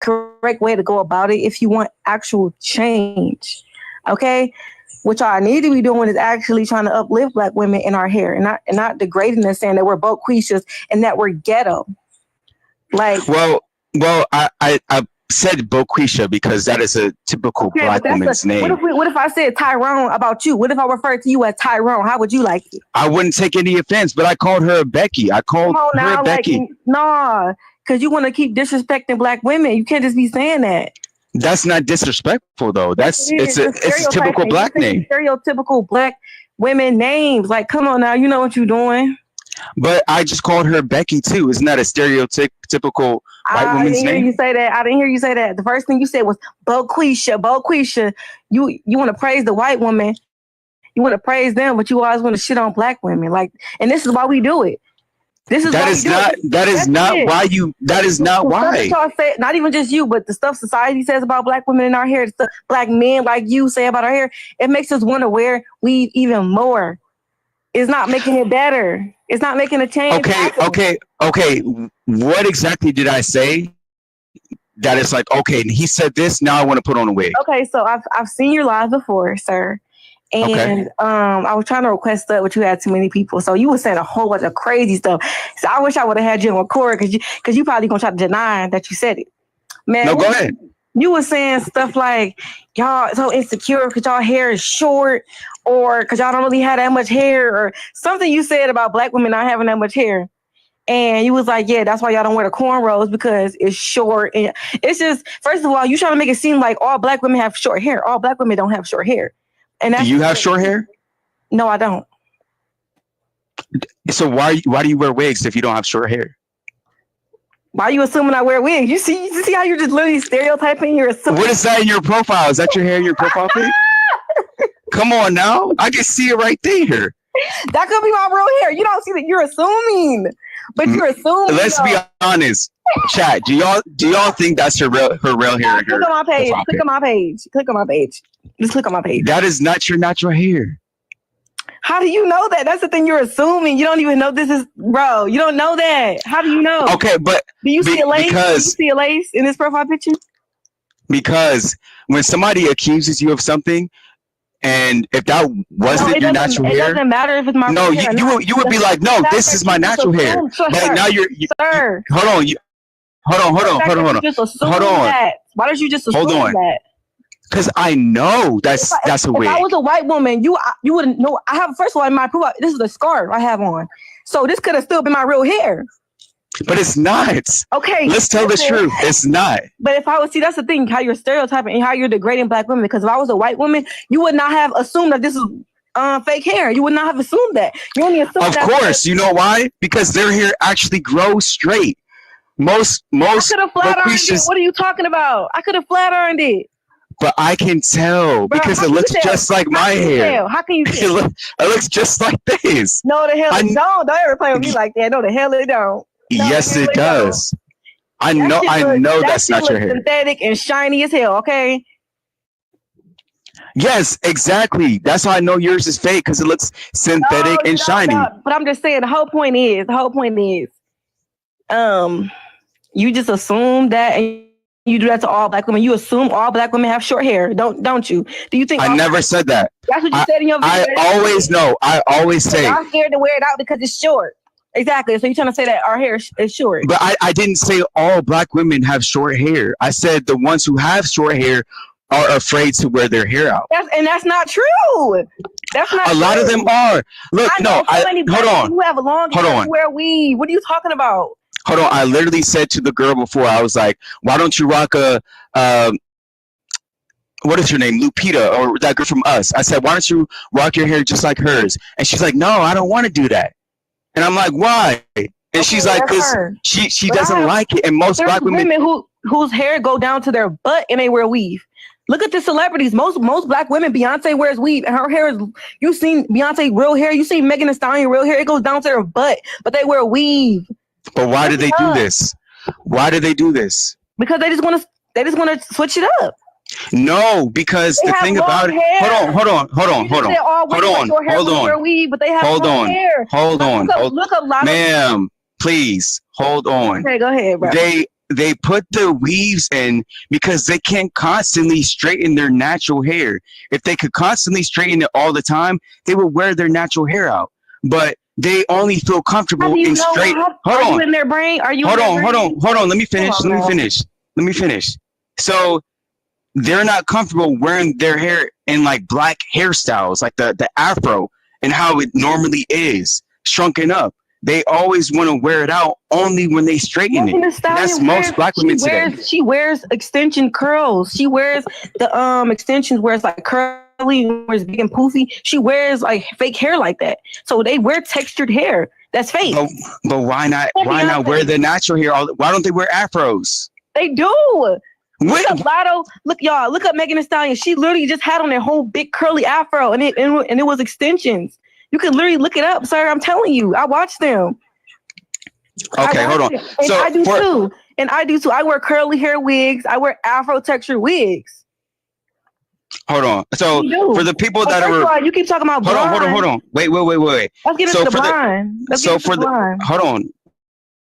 correct way to go about it if you want actual change. Okay? What y'all need to be doing is actually trying to uplift Black women in our hair and not degrading us, saying that we're both quishas and that we're ghetto. Like, well, I said Boquisha because that is a typical Black woman's name. What if I said Tyrone about you? What if I referred to you as Tyrone? How would you like it? I wouldn't take any offense, but I called her Becky. I called her Becky. Nah, because you want to keep disrespecting Black women. You can't just be saying that. That's not disrespectful, though. It's a typical Black name. Stereotypical Black women names. Like, come on now, you know what you're doing. But I just called her Becky too. Isn't that a stereotypical white woman's name? I didn't hear you say that. The first thing you said was Boquisha. Boquisha. You want to praise the white woman. You want to praise them, but you always want to shit on Black women. Like, and this is why we do it. That is not why. Not even just you, but the stuff society says about Black women in our hair, the stuff Black men like you say about our hair, it makes us want to wear weave even more. It's not making it better. It's not making a change. Okay. What exactly did I say? That it's like, okay, he said this, now I want to put on a wig. Okay, so I've seen your live before, sir. And I was trying to request stuff, but you had too many people. So you were saying a whole bunch of crazy stuff. So I wish I would have had you on record because you probably gonna try to deny that you said it. Man, no, go ahead. You were saying stuff like, y'all so insecure because y'all hair is short, or because y'all don't really have that much hair, or something you said about Black women not having that much hair. And you was like, yeah, that's why y'all don't wear the cornrows because it's short. And it's just, first of all, you trying to make it seem like all Black women have short hair. All Black women don't have short hair. And do you have short hair? No, I don't. So why do you wear wigs if you don't have short hair? Why are you assuming I wear wigs? You see how you're just literally stereotyping? You're assuming. What is that in your profile? Is that your hair in your profile pic? Come on now. I can see it right there. That could be my real hair. You don't see that. You're assuming. But you're assuming. Let's be honest. Chat, do y'all think that's her real hair? Click on my page. Click on my page. Click on my page. Just click on my page. That is not your natural hair. How do you know that? That's the thing, you're assuming. You don't even know this is, bro. You don't know that. How do you know? Okay, but do you see a lace? Do you see a lace in this profile picture? Because when somebody accuses you of something, and if that wasn't your natural hair, it doesn't matter if it's my no, hair. You would be like, no, this is my natural hair. But now sir. Hold on. Why don't you just assume that? Because I know that's a wig. If I was a white woman, you wouldn't know. I have, first of all, in my profile, this is a scarf I have on. So this could have still been my real hair. But it's not. Okay. Let's tell the truth. It's not. But if I was, see, that's the thing, how you're stereotyping and how you're degrading Black women. Because if I was a white woman, you would not have assumed that this is fake hair. You would not have assumed that. You only assumed that. Of course. You know why? Because their hair actually grows straight. Most I could have flat ironed it. What are you talking about? I could have flat ironed it. But I can tell because it looks just like my hair. How can you tell? It looks just like this. No, the hell it don't. Don't ever play with me like that. No, the hell it don't. Yes, it does. I know that's not your hair. Synthetic and shiny as hell, okay? Yes, exactly. That's how I know yours is fake, because it looks synthetic and shiny. But I'm just saying, the whole point is, you just assume that, and you do that to all Black women. You assume all Black women have short hair, don't you? Do you think? I never said that. That's what you said in your video. I always know. I always say. I'm scared to wear it out because it's short. Exactly. So you're trying to say that our hair is short. But I didn't say all Black women have short hair. I said the ones who have short hair are afraid to wear their hair out. That's not true. That's not true. A lot of them are. Look, hold on. You have a long hair, you wear weave. What are you talking about? Hold on. I literally said to the girl before, I was like, why don't you rock a, what is your name? Lupita, or that girl from Us. I said, why don't you rock your hair just like hers? And she's like, no, I don't want to do that. And I'm like, why? And she's like, because she doesn't like it. And most Black women whose hair go down to their butt and they wear weave. Look at the celebrities. Most Black women, Beyonce wears weave, and her hair is, you seen Beyonce real hair, you seen Megan Thee Stallion real hair, it goes down to their butt, but they wear weave. But why do they do this? Why do they do this? Because they just want to switch it up. No, because the thing about it. Hold on. Ma'am, please hold on. Okay, go ahead, bro. they put the weaves in because they can't constantly straighten their natural hair. If they could constantly straighten it all the time, they would wear their natural hair out. But they only feel comfortable in straight. Are you in their brain? Are you? Hold on. Let me finish. So they're not comfortable wearing their hair in like black hairstyles, like the afro and how it normally is shrunken up. They always want to wear it out only when they straighten it. That's most black women today. She wears extension curls. She wears the extensions where it's like curly, where it's big and poofy. She wears like fake hair like that. So they wear textured hair. That's fake. But why not? Why not wear the natural hair? Why don't they wear afros? They do. Look up Lotto. Look, y'all. Look up Megan Thee Stallion. She literally just had on their whole big curly afro, and it was extensions. You can literally look it up, sir. I'm telling you. I watch them. Okay, hold on. And I do too. And I do too. I wear curly hair wigs. I wear afro textured wigs. Hold on. So for the people that are, you keep talking about blonde. Hold on. Wait. Let's get into the blonde. Hold on.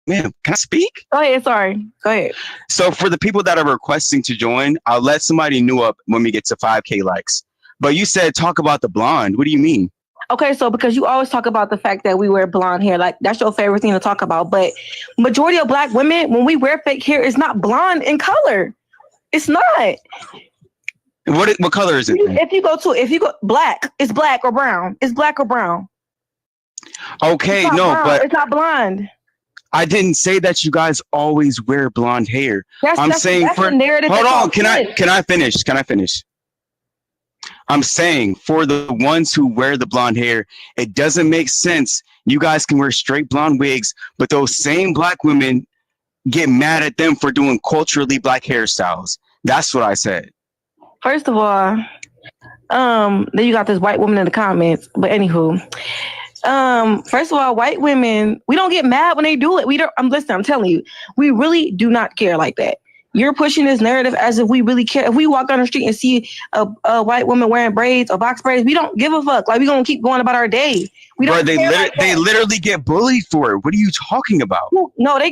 Man, can I speak? Go ahead. Sorry. Go ahead. So for the people that are requesting to join, I'll let somebody new up when we get to 5K likes. But you said talk about the blonde. What do you mean? Okay, so because you always talk about the fact that we wear blonde hair, like that's your favorite thing to talk about. But majority of black women, when we wear fake hair, it's not blonde in color. It's not. What color is it? If you go black, it's black or brown. It's black or brown. Okay, but it's not blonde. I didn't say that you guys always wear blonde hair. That's saying for narrative. Hold on, can I finish? I'm saying for the ones who wear the blonde hair, it doesn't make sense. You guys can wear straight blonde wigs, but those same black women get mad at them for doing culturally black hairstyles. That's what I said. First of all, then you got this white woman in the comments. But anywho, first of all, white women, we don't get mad when they do it. I'm telling you, we really do not care like that. You're pushing this narrative as if we really care. If we walk down the street and see a white woman wearing braids or box braids, we don't give a fuck. Like, we gonna keep going about our day. We don't. They literally get bullied for it. What are you talking about? No, they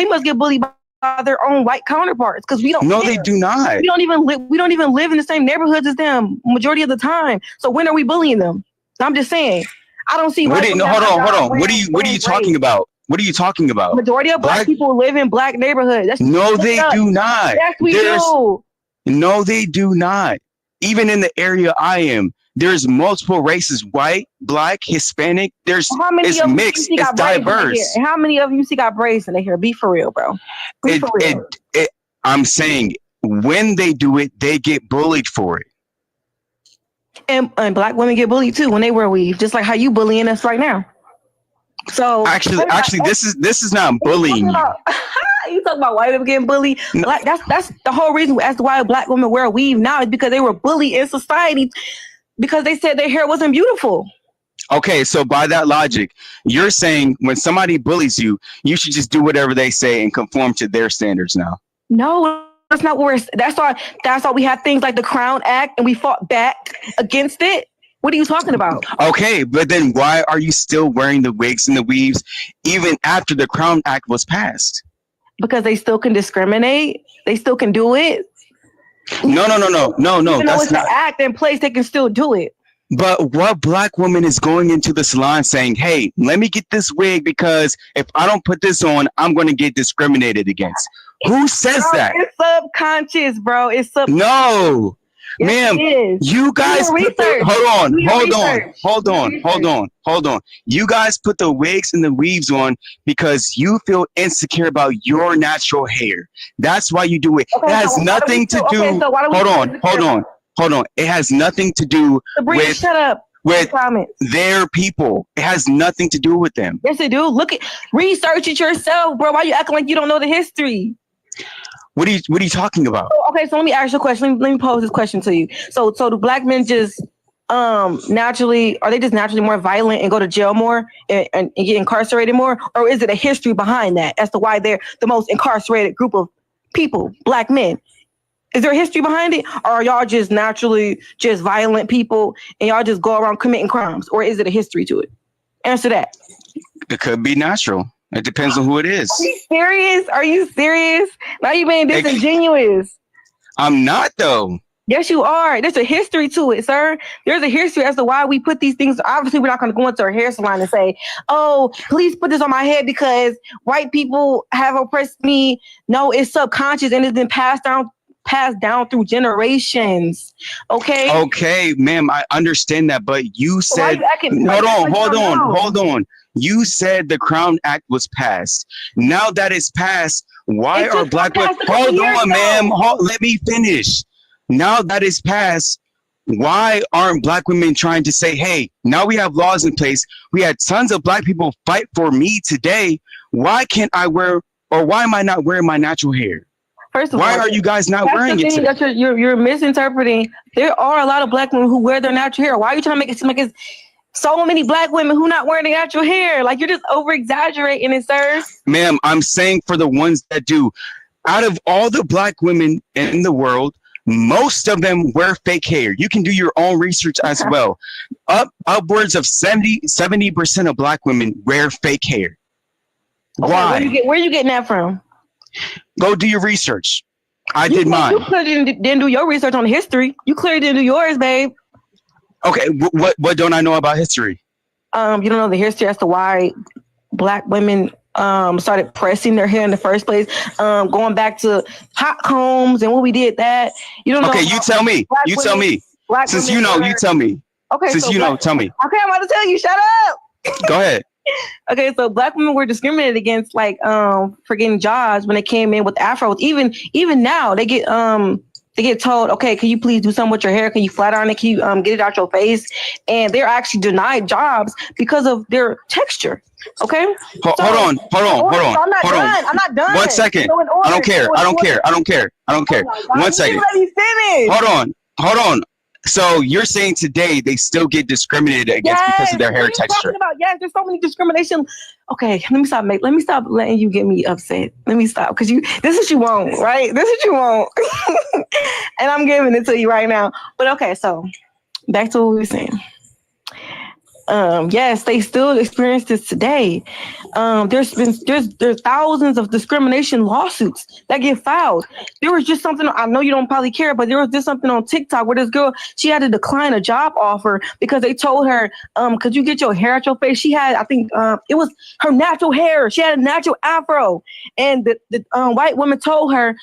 must get bullied by their own white counterparts because we don't. No, care. They do not. We don't even live in the same neighborhoods as them majority of the time. So when are we bullying them? I'm just saying. I don't see. Hold on. What are you talking about? What are you talking about? Majority of black people live in black neighborhoods. No, they do not. Yes, we do. No, they do not. Even in the area I am, there's multiple races: white, black, Hispanic. It's mixed. It's diverse. And how many of you see got braids in their hair? Be for real, bro. I'm saying when they do it, they get bullied for it. And black women get bullied too when they wear weave, just like how you bullying us right now. So actually, this is not bullying you. You talk about white women getting bullied. No. That's the whole reason as to why black women wear a weave now is because they were bullied in society because they said their hair wasn't beautiful. Okay, so by that logic, you're saying when somebody bullies you, you should just do whatever they say and conform to their standards now. No, that's not where. That's why we have things like the Crown Act and we fought back against it. What are you talking about? Okay, but then why are you still wearing the wigs and the weaves even after the Crown Act was passed? Because they still can discriminate. They still can do it. No. Even though it's an act in place, they can still do it. But what black woman is going into the salon saying, hey, let me get this wig because if I don't put this on, I'm going to get discriminated against? Who says that? It's subconscious, bro. No. Yes, ma'am, you guys hold on. You guys put the wigs and the weaves on because you feel insecure about your natural hair. That's why you do it. It has nothing to do. Hold on. It has nothing to do with their people. It has nothing to do with them. Yes, it do. Research it yourself, bro. Why you acting like you don't know the history? What are you talking about? Okay, so let me ask you a question. Let me pose this question to you. So do black men just naturally more violent and go to jail more and get incarcerated more? Or is it a history behind that as to why they're the most incarcerated group of people, black men? Is there a history behind it? Or are y'all just naturally just violent people and y'all just go around committing crimes? Or is it a history to it? Answer that. It could be natural. It depends on who it is. Are you serious? Are you serious? Now you being disingenuous. I'm not though. Yes, you are. There's a history to it, sir. There's a history as to why we put these things. Obviously, we're not going to go into our hair salon and say, oh, please put this on my head because white people have oppressed me. No, it's subconscious and it's been passed down through generations. Okay, ma'am, I understand that, but you said hold on. You said the Crown Act was passed. Now that it's passed, why are black women? Hold on, ma'am. Let me finish. Now that it's passed, why aren't black women trying to say, hey, now we have laws in place. We had tons of black people fight for me today. Why can't I wear, or why am I not wearing my natural hair? First of why all, are you guys not wearing it today? That you're misinterpreting. There are a lot of black women who wear their natural hair. Why are you trying to make it seem like it's so many black women who not wearing their natural hair? Like, you're just over exaggerating it, sir. Ma'am, I'm saying for the ones that do. Out of all the black women in the world, most of them wear fake hair. You can do your own research as well. Upwards of 70% of black women wear fake hair. Okay, why? Where are you getting that from? Go do your research. I did mine. You clearly didn't do your research on history. You clearly didn't do yours, babe. Okay, what don't I know about history? You don't know the history as to why black women started pressing their hair in the first place, going back to hot combs and when we did that. You don't know. Okay, you tell me. You tell me. Since you know, you tell me. Okay, since you know, tell me. Okay, I'm about to tell you. Shut up. Go ahead. Okay, so black women were discriminated against, like, for getting jobs when they came in with afros. Even now, they get told, okay, can you please do something with your hair? Can you flat iron it? Can you get it out your face? And they're actually denied jobs because of their texture. Okay. Hold on. I'm not done. 1 second. I don't care. 1 second. Let me finish. Hold on. So you're saying today they still get discriminated against because of their hair texture? Yes, there's so many discrimination. Okay, let me stop letting you get me upset. Let me stop, because this is what you want, right? This is what you want. And I'm giving it to you right now. But okay, so back to what we were saying. Yes, they still experience this today. There's thousands of discrimination lawsuits that get filed. There was just something, I know you don't probably care, but there was just something on TikTok where this girl, she had to decline a job offer because they told her, could you get your hair out your face? She had, I think, it was her natural hair. She had a natural afro. And the white woman told her,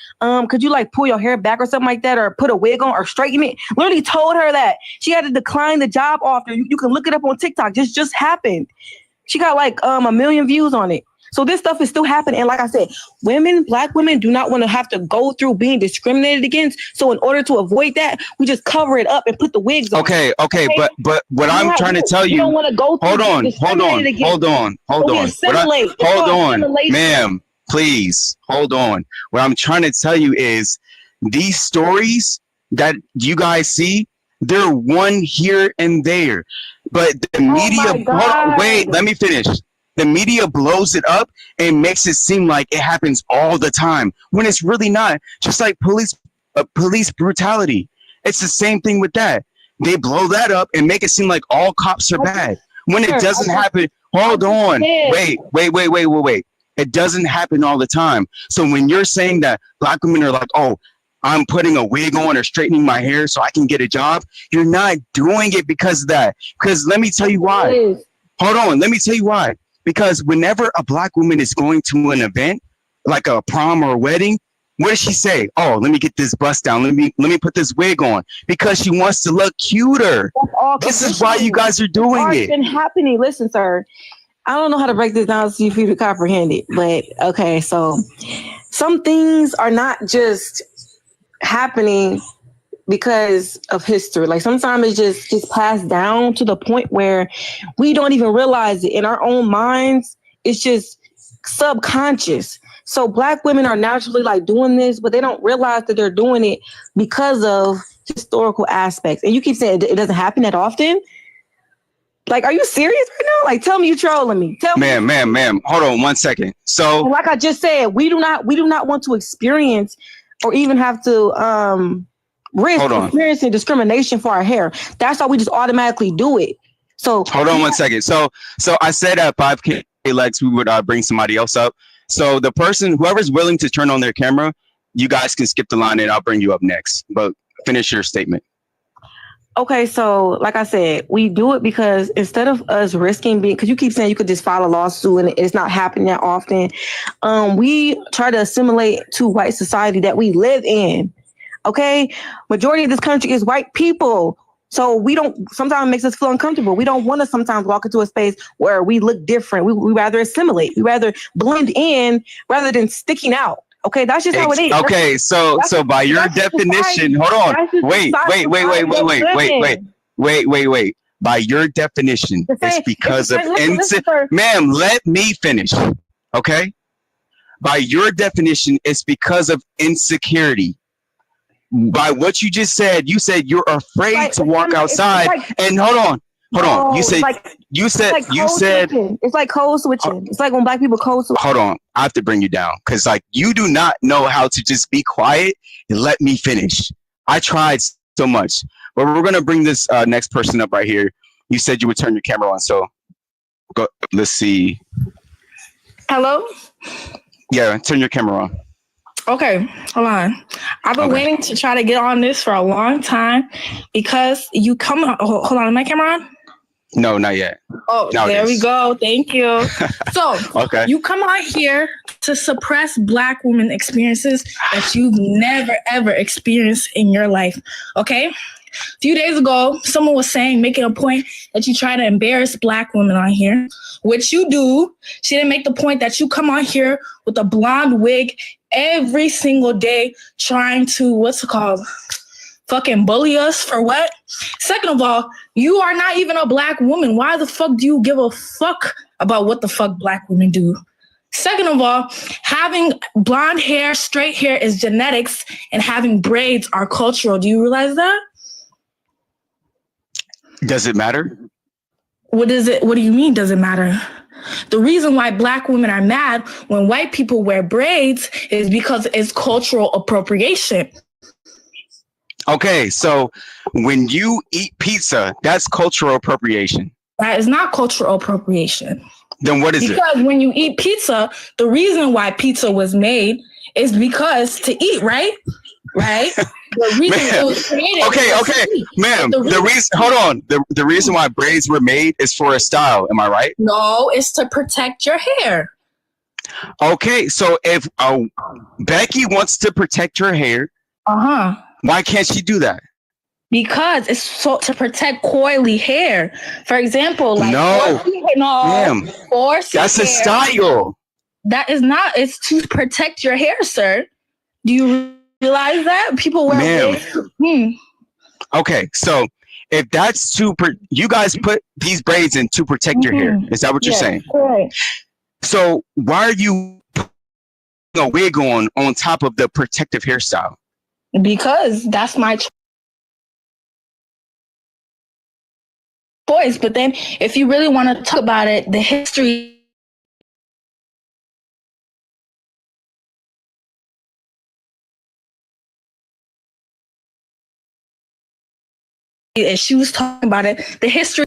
could you like pull your hair back or something like that, or put a wig on or straighten it? Literally told her that. She had to decline the job offer. You can look it up on TikTok. This just happened. She got like 1 million views on it. So this stuff is still happening. And like I said, black women do not want to have to go through being discriminated against. So in order to avoid that, we just cover it up and put the wigs on. Okay. But what I'm trying to tell you, don't want to go through hold on, ma'am, please hold on. What I'm trying to tell you is these stories that you guys see, they're one here and there. But the media, wait, let me finish. The media blows it up and makes it seem like it happens all the time when it's really not. Just like police brutality. It's the same thing with that. They blow that up and make it seem like all cops are bad. When it doesn't happen, hold on. Wait. It doesn't happen all the time. So when you're saying that black women are like, oh, I'm putting a wig on or straightening my hair so I can get a job, you're not doing it because of that. Because let me tell you why. Hold on. Let me tell you why. Because whenever a black woman is going to an event, like a prom or a wedding, what does she say? Oh, let me get this bust down. Let me put this wig on, because she wants to look cuter. This is why you guys are doing it. It's been happening. Listen, sir, I don't know how to break this down so you to comprehend it, but okay. So some things are not just happening because of history. Like sometimes it's just passed down to the point where we don't even realize it in our own minds. It's just subconscious. So black women are naturally like doing this, but they don't realize that they're doing it because of historical aspects. And you keep saying it doesn't happen that often. Like, are you serious right now? Like, tell me you're trolling me. Tell me. Ma'am, hold on 1 second. So like I just said, we do not want to experience or even have to risk experiencing discrimination for our hair. That's why we just automatically do it. So hold on 1 second. So I said at Lex, we would bring somebody else up. So the person, whoever's willing to turn on their camera, you guys can skip the line and I'll bring you up next. But finish your statement. Okay, so like I said, we do it because instead of us risking being, because you keep saying you could just file a lawsuit and it's not happening that often, we try to assimilate to white society that we live in. Okay, majority of this country is white people. So we don't, sometimes it makes us feel uncomfortable. We don't want to sometimes walk into a space where we look different. We rather assimilate. We rather blend in rather than sticking out. Okay, that's just how it is. Okay, so by your definition, hold on. Wait. By your definition, it's because of ma'am, let me finish. Okay? By your definition, it's because of insecurity. By what you just said, you said you're afraid to walk outside. And hold on. You said it's like code switching. It's like when black people code switch. Hold on, I have to bring you down because like you do not know how to just be quiet and let me finish. I tried so much, but we're gonna bring this next person up right here. You said you would turn your camera on, so go. Let's see. Hello. Yeah, turn your camera on. Okay, hold on. I've been waiting to try to get on this for a long time because you come. Hold on, is my camera on? No, not yet. Oh, now there we go. Thank you. So, you come out here to suppress Black women experiences that you've never, ever experienced in your life. Okay? A few days ago, someone was making a point that you try to embarrass Black women on here, which you do. She didn't make the point that you come on here with a blonde wig every single day trying to, fucking bully us for what? Second of all, you are not even a Black woman. Why the fuck do you give a fuck about what the fuck Black women do? Second of all, having blonde hair, straight hair is genetics, and having braids are cultural. Do you realize that? Does it matter? What is it? What do you mean, does it matter? The reason why Black women are mad when white people wear braids is because it's cultural appropriation. Okay, so when you eat pizza, that's cultural appropriation. That is not cultural appropriation. Then what is it? Because when you eat pizza, the reason why pizza was made is because to eat, right? Right? The reason it was created. Okay, ma'am. The reason why braids were made is for a style. Am I right? No, it's to protect your hair. Okay, so if Becky wants to protect her hair, why can't she do that? Because it's to protect coily hair. For example, like ma'am, that's a style. That is not. It's to protect your hair, sir. Do you realize that people wear wigs? Okay, so if that's you guys put these braids in to protect your hair. Is that what you're saying? Right. So why are you putting a wig on top of the protective hairstyle? Because that's my choice. But then if you really want to talk about it, the history she was talking about it, the history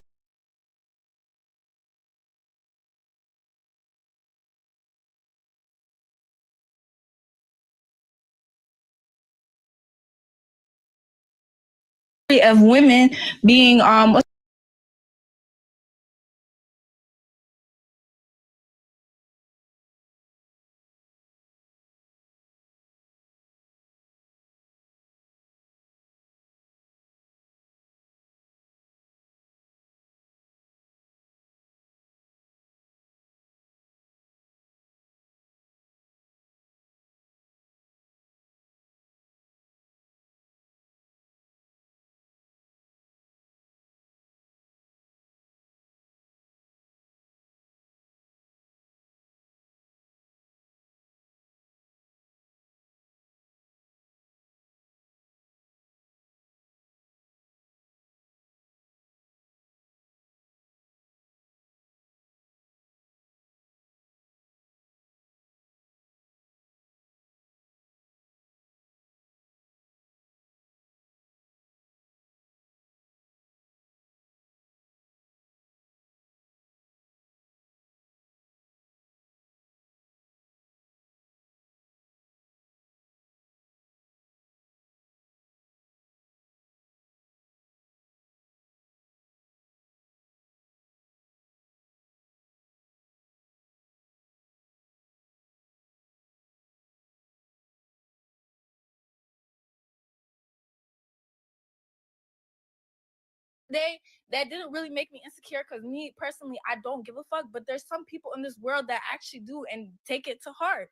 of women being that didn't really make me insecure, because me personally, I don't give a fuck. But there's some people in this world that actually do and take it to heart.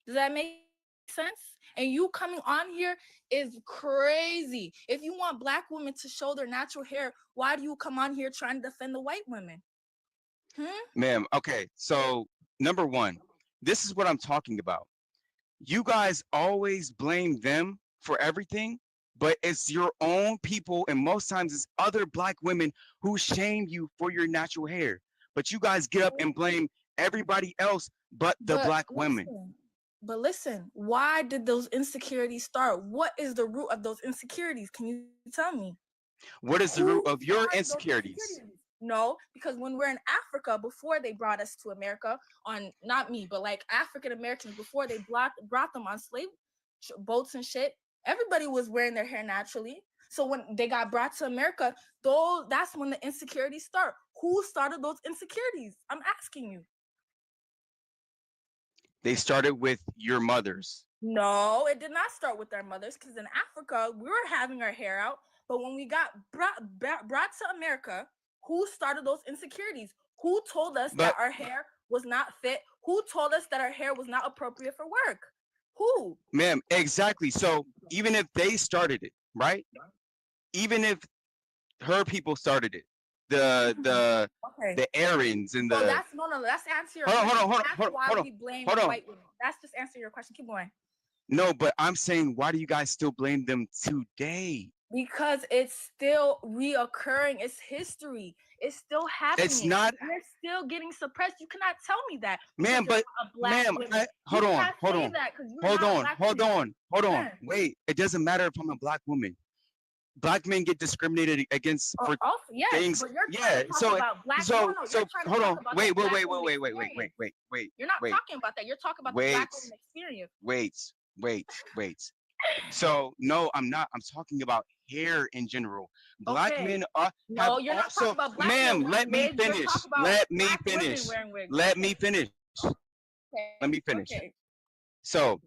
Does that make sense? And you coming on here is crazy. If you want black women to show their natural hair, why do you come on here trying to defend the white women? Ma'am, okay, so number one, this is what I'm talking about. You guys always blame them for everything, but it's your own people, and most times it's other black women who shame you for your natural hair. But you guys get up and blame everybody else but the black women. But listen, why did those insecurities start? What is the root of those insecurities? Can you tell me? What is the root of your insecurities? No, because when we're in Africa, before they brought us to America, on not me, but like African Americans, before they brought them on slave boats and shit, everybody was wearing their hair naturally. So when they got brought to America, though, that's when the insecurities start. Who started those insecurities? I'm asking you. They started with your mothers. No, it did not start with their mothers, because in Africa, we were having our hair out. But when we got brought to America, who started those insecurities? Who told us that our hair was not fit? Who told us that our hair was not appropriate for work? Who? Ma'am, exactly. So even if they started it, right? Even if her people started it, the errands and the. So that's that's answer your question. Hold on. White women. That's just answer your question. Keep going. No, but I'm saying, why do you guys still blame them today? Because it's still reoccurring. It's history. It's still happening. It's not. We're still getting suppressed. You cannot tell me that. Ma'am, but ma'am, hold on. Wait, it doesn't matter if I'm a black woman. Black men get discriminated against for things. But you're trying to talk about black women. Hold on. Wait. You're not talking about that. You're talking about the black woman experience. Wait. So no, I'm not. I'm talking about hair in general. Black men are. No, you're not talking about black men. Ma'am, let me finish. Let me finish. Okay. So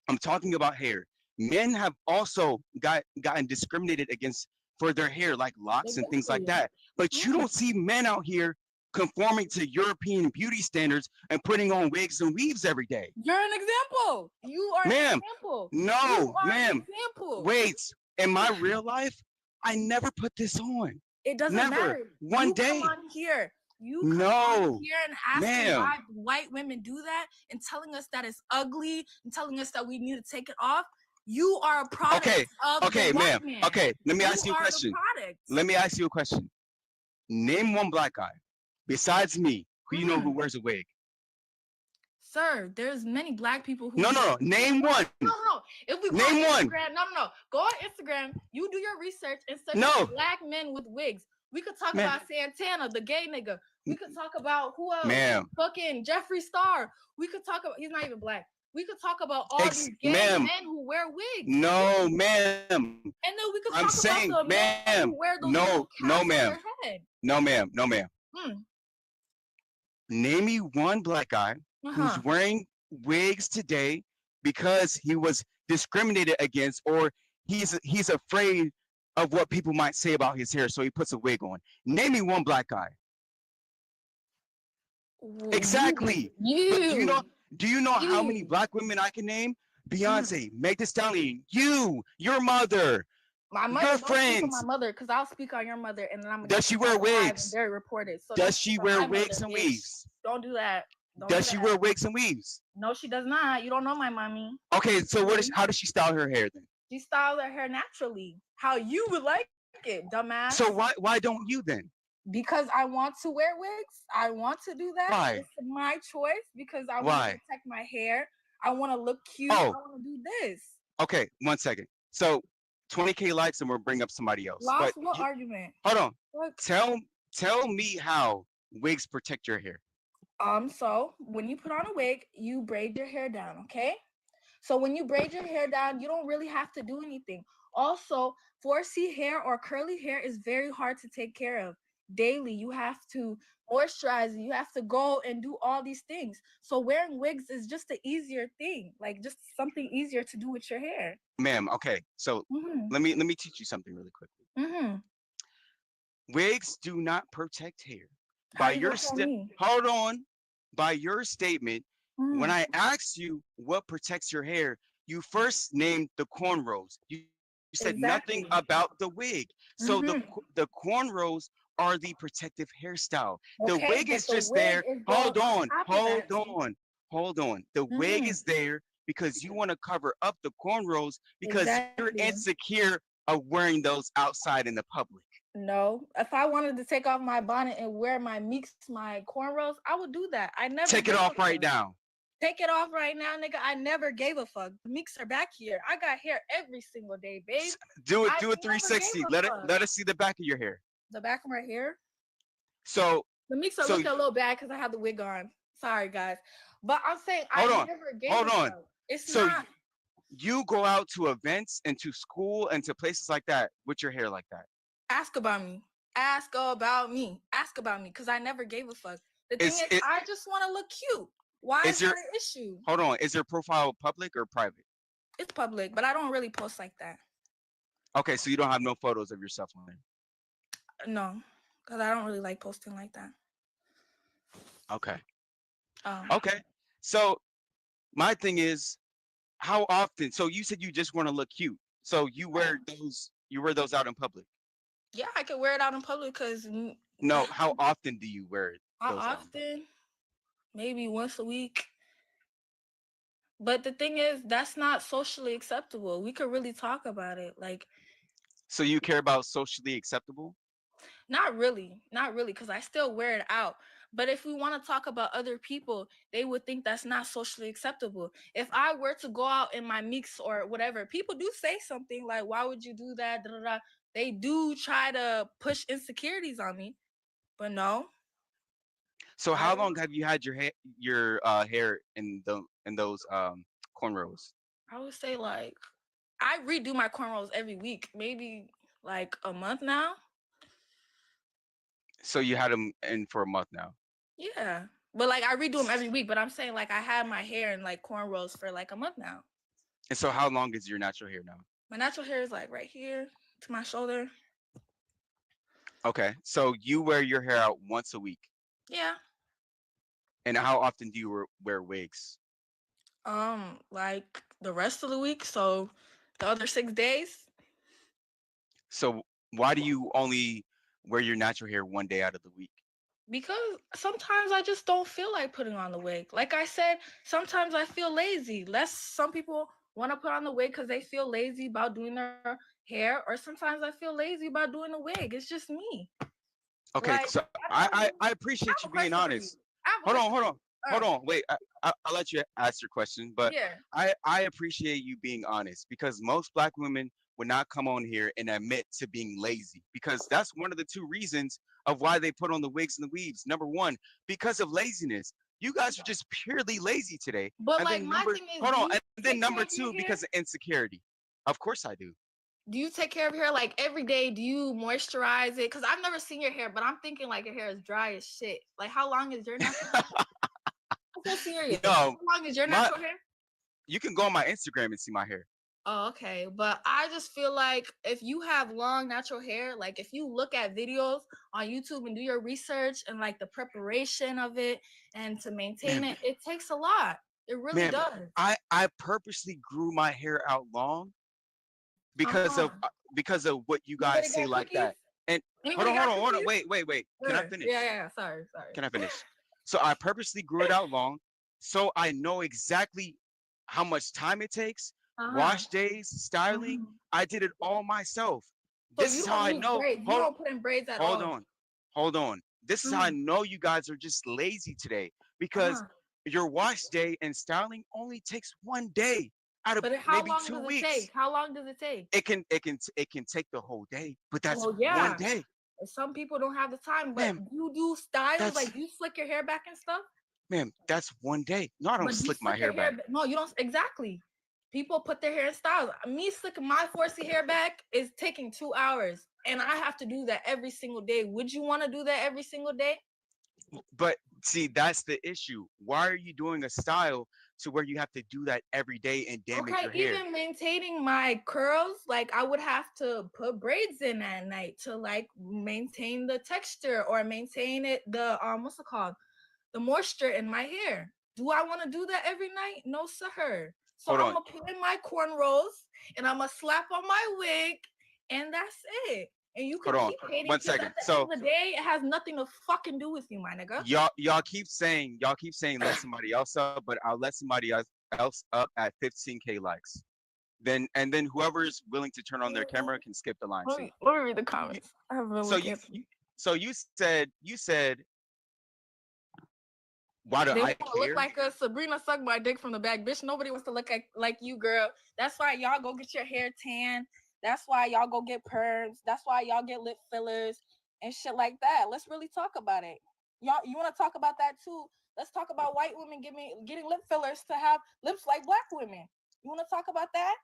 I'm talking about hair. Men have also gotten discriminated against for their hair, like locks and things like that. But you don't see men out here conforming to European beauty standards and putting on wigs and weaves every day. You're an example. You are an example. No, ma'am. Wait, in my real life, I never put this on. It doesn't matter. One day. Come on here. You come on here and ask why white women do that and telling us that it's ugly and telling us that we need to take it off. You are a product of the white man. Okay, let me ask you a question. Name one black guy besides me who you know who wears a wig. Sir, there's many black people who. No. Name one. No. If we name one. No. Go on Instagram. You do your research and search black men with wigs. We could talk about Santana, the gay nigga. We could talk about who else? Fucking Jeffree Star. We could talk about. He's not even black. We could talk about all these gay men who wear wigs. No, ma'am. And then we could talk about the men who wear those no, ma'am. No, ma'am. Name me one black guy who's wearing wigs today because he was discriminated against, or he's afraid of what people might say about his hair, so he puts a wig on. Name me one black guy. Exactly. Do you know how many black women I can name? Beyonce, Meg Thee Stallion, your mother, my mother, your friends. Don't speak on my mother, because I'll speak on your mother, and then I'm gonna. Does she wear wigs? Very reported. So does she wear wigs and weaves? Don't do that. Does she wear wigs and weaves? No, she does not. You don't know my mommy. Okay, so how does she style her hair then? She styles her hair naturally, how you would like it, dumbass. So why don't you then? Because I want to wear wigs. I want to do that. Why? It's my choice, because I want to protect my hair. I want to look cute. I want to do this. Okay, 1 second. So 20K likes and we'll bring up somebody else. What argument? Hold on. What? Tell me how wigs protect your hair. So when you put on a wig, you braid your hair down, okay? So when you braid your hair down, you don't really have to do anything. Also, 4C hair or curly hair is very hard to take care of. Daily, you have to moisturize, you have to go and do all these things. So wearing wigs is just an easier thing, like just something easier to do with your hair. Ma'am, okay, so let me teach you something really quickly. Wigs do not protect hair. How you gonna tell me? Hold on. By your statement, when Mm. I asked you what protects your hair, you first named the cornrows. You said nothing Exactly. about the wig. So Mm-hmm. the cornrows are the protective hairstyle. The Okay, wig but is the just wig there. is going Hold on on. top of Hold that. on. Hold on. The wig Mm-hmm. is there because you want to cover up the cornrows because you're Exactly. insecure of wearing those outside in the public. No, if I wanted to take off my bonnet and wear my cornrows, I would do that. I never Take it gave a off right fuck. now. Take it off right now, nigga. I never gave a fuck. The Meeks are back here. I got hair every single day, babe. Do it. I Do a never gave 360. a fuck. Let us see the back of your hair. The back of my hair. So The Meeks are so looking a little bad because I have the wig on. Sorry, guys, but I'm saying I hold on. never gave Hold a on. fuck. It's So not. you go out to events and to school and to places like that with your hair like that. Ask about me. Ask about me. Ask about me because I never gave a fuck. The thing is, It, I just want to look cute. Why is there an issue? Hold on, is your profile public or private? It's public, but I don't really post like that. Okay, so you don't have no photos of yourself on there. No, because I don't really like posting like that. Okay. Oh. Okay. So my thing is, how often? So you said you just want to look cute. So you wear those out in public. Yeah, I could wear it out in public because. No, how often do you wear it? How often? Maybe once a week. But the thing is, that's not socially acceptable. We could really talk about it. Like, so you care about socially acceptable? not really, because I still wear it out. But if we want to talk about other people, they would think that's not socially acceptable. If I were to go out in my mix or whatever, people do say something like, "Why would you do that?" Da, da, da. They do try to push insecurities on me, but no. So how long have you had your hair in those cornrows? I would say like I redo my cornrows every week, maybe like a month now. So you had them in for a month now. Yeah, but like I redo them every week. But I'm saying like I had my hair in like cornrows for like a month now. And so how long is your natural hair now? My natural hair is like right here to my shoulder. Okay, so you wear your hair out once a week. Yeah. And how often do you wear wigs? Like the rest of the week. So the other 6 days. So why do you only wear your natural hair one day out of the week? Because sometimes I just don't feel like putting on the wig. Like I said, sometimes I feel lazy. Some people want to put on the wig because they feel lazy about doing their hair, or sometimes I feel lazy about doing the wig. It's just me. Okay, like, so I appreciate you being honest. Hold on. Wait, I'll let you ask your question, but yeah. I appreciate you being honest because most Black women would not come on here and admit to being lazy because that's one of the two reasons of why they put on the wigs and the weaves. Number one, because of laziness. You guys are just purely lazy today. But and like my thing is, and then number two, because of insecurity. Of course I do. Do you take care of your hair like every day? Do you moisturize it? Because I've never seen your hair, but I'm thinking like your hair is dry as shit. Like how long is your natural hair? I'm so serious. Yo, how long is your natural hair? You can go on my Instagram and see my hair. Oh, okay. But I just feel like if you have long natural hair, like if you look at videos on YouTube and do your research and like the preparation of it and to maintain it, it takes a lot. It really does. I purposely grew my hair out long because of what you guys say like that. And hold on. Wait. Can I finish? Yeah. Sorry. Can I finish? So I purposely grew it out long so I know exactly how much time it takes. Wash days, styling. I did it all myself. So this is how I know. You don't put in braids at all. Hold on. This is how I know you guys are just lazy today because your wash day and styling only takes 1 day out of maybe 2 weeks. How long does it take? It can take the whole day, but that's 1 day. Some people don't have the time, but you do styles like you slick your hair back and stuff. Ma'am, that's 1 day. No, I don't slick my hair back. No, you don't. Exactly. People put their hair in styles. Me slicking my 4C hair back is taking 2 hours, and I have to do that every single day. Would you want to do that every single day? But see, that's the issue. Why are you doing a style to where you have to do that every day and damage your hair. Even maintaining my curls, like I would have to put braids in at night to like maintain the texture or maintain it the what's it called? The moisture in my hair. Do I want to do that every night? No, sir. So I'm gonna put in my cornrows and I'm gonna slap on my wig, and that's it. And you can keep hating. 1 second. At the end of the day, it has nothing to fucking do with you, my nigga. Y'all keep saying let somebody else up, but I'll let somebody else up at 15K likes. Then whoever's willing to turn on their camera can skip the line. Let me read the comments. So you said why do I care? Look like a Sabrina suck my dick from the back, bitch. Nobody wants to look like you, girl. That's why y'all go get your hair tan. That's why y'all go get perms. That's why y'all get lip fillers and shit like that. Let's really talk about it. Y'all, you want to talk about that too? Let's talk about white women getting lip fillers to have lips like black women. You want to talk about that?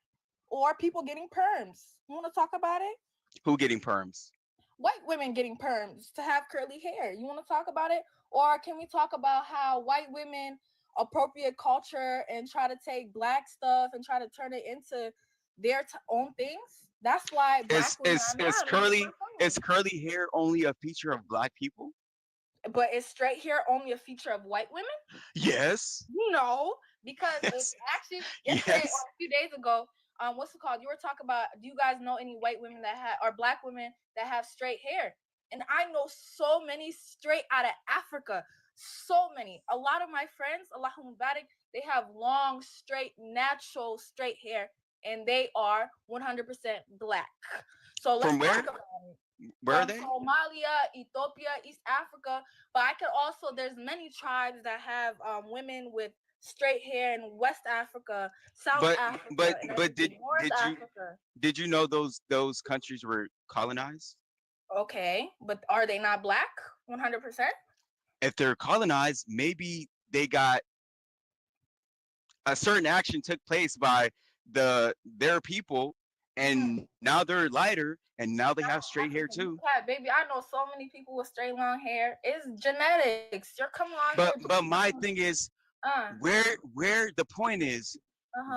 Or people getting perms. You want to talk about it? Who getting perms? White women getting perms to have curly hair. You want to talk about it? Or can we talk about how white women appropriate culture and try to take black stuff and try to turn it into their own things? That's why is curly hair only a feature of black people? But is straight hair only a feature of white women? Yes. No, because it's actually yesterday or a few days ago, what's it called? You were talking about, do you guys know any white women that have, or black women that have straight hair? And I know so many straight out of Africa. So many. A lot of my friends, Allahumma barik, they have long, straight, natural, straight hair. And they are 100% black. So let's talk about it. Where are they? Somalia, Ethiopia, East Africa. But I could also, there's many tribes that have women with straight hair in West Africa, South Africa. But did you know those countries were colonized? Okay, but are they not black? 100%? If they're colonized, maybe they got a certain action took place by their people, and now they're lighter, and now they have straight hair too. Yeah, baby, I know so many people with straight long hair. It's genetics. You're coming on. But my thing is, where the point is,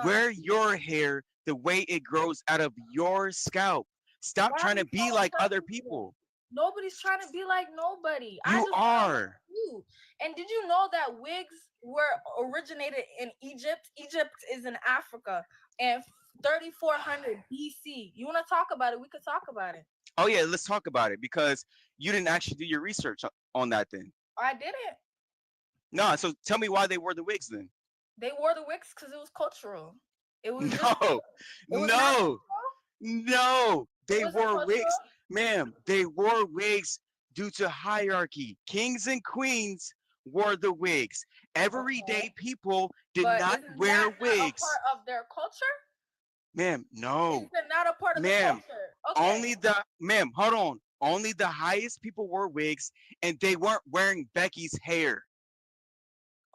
where your hair, the way it grows out of your scalp. Stop trying to be like other people. Nobody's trying to be like nobody. You are. And did you know that wigs were originated in Egypt? Egypt is in Africa, and 3400 BC. You want to talk about it? We could talk about it. Oh yeah, let's talk about it, because you didn't actually do your research on that then. I didn't. No, so tell me why they wore the wigs then. They wore the wigs because it was cultural. It was no. They wore wigs, ma'am. They wore wigs due to hierarchy. Kings and queens wore the wigs. Everyday people did not wear wigs. Not a part of their culture? Ma'am, no. Is it not a part of the culture? Okay. Hold on. Only the highest people wore wigs, and they weren't wearing Becky's hair.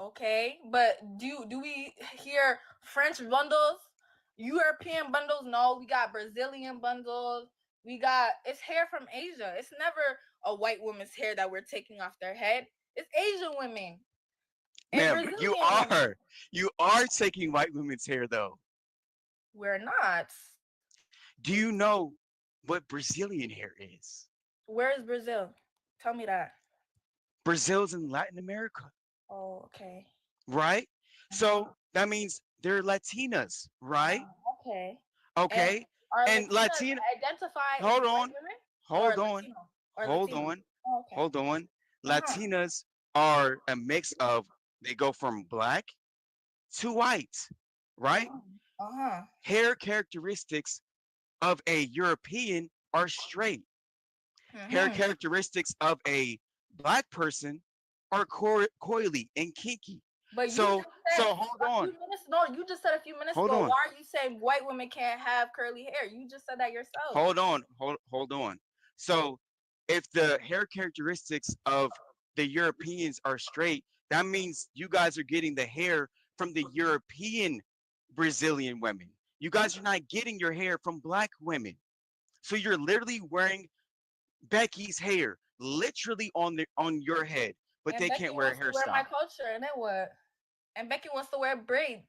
Okay, but do we hear French bundles? European bundles? No, we got Brazilian bundles. It's hair from Asia. It's never a white woman's hair that we're taking off their head. It's Asian women. Ma'am, you are taking white women's hair though. We're not. Do you know what Brazilian hair is? Where is Brazil? Tell me that. Brazil's in Latin America. Oh, okay. Right? So that means they're Latinas, right? Okay. And Latina identify Hold on. Okay. Latinas are a mix of, they go from black to white, right? Hair characteristics of a European are straight. Hair characteristics of a black person are coily and kinky. But so hold on. You just said a few minutes ago. Why are you saying white women can't have curly hair? You just said that yourself. Hold on. So if the hair characteristics of the Europeans are straight, that means you guys are getting the hair from the European Brazilian women. You guys are not getting your hair from black women. So you're literally wearing Becky's hair literally on your head, but they can't wear a hairstyle. Wear my culture, and then what? And Becky wants to wear braids,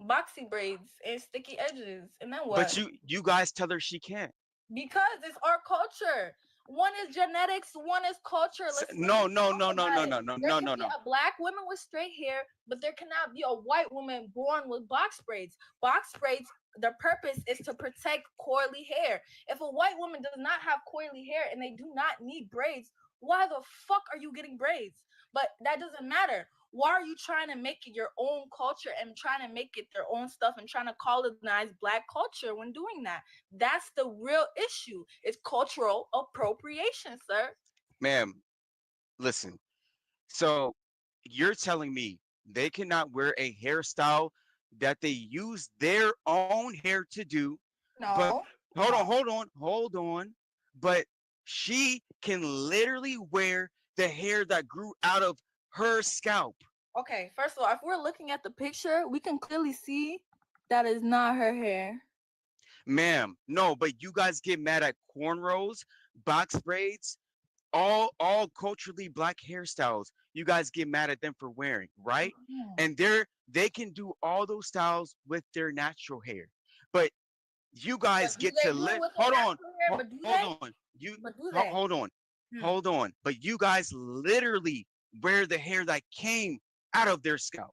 boxy braids, and sticky edges. And then what? But you guys tell her she can't. Because it's our culture. One is genetics, one is culture. No. There can be a black woman with straight hair, but there cannot be a white woman born with box braids. Box braids, their purpose is to protect coily hair. If a white woman does not have coily hair and they do not need braids, why the fuck are you getting braids? But that doesn't matter. Why are you trying to make it your own culture and trying to make it their own stuff and trying to colonize black culture when doing that? That's the real issue. It's cultural appropriation, sir. Ma'am, listen. So you're telling me they cannot wear a hairstyle that they use their own hair to do? No. But hold on. But she can literally wear the hair that grew out of her scalp. Okay, first of all, if we're looking at the picture, we can clearly see that is not her hair. Ma'am, no, but you guys get mad at cornrows, box braids, all culturally black hairstyles. You guys get mad at them for wearing, right? And they can do all those styles with their natural hair. But you guys get to live. Hold on. Hold on. But you guys literally wear the hair that came out of their scalp.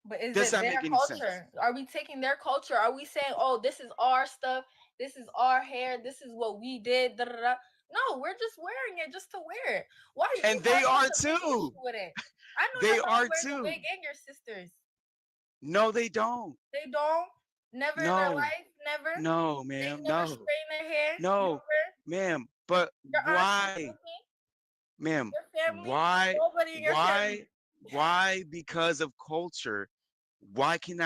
But is it their culture? Are we taking their culture? Are we saying, oh, this is our stuff, this is our hair, this is what we did? Da, da, da. No, we're just wearing it just to wear it. Why? And they are too. With it? I know they are too. The wig and your sisters. No, they don't. They don't. Never in their life. Never. No, ma'am. They never straighten their hair. No, ma'am. But why, ma'am? Why? Why? Because of culture. Why can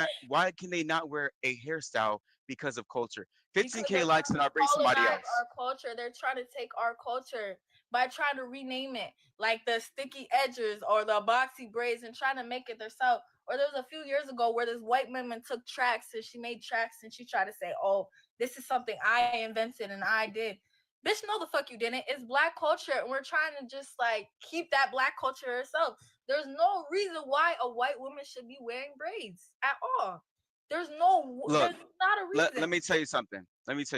they not wear a hairstyle because of culture? 15K likes and I'll bring somebody else. Our culture. They're trying to take our culture by trying to rename it, like the sticky edges or the boxy braids, and trying to make it themselves. Or there was a few years ago where this white woman took tracks and she made tracks and she tried to say, "Oh, this is something I invented and I did." Bitch, no the fuck you didn't. It's black culture and we're trying to just like keep that black culture herself. There's no reason why a white woman should be wearing braids at all. There's not a reason. Let me tell you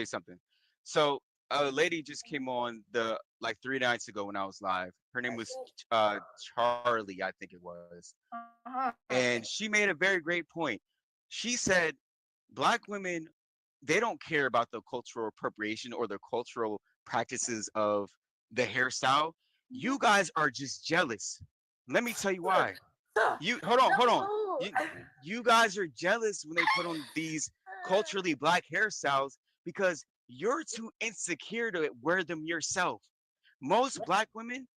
something. So a lady just came on the 3 nights ago when I was live. Her name was Charlie, I think it was. And she made a very great point. She said black women, they don't care about the cultural appropriation or the cultural practices of the hairstyle. You guys are just jealous. Let me tell you why. Hold on. You guys are jealous when they put on these culturally black hairstyles because you're too insecure to wear them yourself. Most black women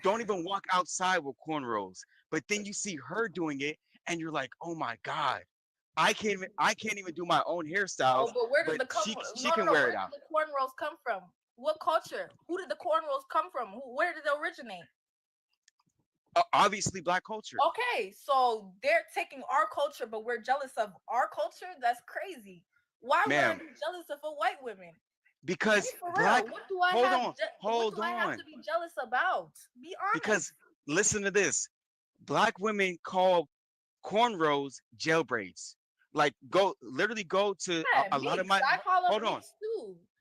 don't even walk outside with cornrows, but then you see her doing it and you're like, oh my God, I can't even do my own hairstyles. Oh, but where did she can wear it out. Where did the cornrows come from? What culture? Who did the cornrows come from? Where did they originate? Obviously black culture. Okay, so they're taking our culture, but we're jealous of our culture? That's crazy. Why would I be jealous of a white woman? Because black. What do I have to be jealous about? Be honest. Because listen to this. Black women call cornrows jail braids. Like go to a lot of my.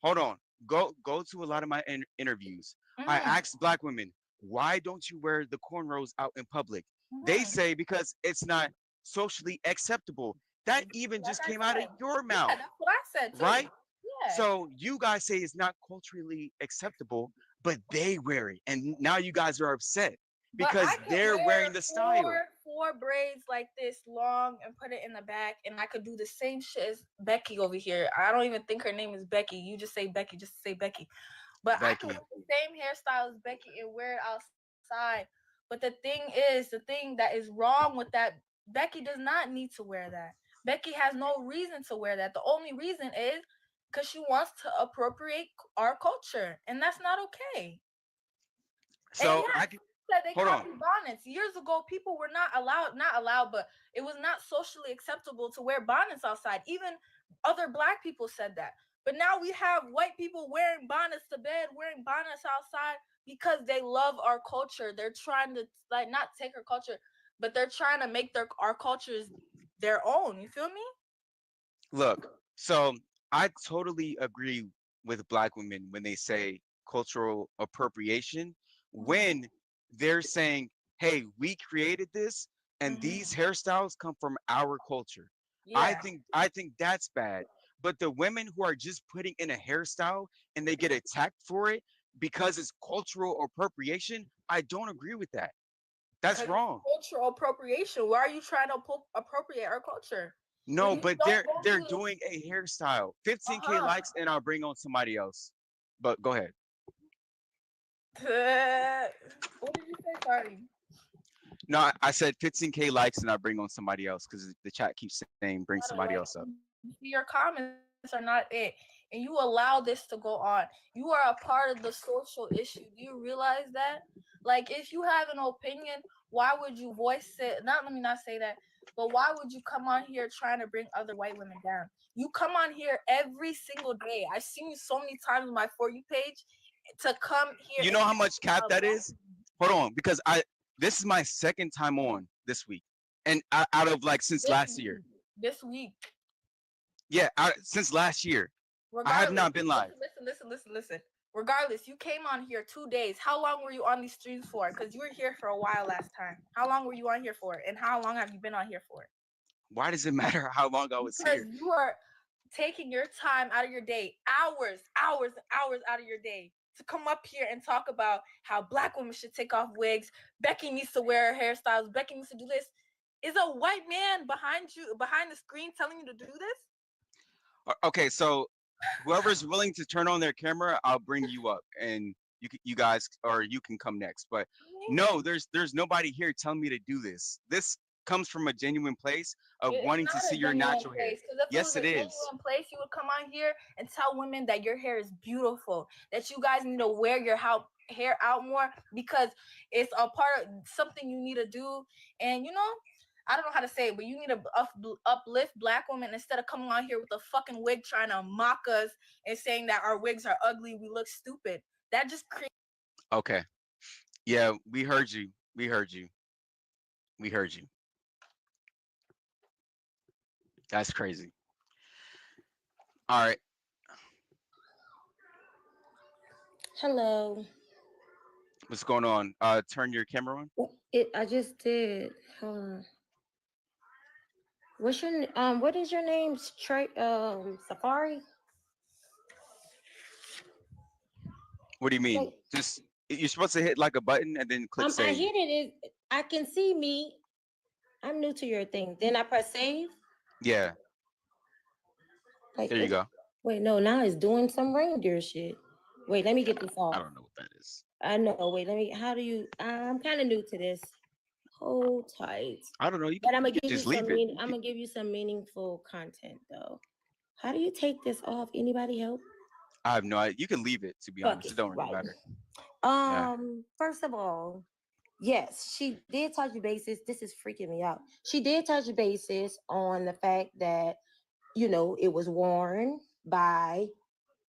Hold on. Go to a lot of my interviews. I asked black women, why don't you wear the cornrows out in public? They say because it's not socially acceptable. That even just came out of your mouth. Yeah, that's what I said too. Right? Yeah. So you guys say it's not culturally acceptable, but they wear it. And now you guys are upset because they're wearing the style. Four braids like this long and put it in the back, and I could do the same shit as Becky over here. I don't even think her name is Becky. You just say Becky just to say Becky. But I can do the same hairstyle as Becky and wear it outside. But the thing that is wrong with that, Becky does not need to wear that. Becky has no reason to wear that. The only reason is because she wants to appropriate our culture, and that's not okay. So they copied bonnets. Years ago, people were not allowed, but it was not socially acceptable to wear bonnets outside. Even other black people said that. But now we have white people wearing bonnets to bed, wearing bonnets outside because they love our culture. They're trying to not take our culture. but they're trying to make our cultures their own. You feel me? Look, so I totally agree with Black women when they say cultural appropriation, when they're saying, hey, we created this and these hairstyles come from our culture. Yeah. I think that's bad. But the women who are just putting in a hairstyle and they get attacked for it because it's cultural appropriation, I don't agree with that. That's wrong. Cultural appropriation. Why are you trying to appropriate our culture? No, but they're doing a hairstyle. 15K likes and I'll bring on somebody else. But go ahead. What did you say? Sorry. No, I said 15K likes and I'll bring on somebody else because the chat keeps saying bring somebody else up. Your comments are not it, and you allow this to go on. You are a part of the social issue. Do you realize that? Like, if you have an opinion, why would you voice it? Let me not say that, but why would you come on here trying to bring other white women down? You come on here every single day. I've seen you so many times on my For You page to come here. You know how much cap that is? Hold on, because this is my second time on this week, and out of like since last year. This week. Yeah, since last year. I have not been live. Listen. Regardless, you came on here 2 days. How long were you on these streams for? Because you were here for a while last time. How long were you on here for? And how long have you been on here for? Why does it matter how long I was here? Because you are taking your time out of your day, hours out of your day, to come up here and talk about how Black women should take off wigs. Becky needs to wear hairstyles. Becky needs to do this. Is a white man behind the screen, telling you to do this? Okay, so whoever's willing to turn on their camera, I'll bring you up, and you guys, or you can come next. But no, there's nobody here telling me to do this. This comes from a genuine place of wanting to see your natural hair. Yes, it is. Genuine place, you would come on here and tell women that your hair is beautiful, that you guys need to wear your hair out more because it's a part of something you need to do. And I don't know how to say it, but you need to uplift Black women instead of coming on here with a fucking wig trying to mock us and saying that our wigs are ugly, we look stupid. That just creates. Okay. Yeah, we heard you. We heard you. We heard you. That's crazy. All right. Hello. What's going on? Turn your camera on. I just did. Hold on. What is your name? Safari? What do you mean? Just you're supposed to hit like a button and then click save. I hit it. I can see me. I'm new to your thing. Then I press save. Yeah. There you go. Wait, no, now it's doing some reindeer shit. Wait, let me get this off. I don't know what that is. I know. Wait, I'm kind of new to this. Hold tight. I don't know. But I'm gonna give you some meaningful content though. How do you take this off? Anybody help? I have no idea. You can leave it, to be honest. It don't really matter. First of all, yes, she did touch bases. This is freaking me out. She did touch bases on the fact that, it was worn by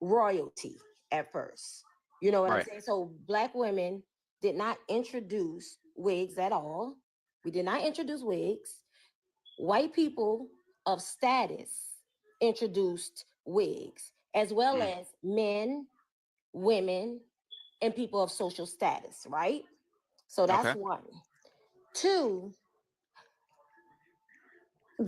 royalty at first. You know what I'm saying? So Black women did not introduce wigs at all. We did not introduce wigs. White people of status introduced wigs, as well as men, women, and people of social status, right? So that's one. Two,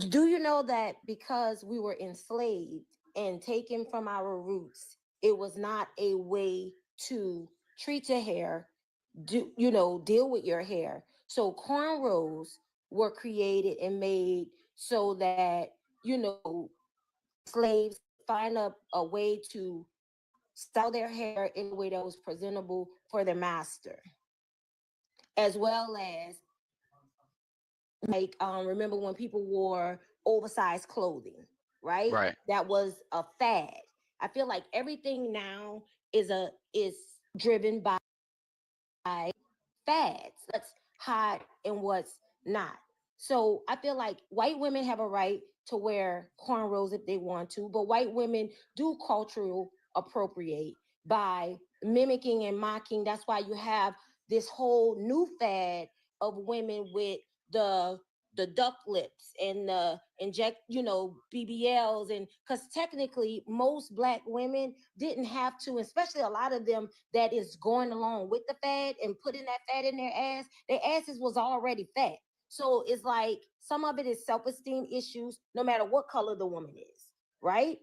do you know that because we were enslaved and taken from our roots, it was not a way to treat your hair, deal with your hair. So cornrows were created and made so that, slaves find a way to style their hair in a way that was presentable for their master, as well as remember when people wore oversized clothing, right? Right. That was a fad. I feel like everything now is driven by fads. That's hot and what's not. So I feel like white women have a right to wear cornrows if they want to, but white women do cultural appropriate by mimicking and mocking. That's why you have this whole new fad of women with the duck lips and the inject, BBLs, and because technically most Black women didn't have to, especially a lot of them that is going along with the fad and putting that fat in their asses was already fat. So it's like some of it is self-esteem issues, no matter what color the woman is, right?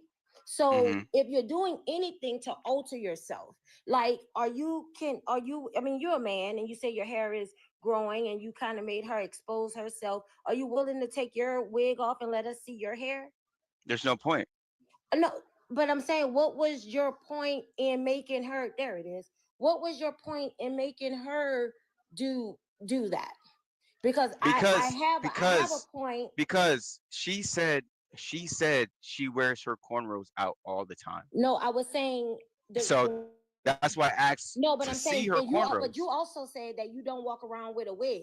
So if you're doing anything to alter yourself, like, I mean, you're a man and you say your hair is growing and you kind of made her expose herself. Are you willing to take your wig off and let us see your hair? There's no point. No, but I'm saying, what was your point in making her, there it is. What was your point in making her do that? Because I have a point. Because she said she wears her cornrows out all the time. No, I was saying so that's why I asked. No, but I'm saying but you also said that you don't walk around with a wig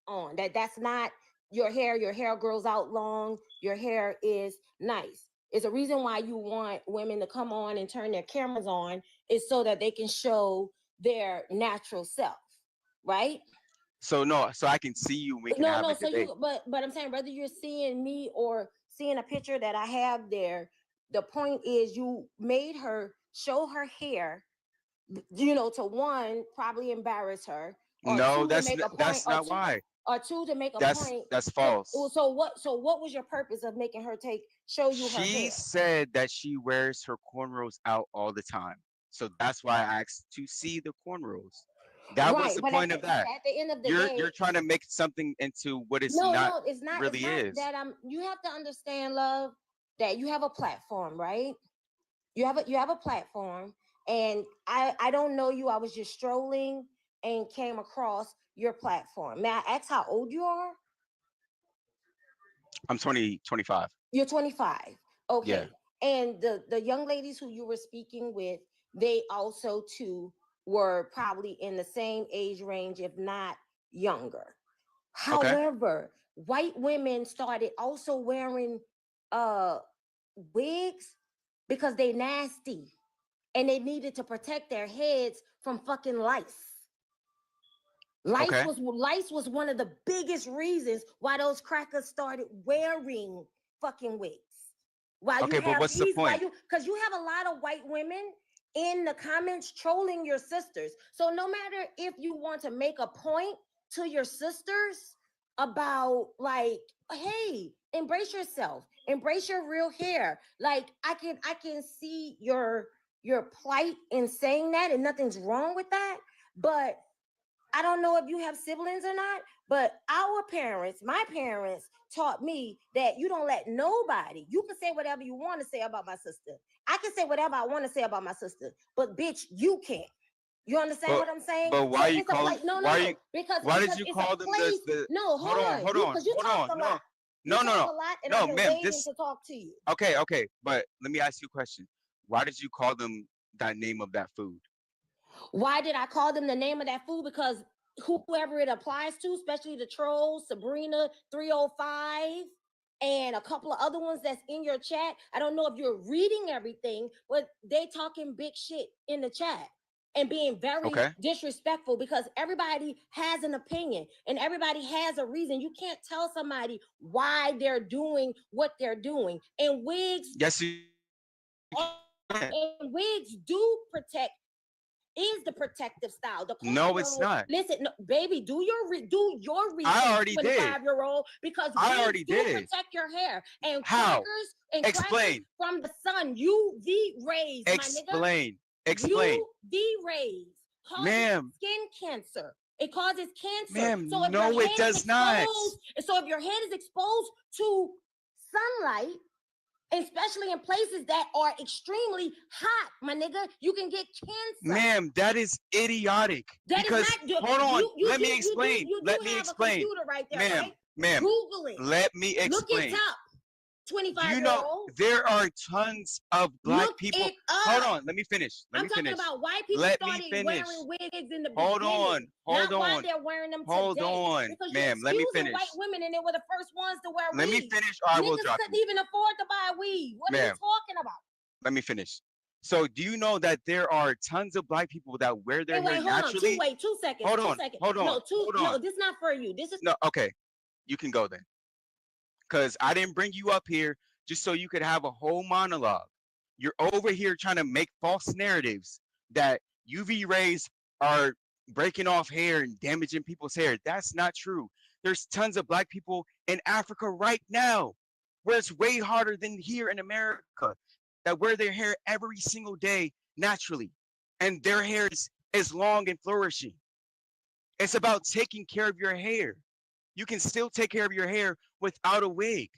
on. That's not your hair. Your hair grows out long. Your hair is nice. It's a reason why you want women to come on and turn their cameras on, is so that they can show their natural self, right? So I can see you. We can have a debate. But I'm saying, whether you're seeing me or seeing a picture that I have there, the point is you made her show her hair, to one, probably embarrass her. No, that's not why. Or two, to make a point. That's false. So what was your purpose of making her show you her hair? She said that she wears her cornrows out all the time. So that's why I asked to see the cornrows. That was the point of that. At the end of the day, you're trying to make something into what it's not. It's not really is. That you have to understand, love, that you have a platform, right? You have a platform. And I don't know you. I was just strolling and came across your platform. May I ask how old you are? I'm 25. You're 25. Okay. Yeah. And the young ladies who you were speaking with, they also too were probably in the same age range, if not younger. However, white women started also wearing wigs because they nasty. And they needed to protect their heads from fucking lice. Lice was one of the biggest reasons why those crackers started wearing fucking wigs. But what's the point? Because you have a lot of white women in the comments trolling your sisters. So no matter if you want to make a point to your sisters about, like, hey, embrace yourself, embrace your real hair. Like, I can see your plight in saying that, and nothing's wrong with that. But I don't know if you have siblings or not, but my parents taught me that you don't let nobody, you can say whatever you want to say about my sister. I can say whatever I want to say about my sister, but bitch, you can't. You understand what I'm saying? But why you call them? Why did you call them the? No, hold on. No, ma'am. To talk to you. Okay, but let me ask you a question. Why did you call them that name of that food? Why did I call them the name of that food? Because whoever it applies to, especially the trolls, Sabrina 305, and a couple of other ones that's in your chat. I don't know if you're reading everything, but they talking big shit in the chat and being very disrespectful, because everybody has an opinion and everybody has a reason. You can't tell somebody why they're doing what they're doing. And wigs, and wigs do protect, is the protective style. No, it's not. Listen, no, baby, do your research. I already did. 25-year-old, because I already did protect your hair. And how? Explain. From the sun, UV rays. Explain. UV rays causes ma'am, skin cancer. It causes cancer. Ma'am, so no, it does not. So if your head is exposed to sunlight, especially in places that are extremely hot, my nigga, you can get cancer. Ma'am, that is idiotic. Hold on, let me explain. Let me explain. Right there, ma'am, Google it. Let me explain. Look it up. 25-year-old. You know, there are tons of black people. Hold on, let me finish. I'm talking about white people started wearing wigs in the beginning. Hold on. Why they're wearing them today. Hold on, ma'am. Let me finish. White women, and they were the first ones to wear weeds. Let me finish, or I will drop couldn't even afford to buy a weed. What are you talking about? Let me finish. So, do you know that there are tons of black people that wear their hair naturally? Wait, 2 seconds. Hold on. No, this is not for you. This is no. Okay. you can go then. Because I didn't bring you up here just so you could have a whole monologue. You're over here trying to make false narratives that UV rays are breaking off hair and damaging people's hair. That's not true. There's tons of black people in Africa right now where it's way harder than here in America that wear their hair every single day naturally. And their hair is long and flourishing. It's about taking care of your hair. You can still take care of your hair without a wig.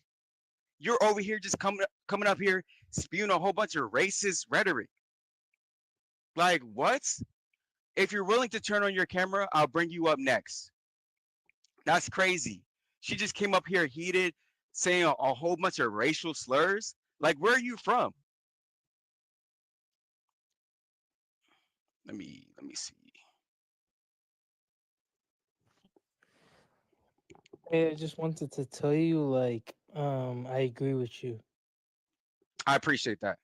You're over here just coming up here spewing a whole bunch of racist rhetoric. Like what? If you're willing to turn on your camera, I'll bring you up next. That's crazy. She just came up here heated, saying a whole bunch of racial slurs. Like, where are you from? Let me see. Hey, I just wanted to tell you, like, I agree with you. I appreciate that.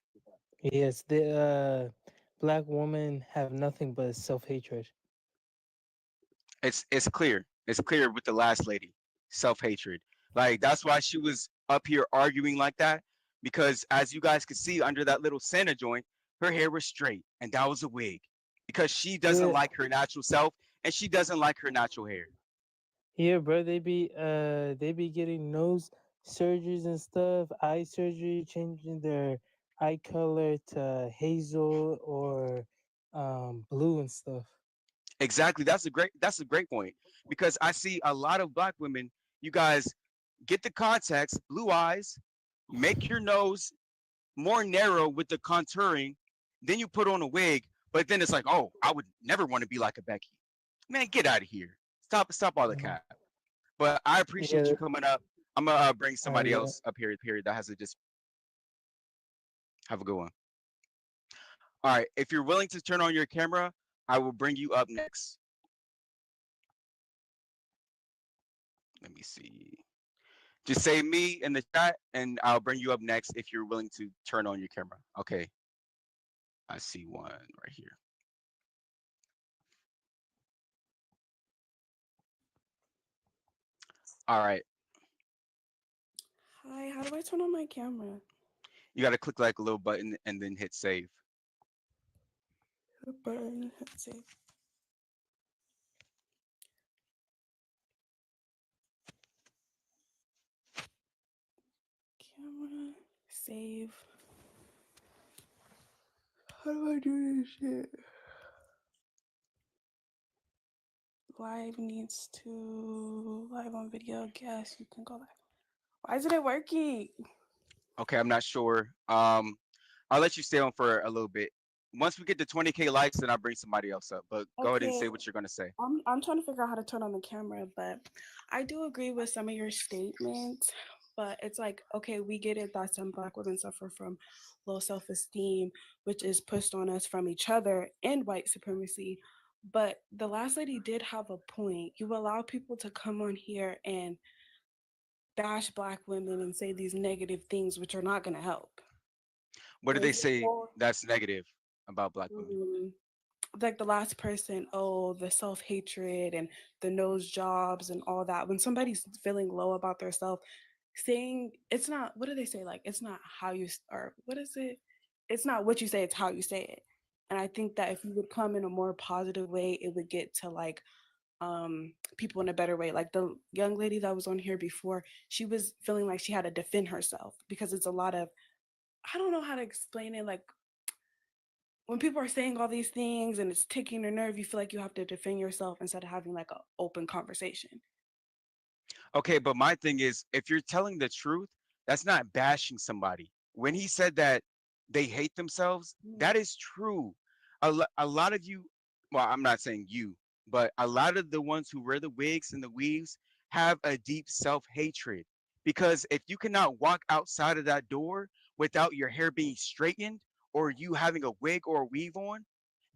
Yes, the black women have nothing but self-hatred. It's clear. It's clear with the last lady, self-hatred. Like that's why she was up here arguing like that because as you guys could see under that little Santa joint, her hair was straight and that was a wig because she doesn't Yeah, like her natural self and she doesn't like her natural hair. yeah, bro. They be getting nose surgeries and stuff, eye surgery, changing their eye color to hazel or blue and stuff. Exactly. That's a great point because I see a lot of black women, you guys get the context, blue eyes, make your nose more narrow with the contouring, then you put on a wig, but then it's like, oh, I would never want to be like a Becky. Man, get out of here. Stop all the Mhm. cap. But I appreciate you Yeah, coming up. I'm gonna bring somebody yeah. else up here that has a just have a good one. All right, if you're willing to turn on your camera, I will bring you up next. Let me see. Just say me in the chat, and I'll bring you up next if you're willing to turn on your camera. Okay, I see one right here. All right, Hi, how do I turn on my camera? you got to click like a little button and then hit save. The button. Let's see. Camera. Save. How do I do this shit? Live needs to live on video. Guess you can go live. Why isn't it working? Okay, I'm not sure. I'll let you stay on for a little bit. Once we get to 20K likes, then I'll bring somebody else up. But go ahead and Okay, say what you're gonna say. I'm trying to figure out how to turn on the camera, but I do agree with some of your statements. But it's like, okay, we get it that some Black women suffer from low self-esteem, which is pushed on us from each other and white supremacy. But the last lady did have a point. You allow people to come on here and bash Black women and say these negative things, which are not going to help. What do they There's this say whole, that's negative about black women? like the last person, oh, the self-hatred and the nose jobs and all that. When somebody's feeling low about their self, saying it's not, what do they say? Like, it's not how you, or what is it? It's not what you say, it's how you say it. And I think that if you would come in a more positive way, it would get to like people in a better way. Like the young lady that was on here before, she was feeling like she had to defend herself because it's a lot of, I don't know how to explain it. Like when people are saying all these things and it's ticking your nerve, you feel like you have to defend yourself instead of having like an open conversation. Okay, but my thing is, if you're telling the truth, that's not bashing somebody. When he said that they hate themselves, that is true. A lot of you, well, I'm not saying you, but a lot of the ones who wear the wigs and the weaves have a deep self-hatred. Because if you cannot walk outside of that door without your hair being straightened or you having a wig or a weave on,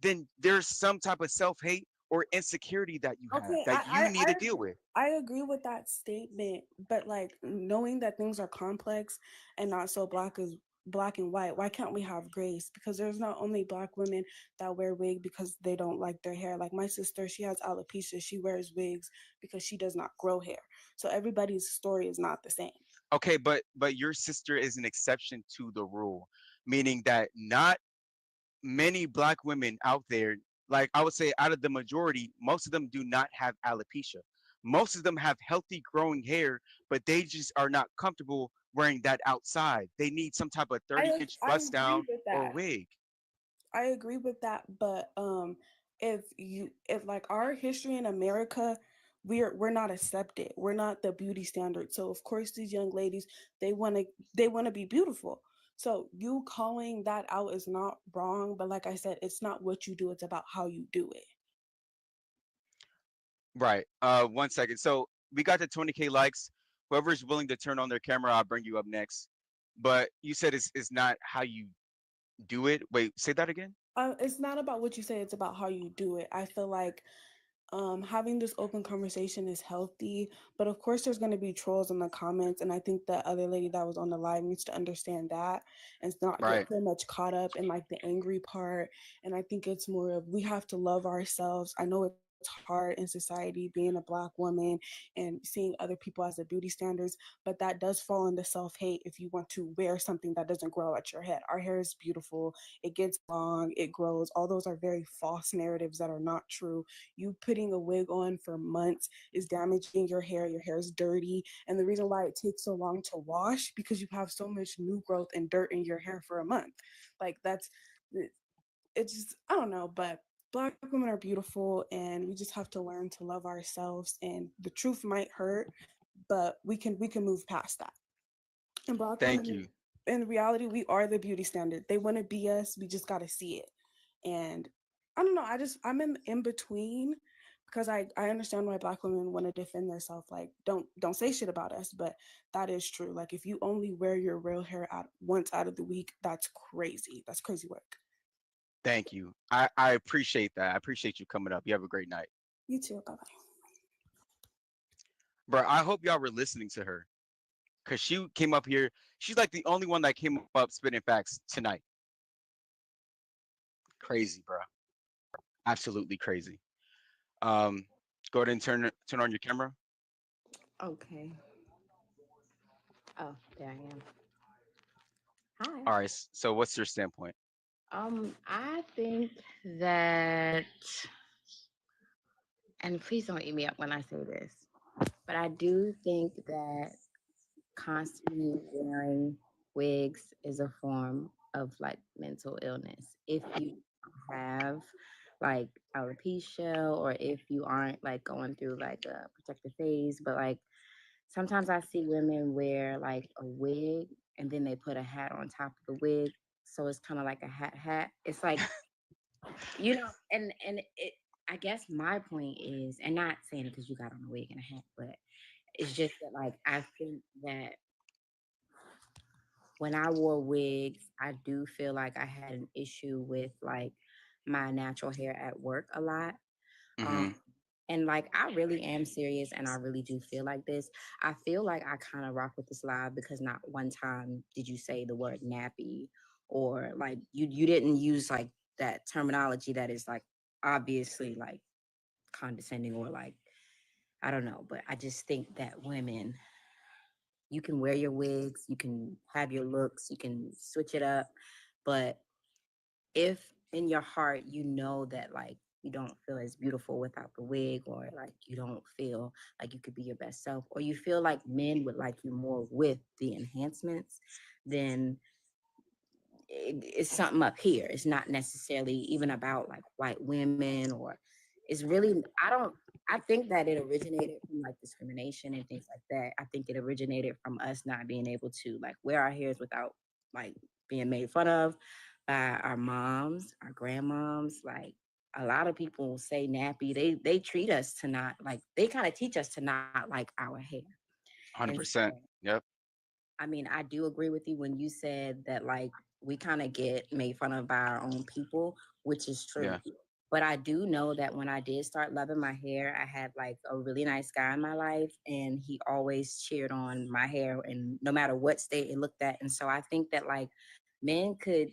then there's some type of self-hate or insecurity that you have Okay, that you need to deal with. I agree with that statement, but like knowing that things are complex and not so black black and white? Why can't we have grace? Because there's not only black women that wear wig because they don't like their hair. Like my sister, she has alopecia. She wears wigs because she does not grow hair. So everybody's story is not the same. Okay, but your sister is an exception to the rule, meaning that not many black women out there, like I would say out of the majority, most of them do not have alopecia. Most of them have healthy growing hair, but they just are not comfortable wearing that outside. They need some type of 30-inch I bust agree down with or that. wig. I agree with that, but if like our history in America, we're not accepted. We're not the beauty standard. So of course these young ladies, they want to be beautiful. So you calling that out is not wrong, but like I said, it's not what you do, it's about how you do it. Right. 1 second. So we got the 20K likes. Whoever's willing to turn on their camera, I'll bring you up next. But you said it's not how you do it. Wait, say that again. It's not about what you say, it's about how you do it. I feel like having this open conversation is healthy, but of course there's going to be trolls in the comments, and I think the other lady that was on the live needs to understand that and not get Right. so much caught up in like the angry part. And I think it's more of we have to love ourselves. I know it's hard in society being a black woman and seeing other people as the beauty standards, but that does fall into self-hate if you want to wear something that doesn't grow at your head. Our hair is beautiful, it gets long, it grows. All those are very false narratives that are not true. You putting a wig on for months is damaging your hair is dirty, and the reason why it takes so long to wash because you have so much new growth and dirt in your hair for a month. Like that's it's just, I don't know, but black women are beautiful and we just have to learn to love ourselves, and the truth might hurt, but we can move past that. And black Thank women, you. in reality, we are the beauty standard. They want to be us, we just got to see it. And I don't know, I'm in between because I understand why black women want to defend themselves, like don't say shit about us, but that is true. Like if you only wear your real hair out once out of the week, that's crazy work. Thank you. I appreciate that. I appreciate you coming up. You have a great night. You too. Bye bye. Bro, I hope y'all were listening to her. Cause she came up here. She's like the only one that came up spitting facts tonight. Crazy, bro. Absolutely crazy. Um, Go ahead and turn on your camera. Okay. Oh, there I am. Hi. All right. So what's your standpoint? I think that, and please don't eat me up when I say this, but I do think that constantly wearing wigs is a form of like mental illness. If you have like alopecia, or if you aren't like going through like a protective phase, but like sometimes I see women wear like a wig and then they put a hat on top of the wig. So it's kind of like a hat. It's like, and it, I guess my point is, and not saying it because you got on a wig and a hat, but it's just that like I think that when I wore wigs, I do feel like I had an issue with like my natural hair at work a lot. Mm-hmm. Um, and like I really am serious and I really do feel like this. I feel like I kind of rock with this live because not one time did you say the word nappy, or like you didn't use like that terminology that is like obviously like condescending or like I don't know, but I just think that women, you can wear your wigs, you can have your looks, you can switch it up, but if in your heart you know that like you don't feel as beautiful without the wig, or like you don't feel like you could be your best self, or you feel like men would like you more with the enhancements, then it's something up here. It's not necessarily even about like white women, or it's really I think that it originated from like discrimination and things like that. I think it originated from us not being able to like wear our hairs without like being made fun of by our moms, our grandmoms. Like a lot of people say nappy. They treat us to not like, they kind of teach us to not like our hair. And so, 100%. Yep. I mean, I do agree with you when you said that like we kind of get made fun of by our own people, which is true. Yeah. But I do know that when I did start loving my hair, I had like a really nice guy in my life, and he always cheered on my hair, and no matter what state it looked at. And so I think that like men could,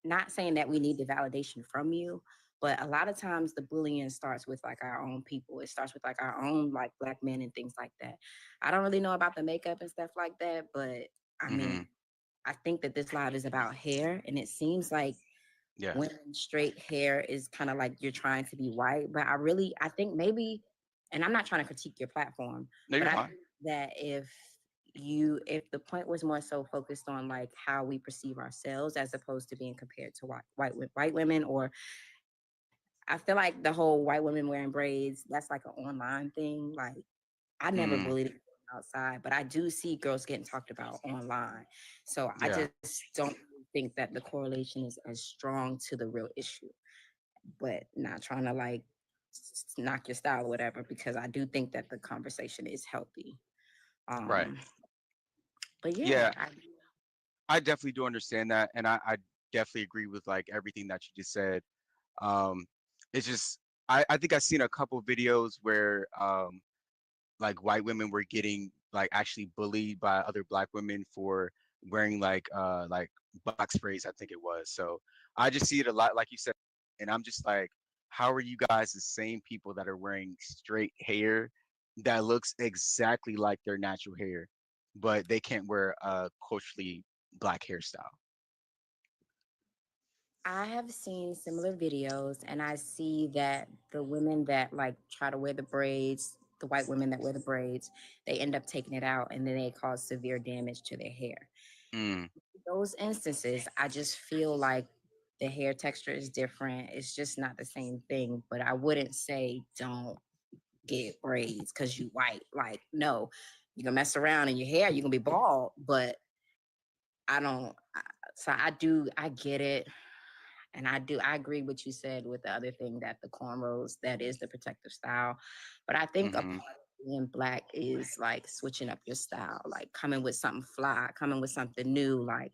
not saying that we need the validation from you, but a lot of times the bullying starts with like our own people. It starts with like our own like Black men and things like that. I don't really know about the makeup and stuff like that, but I mean, I think that this live is about hair, and it seems like women straight hair is kind of like you're trying to be white. But I think maybe, and I'm not trying to critique your platform, but I think that if the point was more so focused on like how we perceive ourselves as opposed to being compared to white women, or I feel like the whole white women wearing braids, that's like an online thing. Like I never bullied outside, but I do see girls getting talked about online. So I just don't think that the correlation is as strong to the real issue. But not trying to like knock your style or whatever, because I do think that the conversation is healthy. But yeah, I definitely do understand that, and I definitely agree with like everything that you just said. Um, it's just I think I've seen a couple videos where like white women were getting like actually bullied by other black women for wearing like box braids, I think it was. So I just see it a lot, like you said, and I'm just like, how are you guys the same people that are wearing straight hair that looks exactly like their natural hair, but they can't wear a culturally black hairstyle? I have seen similar videos, and I see that the women that like try to wear the braids, the white women that wear the braids, they end up taking it out, and then they cause severe damage to their hair. Mm. Those instances, I just feel like the hair texture is different. It's just not the same thing. But I wouldn't say don't get braids because you white. Like, no, you can mess around in your hair, you can be bald, but I don't. So I get it. And I agree with what you said with the other thing, that the cornrows, that is the protective style. But I think a part of being black is like switching up your style, like coming with something fly, coming with something new, like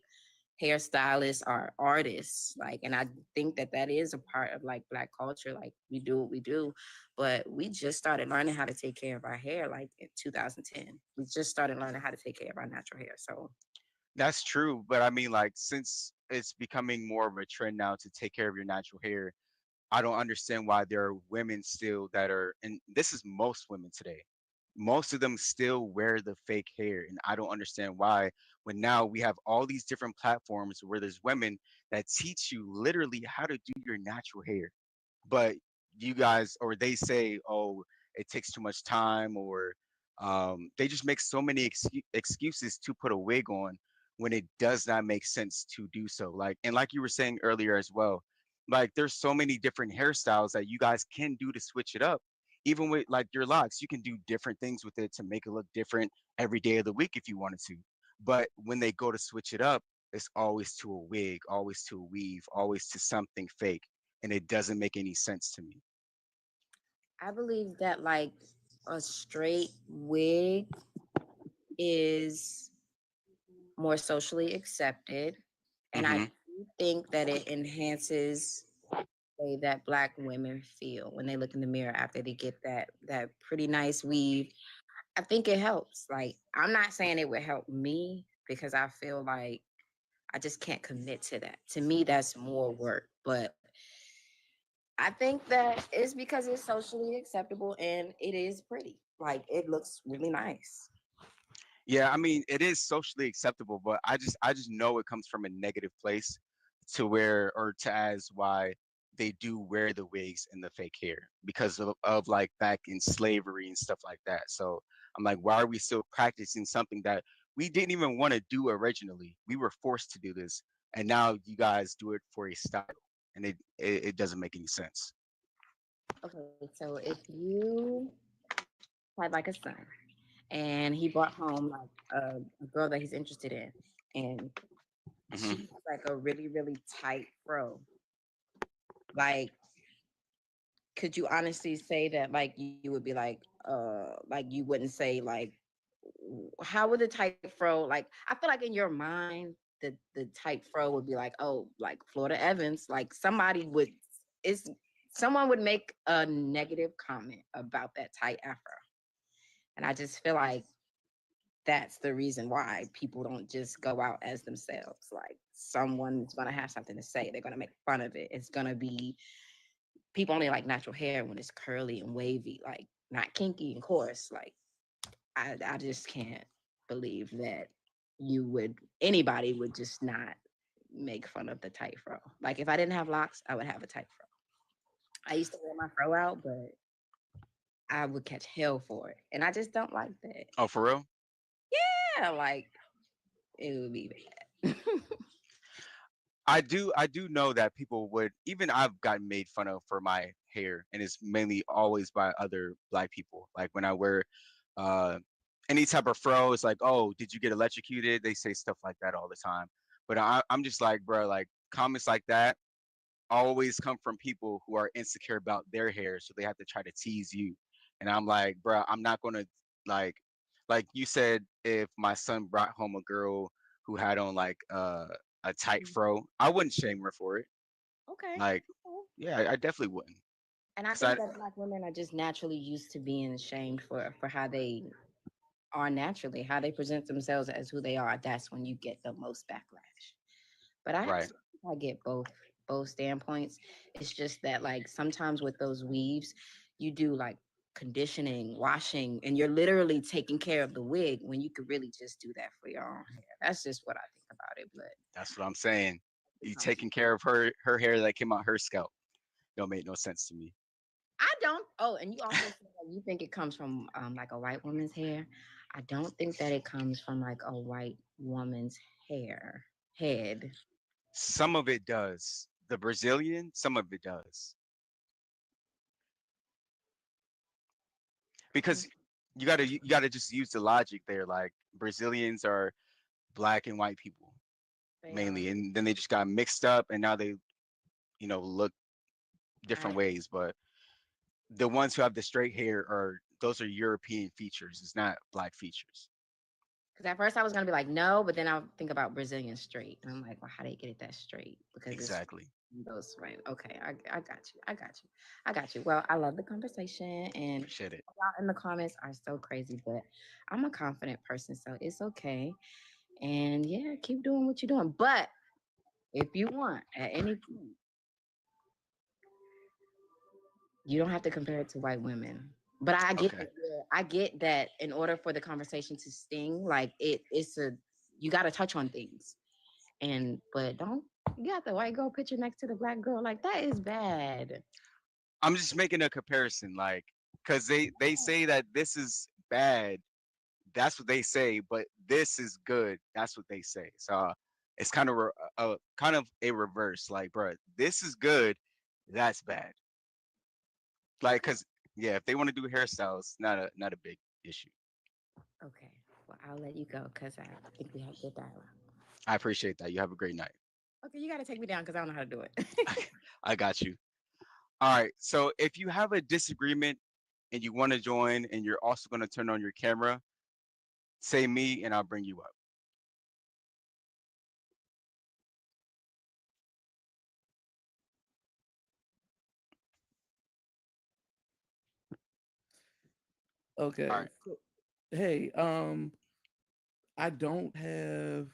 hairstylists are artists. Like, and I think that that is a part of like black culture. Like we do what we do, but we just started learning how to take care of our hair like in 2010. We just started learning how to take care of our natural hair. So That's true, but I mean, like, since it's becoming more of a trend now to take care of your natural hair, I don't understand why there are women still that are, and this is most women today. Most of them still wear the fake hair, and I don't understand why. When now we have all these different platforms where there's women that teach you literally how to do your natural hair, but you guys, or they say, oh, it takes too much time, or they just make so many excuses to put a wig on when it does not make sense to do so. Like, and like you were saying earlier as well, like there's so many different hairstyles that you guys can do to switch it up. Even with like your locks, you can do different things with it to make it look different every day of the week if you wanted to. But when they go to switch it up, it's always to a wig, always to a weave, always to something fake, and it doesn't make any sense to me. I believe that like a straight wig is more socially accepted. And I Hmm. do think that it enhances the way that black women feel when they look in the mirror after they get that pretty nice weave. I think it helps. Like, I'm not saying it would help me because I feel like I just can't commit to that. To me, that's more work. But I think that it's because it's socially acceptable and it is pretty. Like, it looks really nice. Yeah, I mean, it is socially acceptable, but I just know it comes from a negative place to where, or to as why they do wear the wigs and the fake hair because of like back in slavery and stuff like that. So I'm like, why are we still practicing something that we didn't even want to do originally? We were forced to do this, and now you guys do it for a style, and it doesn't make any sense. Okay, so if you had like a son and he brought home like a girl that he's interested in, and she Hmm. has like a really, really tight fro, like, could you honestly say that like you would be like you wouldn't say like how would the tight fro, like I feel like in your mind the tight fro would be like, oh, like Florida Evans, like somebody would, it's someone would make a negative comment about that tight afro. And I just feel like that's the reason why people don't just go out as themselves. Like someone's gonna have something to say. They're gonna make fun of it. It's gonna be people only like natural hair when it's curly and wavy, like not kinky and coarse. Like I just can't believe that anybody would just not make fun of the tight fro. Like if I didn't have locks, I would have a tight fro. I used to wear my fro out, but I would catch hell for it. And I just don't like that. Oh, for real? Yeah, like it would be bad. I do know that people would, even I've gotten made fun of for my hair, and it's mainly always by other black people. Like when I wear uh any type of fro, it's like, oh, did you get electrocuted? They say stuff like that all the time. But I'm just like, bro, like comments like that always come from people who are insecure about their hair, so they have to try to tease you. And I'm like, bro, I'm not gonna like like you said, if my son brought home a girl who had on like a tight fro, I wouldn't shame her for it. Okay. Like, yeah, I definitely wouldn't. And I think that black women are just naturally used to being shamed for how they are naturally, how they present themselves as who they are. That's when you get the most backlash. But I get both standpoints. It's just that like sometimes with those weaves, you do like conditioning, washing, and you're literally taking care of the wig when you could really just do that for your own hair. That's just what I think about it. But that's what I'm saying. You taking care of her hair that came out her scalp. Don't make no sense to me. I don't. Oh, and you also said that you think it comes from like a white woman's hair. I don't think that it comes from like a white woman's head. Some of it does. The Brazilian, some of it does. Because you gotta just use the logic there. Like Brazilians are black and white people mainly, and then they just got mixed up, and now they, look different ways. But the ones who have the straight hair those are European features. It's not black features. Because at first I was gonna be like no, but then I'll think about Brazilian straight, and I'm like, well, how do they get it that straight? Because exactly. It's those right. Okay, I got you. Well, I love the conversation, and appreciate it. Y'all in the comments are so crazy, but I'm a confident person, so it's okay. And yeah, keep doing what you're doing. But if you want at any point, you don't have to compare it to white women. But I get that, I get that in order for the conversation to sting, like you got to touch on things. But don't, you got the white girl picture next to the black girl, like that is bad. I'm just making a comparison, like, because they say that this is bad. That's what they say, but this is good. That's what they say. So it's kind of a reverse. Like, bro, this is good. That's bad. Like, cause yeah, if they want to do hairstyles, not a big issue. Okay, well, I'll let you go because I think we have good dialogue. I appreciate that. You have a great night. Okay, you got to take me down because I don't know how to do it. I got you. All right. So if you have a disagreement and you want to join, and you're also going to turn on your camera, say me, and I'll bring you up. Okay. Right. So, hey, I don't have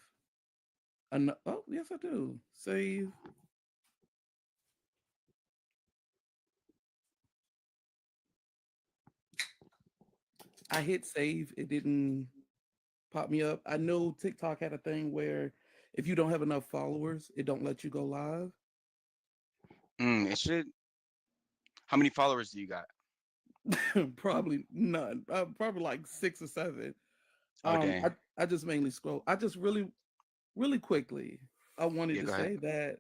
oh, yes, I do. Save. I hit save. It didn't pop me up. I know TikTok had a thing where if you don't have enough followers, it don't let you go live. It should. How many followers do you got? Probably none. Probably like 6 or 7. I just mainly scroll. I just really quickly, I wanted to say that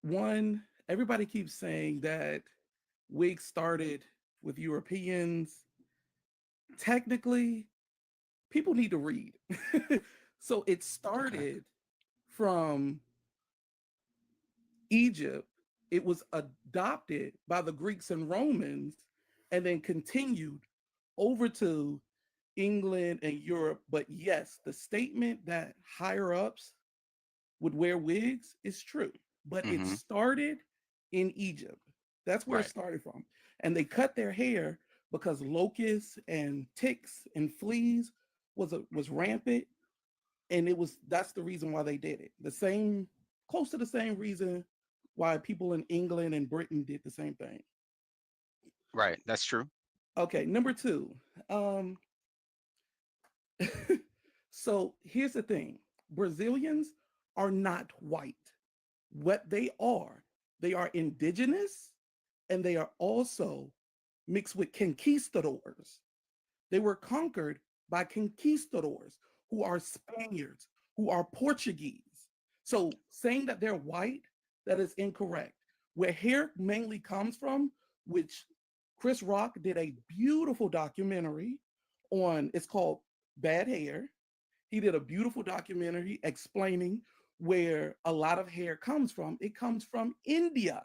one, everybody keeps saying that Wigs started with Europeans. Technically, people need to read. So it started from Egypt. It was adopted by the Greeks and Romans and then continued over to England and Europe. But yes, the statement that higher ups would wear wigs is true. But it started in Egypt. That's where it Right. started from. And they cut their hair because locusts and ticks and fleas was rampant, and that's the reason why they did it. The same, close to the same reason why people in England and Britain did the same thing. Right. That's true. Okay, number two. Um, so here's the thing: Brazilians are not white. What they are indigenous, and they are also mixed with conquistadors. They were conquered by conquistadors who are Spaniards, who are Portuguese. So saying that they're white, that is incorrect. Where hair mainly comes from, which Chris Rock did a beautiful documentary on, it's called Bad Hair. He did a beautiful documentary explaining where a lot of hair comes from. It comes from India.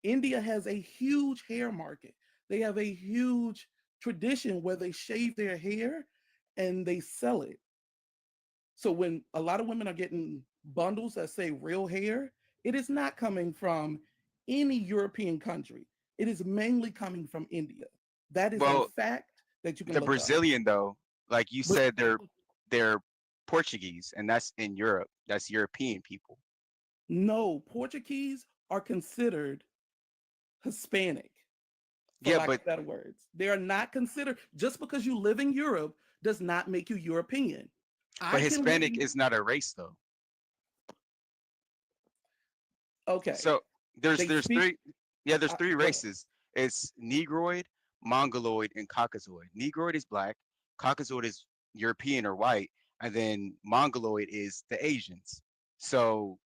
India has a huge hair market. They have a huge tradition where they shave their hair and they sell it. So when a lot of women are getting bundles that say real hair, it is not coming from any European country. It is mainly coming from India. That is a Well, fact that you can the look up. Brazilian though, like you But said, they're Portuguese, and that's in Europe. That's European people. no, Portuguese are considered Hispanic, for Yeah, lack but of better words. They are not considered, just because you live in Europe does not make you European. I can live Hispanic in, is not a race though. okay, So there's they there's speak, three yeah, there's three go ahead. races. It's Negroid, Mongoloid, and Caucasoid. Negroid is black, Caucasoid is European or white, and then Mongoloid is the Asians. So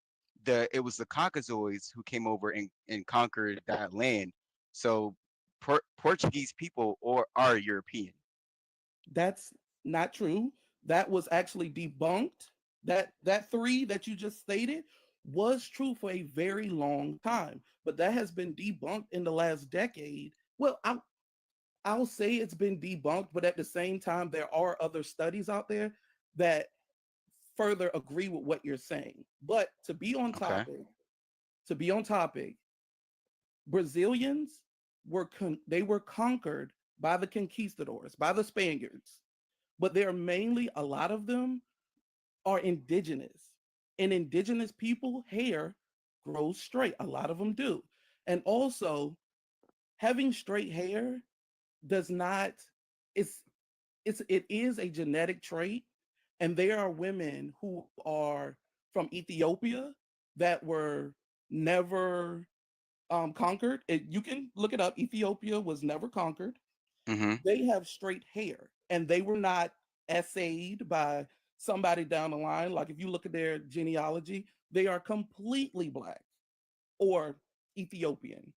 it was the Caucasoids who came over and conquered that land. So Portuguese people are European. That's not true. That was actually debunked. That three that you just stated was true for a very long time, but that has been debunked in the last decade. Well, I'll say it's been debunked, but at the same time, there are other studies out there that further agree with what you're saying. But Okay. to be on topic, Brazilians they were conquered by the conquistadors, by the Spaniards, but they're mainly, a lot of them are indigenous. And indigenous people, hair grows straight. A lot of them do. And also, having straight hair does not, it's it is a genetic trait. And there are women who are from Ethiopia that were never conquered. You can look it up. Ethiopia was never conquered. Mm-hmm. They have straight hair, and they were not essayed by somebody down the line. Like if you look at their genealogy, they are completely black or Ethiopian.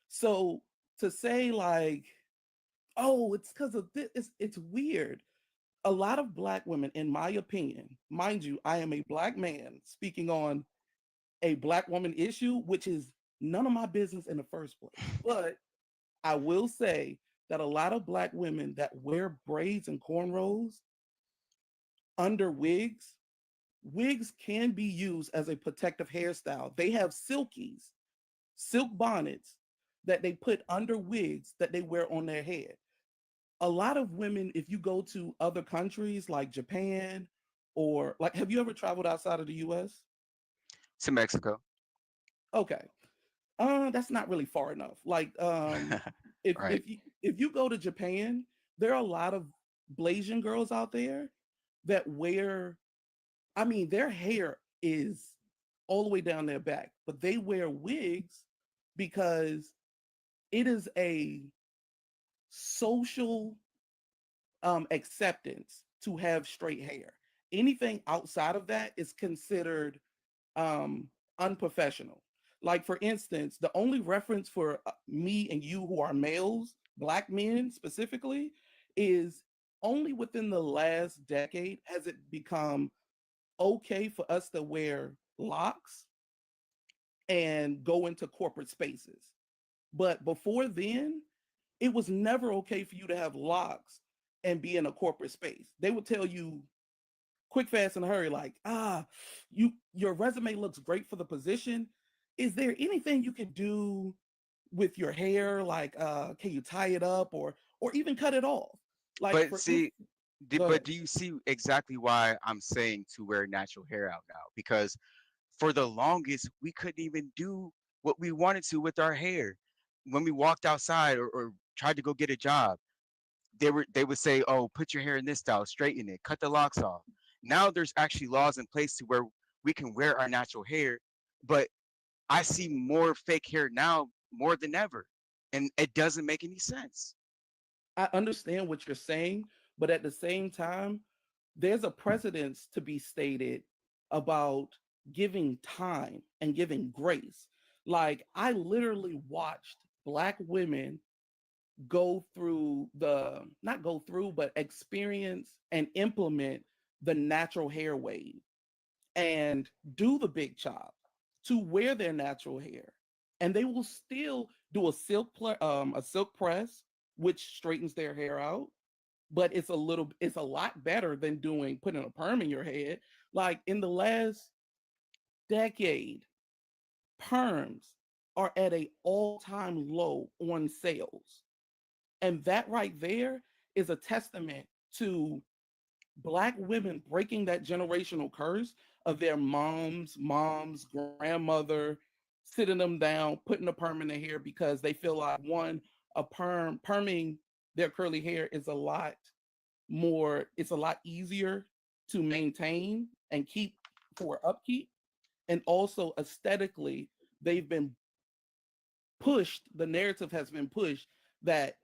So to say like, oh, it's because of this, it's weird. A lot of black women, in my opinion, mind you, I am a black man speaking on a black woman issue, which is none of my business in the first place. But I will say that a lot of black women that wear braids and cornrows under wigs can be used as a protective hairstyle. They have silk bonnets that they put under wigs that they wear on their head. A lot of women, if you go to other countries like Japan, or like, have you ever traveled outside of the US? To Mexico. Okay. That's not really far enough. Like, if Right. if you go to Japan, there are a lot of Blasian girls out there that wear. I mean, their hair is all the way down their back, but they wear wigs because it is a social acceptance to have straight hair. Anything outside of that is considered um, unprofessional. Like, for instance, the only reference for me and you who are males, black men specifically, is only within the last decade has it become okay for us to wear locks and go into corporate spaces. But before then, it was never okay for you to have locks and be in a corporate space. They would tell you quick, fast, and hurry, like, your resume looks great for the position. is there anything you can do with your hair? Like, can you tie it up or even cut it off? Like, But see, but do you see exactly why I'm saying to wear natural hair out now? Because for the longest, we couldn't even do what we wanted to with our hair. When we walked outside or tried to go get a job, they would say, "Oh, put your hair in this style, straighten it, cut the locks off." Now there's actually laws in place to where we can wear our natural hair, but I see more fake hair now more than ever, and it doesn't make any sense. I understand what you're saying, but at the same time, there's a precedence to be stated about giving time and giving grace. Like, I literally watched Black women go through not go through, but experience and implement the natural hair wave and do the big chop to wear their natural hair. And they will still do a silk press, which straightens their hair out, but it's a lot better than putting a perm in your head. Like, in the last decade, perms are at a all-time low on sales. And that right there is a testament to Black women breaking that generational curse of their mom's grandmother sitting them down, putting a perm in their hair because they feel like, one, perming their curly hair is it's a lot easier to maintain and keep for upkeep. And also aesthetically, they've been the narrative has been pushed that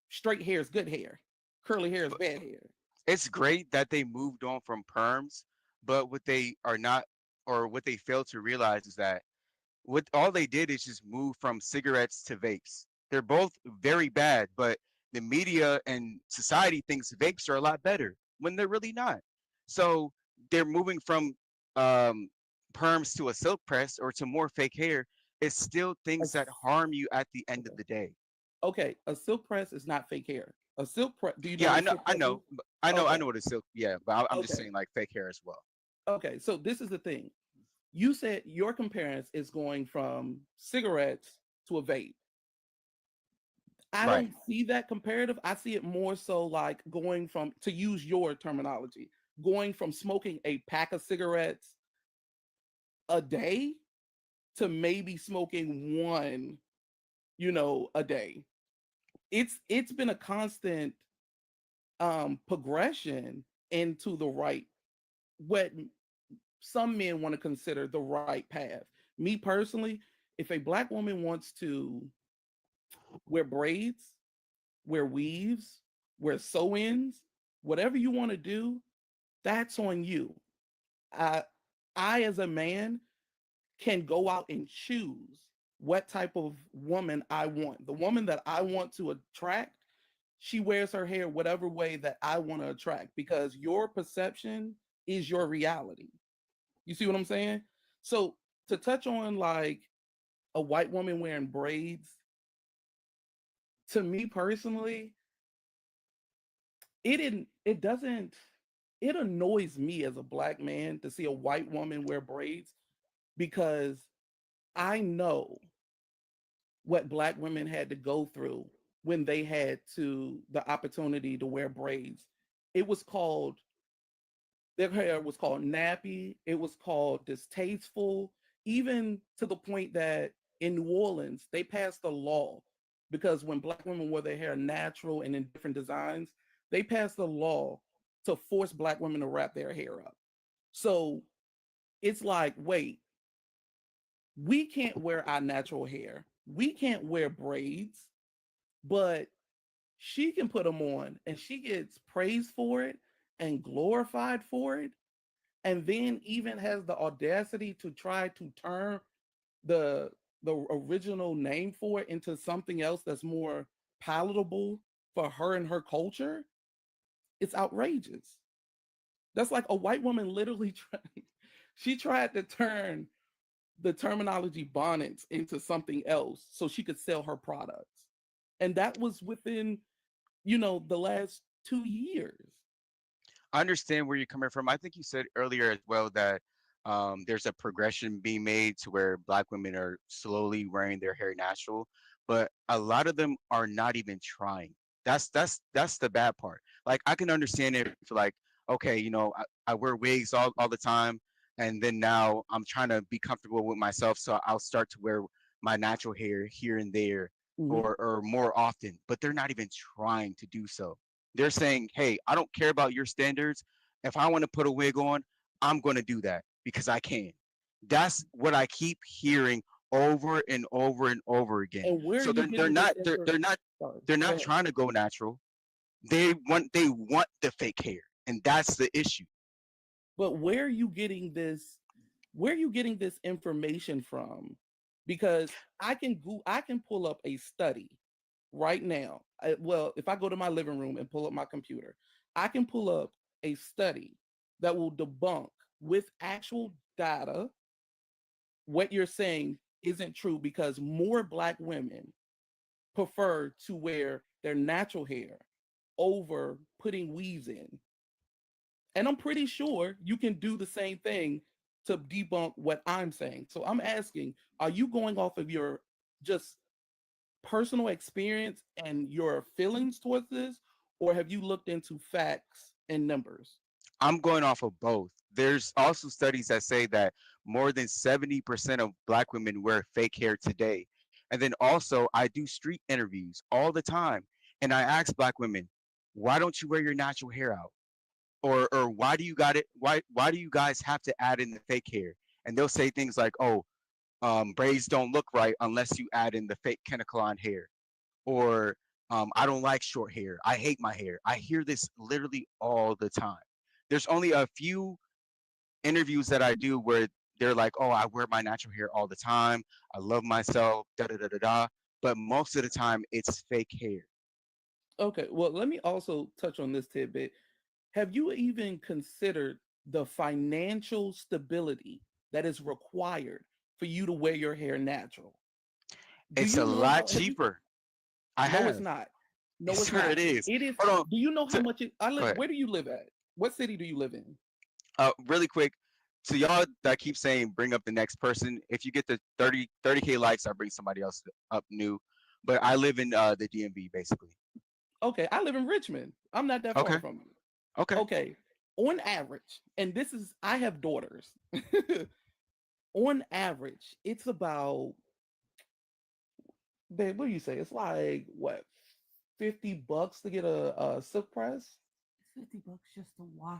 straight hair is good hair, curly hair is bad hair. It's great that they moved on from perms, but what they are not, or what they fail to realize is that what all they did is just move from cigarettes to vapes. They're both very bad, but the media and society thinks vapes are a lot better when they're really not. So they're moving from um, perms to a silk press or to more fake hair. It's still things that harm you at the end of the day. Okay, a silk press is not fake hair. A silk press. Do you know Yeah, what I a know, silk I press is? know, I know, I Okay. know what a silk. Yeah, but I'm just Okay. saying like fake hair as well. Okay. So this is the thing. You said your comparison is going from cigarettes to a vape. I Right. don't see that comparative. I see it more so like going from, to use your terminology, going from smoking a pack of cigarettes a day to maybe smoking one, a day. It's been a constant progression into the right, what some men want to consider the right path. Me personally, if a Black woman wants to wear braids, wear weaves, wear sew-ins, whatever you want to do, that's on you. I, I as a man can go out and choose what type of woman I want. The woman that I want to attract, she wears her hair whatever way that I want to attract, because your perception is your reality. You see what I'm saying? So to touch on like a white woman wearing braids, to me personally, it doesn't it annoys me as a Black man to see a white woman wear braids, because I know what Black women had to go through when they had the opportunity to wear braids. It was called Their hair was called nappy. It was called distasteful, even to the point that in New Orleans, they passed a law, because when Black women wore their hair natural and in different designs, they passed a law to force Black women to wrap their hair up. So it's like, wait, we can't wear our natural hair. We can't wear braids, but she can put them on and she gets praised for it and glorified for it, and then even has the audacity to try to turn the original name for it into something else that's more palatable for her and her culture. It's outrageous. That's like a white woman literally she tried to turn the terminology bonnets into something else so she could sell her products. And that was within, the last 2 years. I understand where you're coming from. I think you said earlier as well that there's a progression being made to where Black women are slowly wearing their hair natural, but a lot of them are not even trying. That's the bad part. Like I can understand it for like, okay, I wear wigs all the time, and then now I'm trying to be comfortable with myself, so I'll start to wear my natural hair here and there, or more often. But they're not even trying to do so. They're saying, hey, I don't care about your standards. If I want to put a wig on, I'm going to do that because I can. That's what I keep hearing over and over and over again. And where so they're not trying to go natural. They want the fake hair, and that's the issue. But where are you getting this? Where are you getting this information from? Because I can pull up a study right now. Well, if I go to my living room and pull up my computer, I can pull up a study that will debunk with actual data what you're saying isn't true, because more Black women prefer to wear their natural hair over putting weaves in. And I'm pretty sure you can do the same thing to debunk what I'm saying. So I'm asking, are you going off of your just personal experience and your feelings towards this, or have you looked into facts and numbers? I'm going off of both. There's also studies that say that more than 70% of Black women wear fake hair today. And then also, I do street interviews all the time, and I ask Black women, why don't you wear your natural hair out? Or why do you got it? Why do you guys have to add in the fake hair? And they'll say things like, oh, braids don't look right unless you add in the fake Kennecolon hair. Or I don't like short hair. I hate my hair. I hear this literally all the time. There's only a few interviews that I do where they're like, oh, I wear my natural hair all the time. I love myself, da da da da da. But most of the time, it's fake hair. Okay, well, let me also touch on this tidbit. Have you even considered the financial stability that is required for you to wear your hair natural? It's a lot cheaper. It's not. No, it's not. It is. It is. Do you know how much where do you live at? What city do you live in? Really quick. So y'all that keep saying bring up the next person. If you get the 30K likes, I'll bring somebody else up new. But I live in the DMV basically. Okay, I live in Richmond. I'm not that far from you. Okay. On average, and I have daughters. On average, it's about, babe, what do you say? It's like what, $50 to get a silk press? $50 just to wash.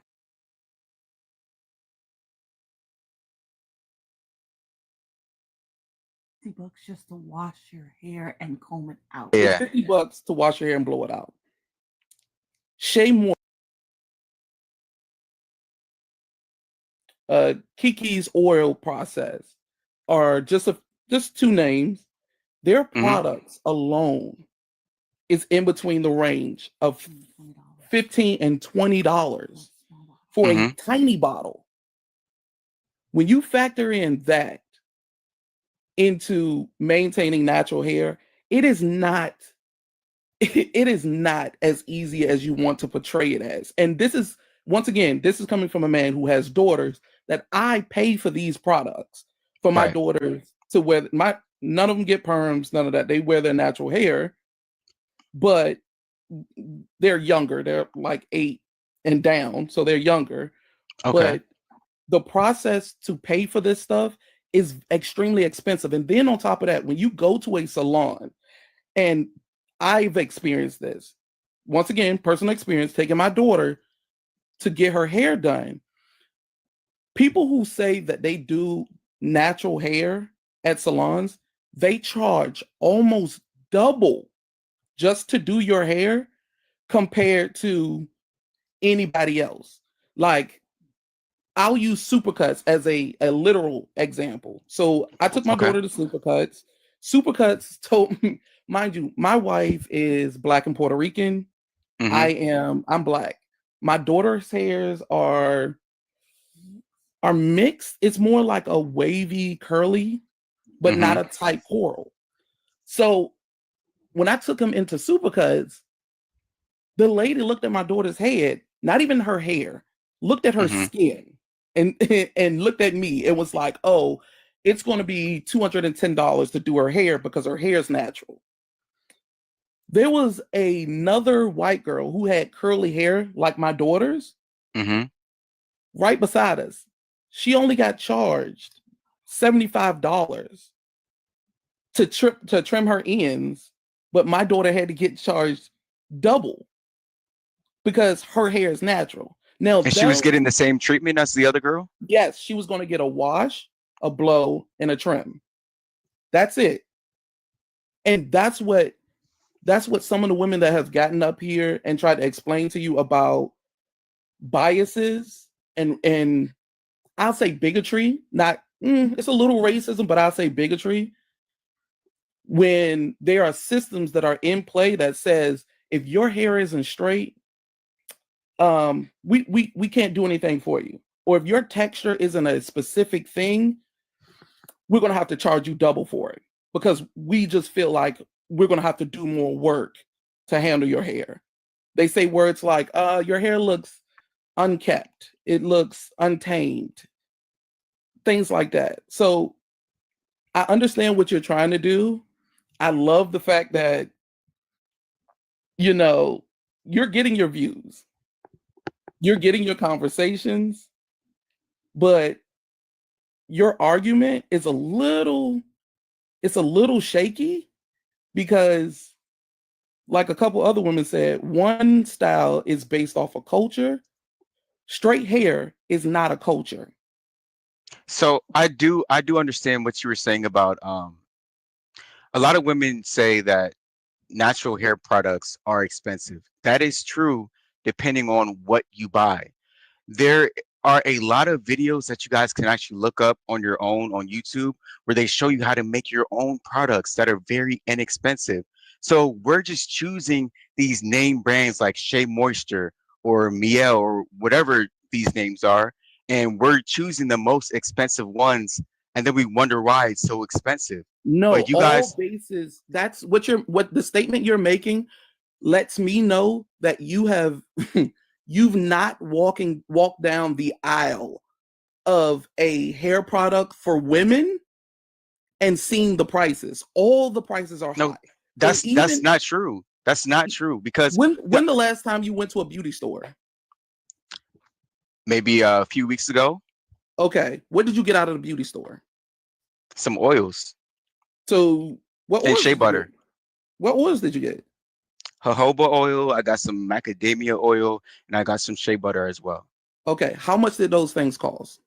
$50 just to wash your hair and comb it out. Yeah. $50 to wash your hair and blow it out. Shea Moore. Kiki's oil process are just two names. Their products alone is in between the range of $15 and $20 for a tiny bottle. When you factor in that into maintaining natural hair, it is not as easy as you want to portray it as. And this is, once again, this is coming from a man who has daughters, that I pay for these products for my daughters to wear. None of them get perms, none of that. They wear their natural hair, but they're younger. They're like 8 and down, so they're younger. But the process to pay for this stuff is extremely expensive. And then on top of that, when you go to a salon, and I've experienced this, once again, personal experience, taking my daughter to get her hair done. People who say that they do natural hair at salons, they charge almost double just to do your hair compared to anybody else. Like, I'll use Supercuts as a literal example. So I took my daughter to Supercuts. Supercuts told me, mind you, my wife is Black and Puerto Rican. I'm Black. My daughter's hairs are mixed. It's more like a wavy curly, but not a tight coral. So when I took him into Supercuts, the lady looked at my daughter's head, not even her hair, looked at her skin and and looked at me and was like, oh, it's going to be $210 to do her hair because her hair is natural. There was another white girl who had curly hair like my daughter's right beside us. She only got charged $75 to trim her ends, but my daughter had to get charged double because her hair is natural. Now, and she was getting the same treatment as the other girl? Yes, she was going to get a wash, a blow, and a trim. That's it. And that's what some of the women that have gotten up here and tried to explain to you about biases and I'll say bigotry, not it's a little racism, but I'll say bigotry. When there are systems that are in play that says if your hair isn't straight, we can't do anything for you. Or if your texture isn't a specific thing, we're gonna have to charge you double for it because we just feel like we're gonna have to do more work to handle your hair. They say words like, your hair looks unkept, it looks untamed, things like that. So I understand what you're trying to do. I love the fact that, you're getting your views, you're getting your conversations, but your argument is a little shaky because, like a couple other women said, one style is based off of culture. Straight hair is not a culture. So I do understand what you were saying about a lot of women say that natural hair products are expensive. That is true depending on what you buy. There are a lot of videos that you guys can actually look up on your own on YouTube where they show you how to make your own products that are very inexpensive. So we're just choosing these name brands like Shea Moisture or Miel or whatever these names are, and we're choosing the most expensive ones, and then we wonder why it's so expensive. No, but you all guys, bases. That's what the statement you're making lets me know that you have you've not walked down the aisle of a hair product for women and seen the prices. All the prices are high. That's not true. That's not true because when the last time you went to a beauty store? Maybe a few weeks ago. Okay, what did you get out of the beauty store? Some oils. So what oils? And shea butter. What oils did you get? Jojoba oil. I got some macadamia oil, and I got some shea butter as well. Okay, how much did those things cost?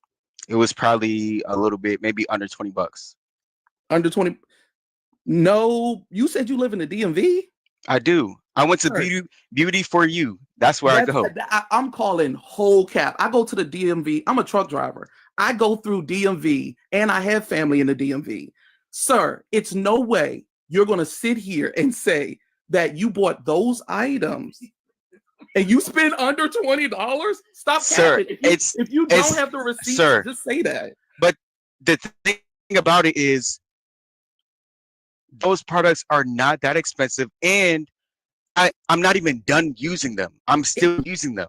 It was probably a little bit, maybe under $20. Under 20? No, you said you live in the DMV? I do. I went to Beauty for You. That's where I go. I'm calling whole cap. I go to the DMV. I'm a truck driver. I go through DMV and I have family in the DMV. Sir, it's no way you're going to sit here and say that you bought those items and you spend under $20? Stop sir, capping. If you don't have the receipt, sir, just say that. But the thing about it is those products are not that expensive, and I'm not even done using them. I'm still using them.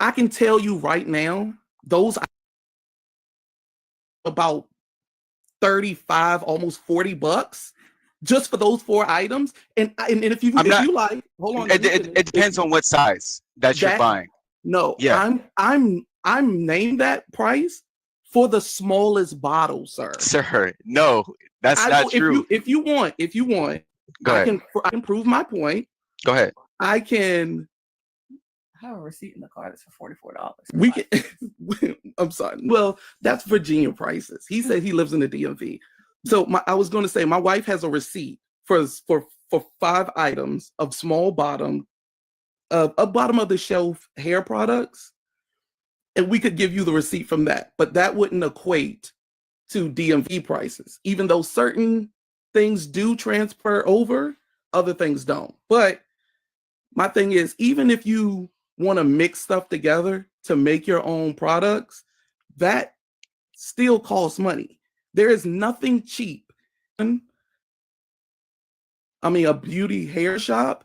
I can tell you right now, those about 35, almost $40 just for those 4 items. And if you like, hold on. It depends on what size that you're buying. No, yeah. I'm named that price for the smallest bottle, sir. Sir, no, that's not true. If you want, go ahead. I can prove my point. Go ahead. I have a receipt in the car that's for $44. We can. I'm sorry. Well, that's Virginia prices. He said he lives in the DMV. So I was going to say my wife has a receipt for 5 items of small bottom of the shelf hair products, and we could give you the receipt from that. But that wouldn't equate to DMV prices, even though certain things do transfer over, other things don't. But my thing is, even if you want to mix stuff together to make your own products, that still costs money. There is nothing cheap. I mean, a beauty hair shop,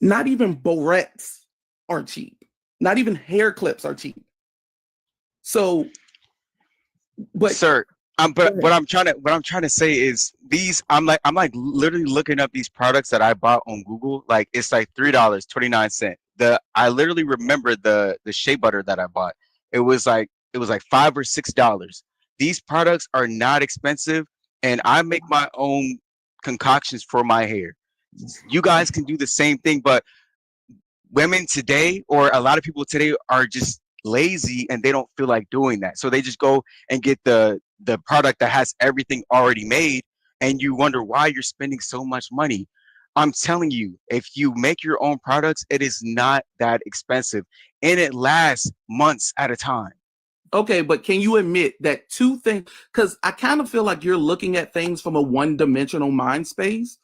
not even barrettes are cheap. Not even hair clips are cheap. So, but sir, but what I'm trying to say is these. I'm like literally looking up these products that I bought on Google. Like it's like $3.29. I literally remember the shea butter that I bought. It was like $5 or $6. These products are not expensive, and I make my own concoctions for my hair. You guys can do the same thing, but women today, or a lot of people today, are just lazy and they don't feel like doing that, so they just go and get the product that has everything already made, and you wonder why you're spending so much money. I'm telling you, if you make your own products, it is not that expensive, and it lasts months at a time. Okay, but can you admit that two things, because I kind of feel like you're looking at things from a one-dimensional mind space.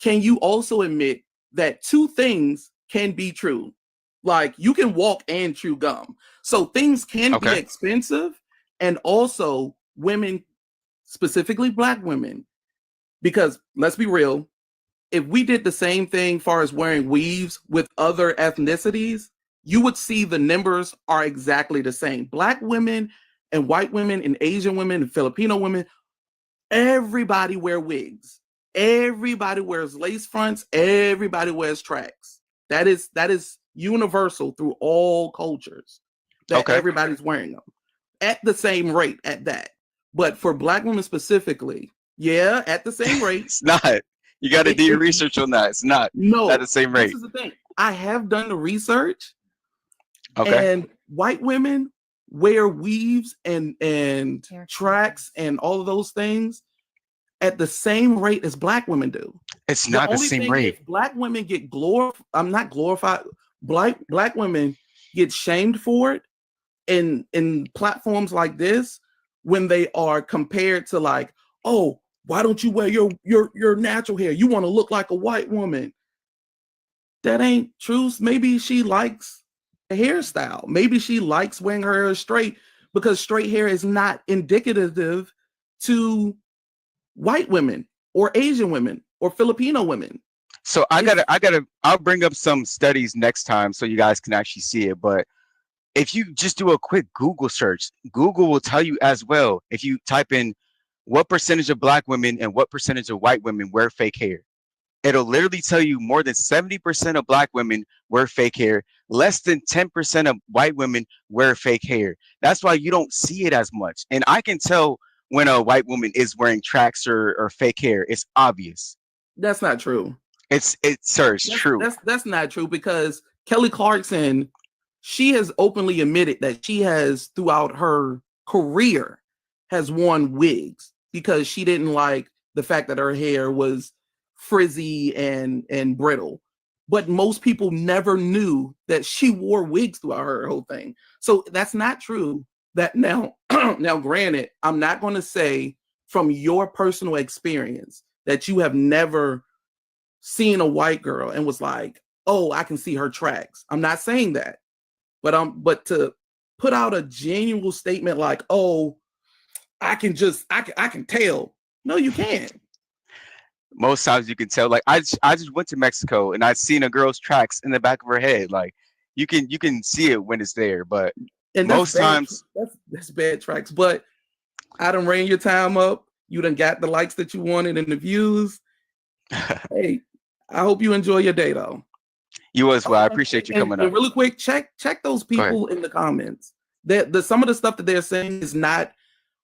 Can you also admit that two things can be true? Like you can walk and chew gum. So things can be expensive, and also women, specifically Black women, because let's be real, if we did the same thing far as wearing weaves with other ethnicities, you would see the numbers are exactly the same. Black women and white women and Asian women and Filipino women, everybody wear wigs. Everybody wears lace fronts. Everybody wears tracks. That is universal through all cultures, that everybody's wearing them at the same rate at that. But for Black women specifically, yeah, at the same rate. It's not. You got to do your research on that. It's not at the same rate. This is the thing. I have done the research. And white women wear weaves and tracks and all of those things at the same rate as Black women do. It's not the same rate. Black women get not glorified. Black women get shamed for it in platforms like this when they are compared to like, oh, why don't you wear your natural hair? You want to look like a white woman. That ain't true. Maybe she likes the hairstyle. Maybe she likes wearing her hair straight because straight hair is not indicative to white women or Asian women or Filipino women. So I'll bring up some studies next time so you guys can actually see it. But if you just do a quick Google search, Google will tell you as well. If you type in what percentage of Black women and what percentage of white women wear fake hair, it'll literally tell you more than 70% of Black women wear fake hair. Less than 10% of white women wear fake hair. That's why you don't see it as much. And I can tell when a white woman is wearing tracks or fake hair. It's obvious. That's not true. It's true. That's not true, because Kelly Clarkson, she has openly admitted that she has throughout her career has worn wigs because she didn't like the fact that her hair was frizzy and brittle. But most people never knew that she wore wigs throughout her whole thing. So that's not true. That now granted, I'm not going to say from your personal experience that you have never seen a white girl and was like, oh, I can see her tracks. I'm not saying that. But to put out a genuine statement like, oh, I can tell. No, you can't. Most times you can tell. Like I just went to Mexico and I'd seen a girl's tracks in the back of her head. Like you can see it when it's there, but most times that's bad tracks. But I done ran your time up. You done got the likes that you wanted and the views. Hey, I hope you enjoy your day though. You as well. I appreciate you coming up. Really quick, check those people in the comments. Some of the stuff that they're saying is not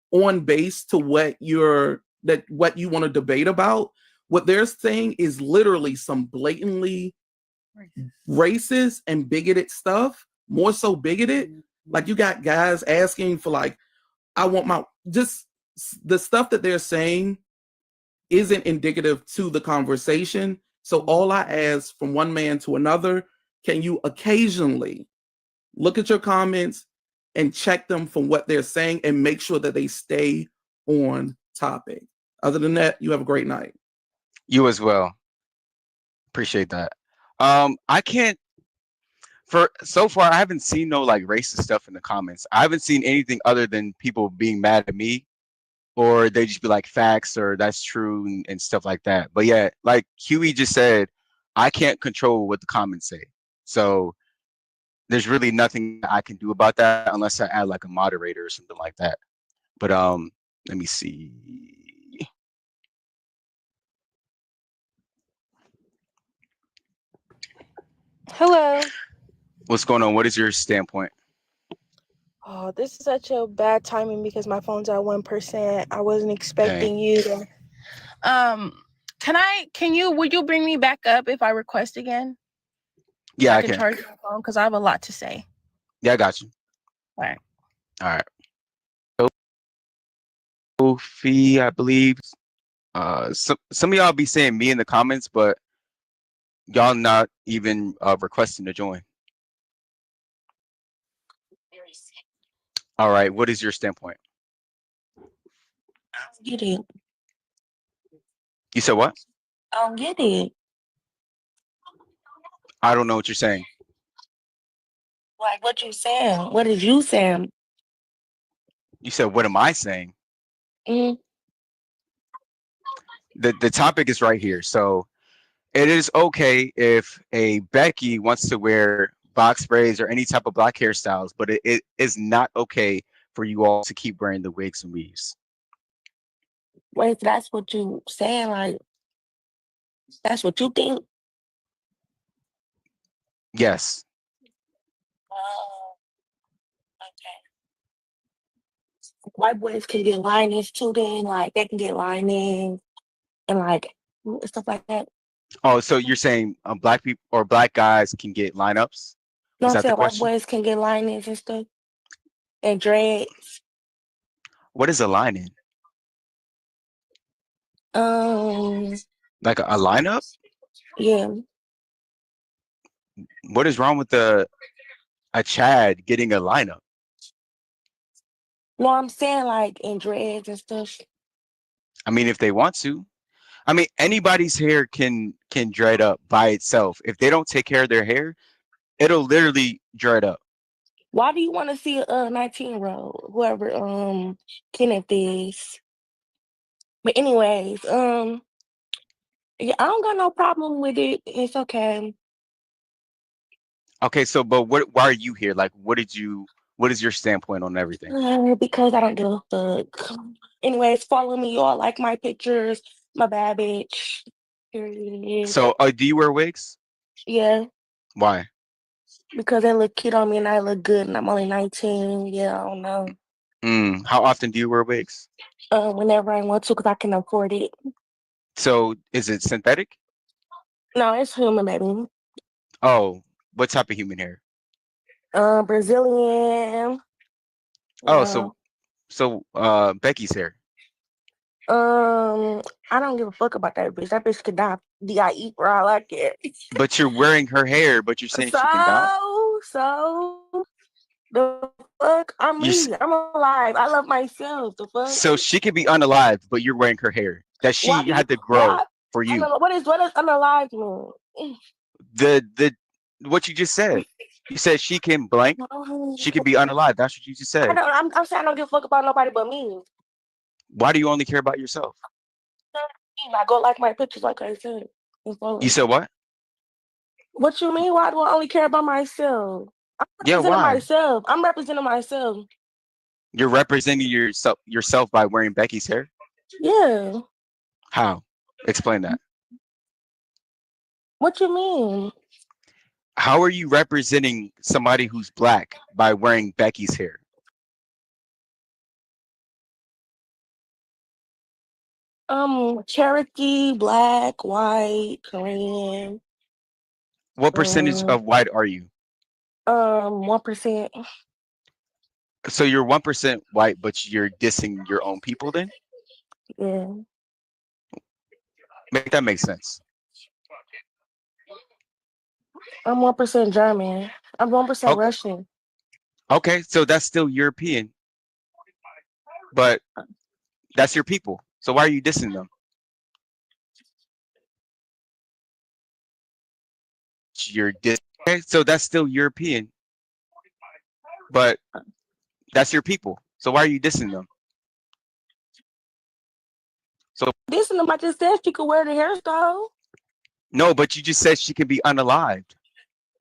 on base to what you want to debate about. What they're saying is literally some blatantly racist and bigoted stuff, more so bigoted. Like you got guys asking for like, I want just the stuff that they're saying isn't indicative to the conversation. So all I ask from one man to another, can you occasionally look at your comments and check them from what they're saying and make sure that they stay on topic. Other than that, you have a great night. You as well. Appreciate that. I can't so far I haven't seen no like racist stuff in the comments. I haven't seen anything other than people being mad at me, or they just be like facts or that's true and stuff like that. But yeah, like Huey just said, I can't control what the comments say. So there's really nothing I can do about that unless I add like a moderator or something like that. But let me see. Hello. What's going on? What is your standpoint? Oh, this is such a bad timing because my phone's at 1%. I wasn't expecting you to. Would you bring me back up if I request again? Yeah, I can charge my phone because I have a lot to say. Yeah, I got you. All right. All right. Sophie, I believe. Some of y'all be saying me in the comments, but y'all not even requesting to join. All right. What is your standpoint? I don't get it. You said what? I don't get it. I don't know what you're saying. Like what you saying? What did you saying? You said, what am I saying? Mm-hmm. The topic is right here. So it is okay if a Becky wants to wear box braids or any type of black hairstyles, but it is not okay for you all to keep wearing the wigs and weaves. Wait, that's what you saying? Like, that's what you think? Yes. Oh, okay. White boys can get linings too then, like they can get linings and like stuff like that. Oh, so you're saying black people or black guys can get lineups? No, Is I'm that the saying white question? boys can get linings and stuff and dreads. What is a line-in? Like a lineup? Yeah. What is wrong with a Chad getting a lineup? No, I'm saying like in dreads and stuff. I mean, if they want to. I mean, anybody's hair can dread up by itself. If they don't take care of their hair, it'll literally dread up. Why do you want to see a 19-year-old, whoever Kenneth is? But anyways, yeah, I don't got no problem with it. It's okay. Okay, so but why are you here? Like what is your standpoint on everything? Because I don't give a fuck. Anyways, follow me. Y'all like my pictures, my bad bitch. Period. So do you wear wigs? Yeah, Why? because they look cute on me and I look good and I'm only 19. Yeah, I don't know. How often do you wear wigs? Whenever I want to, because I can afford it. So is it synthetic? No, it's human, baby. Oh, what type of human hair? Brazilian. Oh, Yeah. so Becky's hair. I don't give a fuck about that bitch. That bitch could die. D-I-E for all I care. But you're wearing her hair, but you're saying she can die? So the fuck? I'm me. I'm alive. I love myself. The fuck? So she could be unalive, but you're wearing her hair that Why she do you had to grow why for you. what is unalive mean? The what you just said. You said she can blank. She can be unalive. That's what you just said. I'm saying I don't give a fuck about nobody but me. Why do you only care about yourself? I go like my pictures, like I said. You said what? What you mean? Why do I only care about myself? I'm Yeah, representing why? myself. I'm representing myself. You're representing yourself by wearing Becky's hair? Yeah. How? Explain that. What you mean? How are you representing somebody who's black by wearing Becky's hair? Cherokee, black, white, Korean. What percentage of white are you? 1%. So you're 1% white, but you're dissing your own people then? Yeah. Make that make sense. I'm 1% German. I'm 1% Okay. Russian. Okay, so that's still European, but that's your people. So why are you dissing them? Okay, so that's still European, but that's your people. So why are you dissing them? So Dissing them, I just said she could wear the hairstyle. no, but you just said she could be unalived.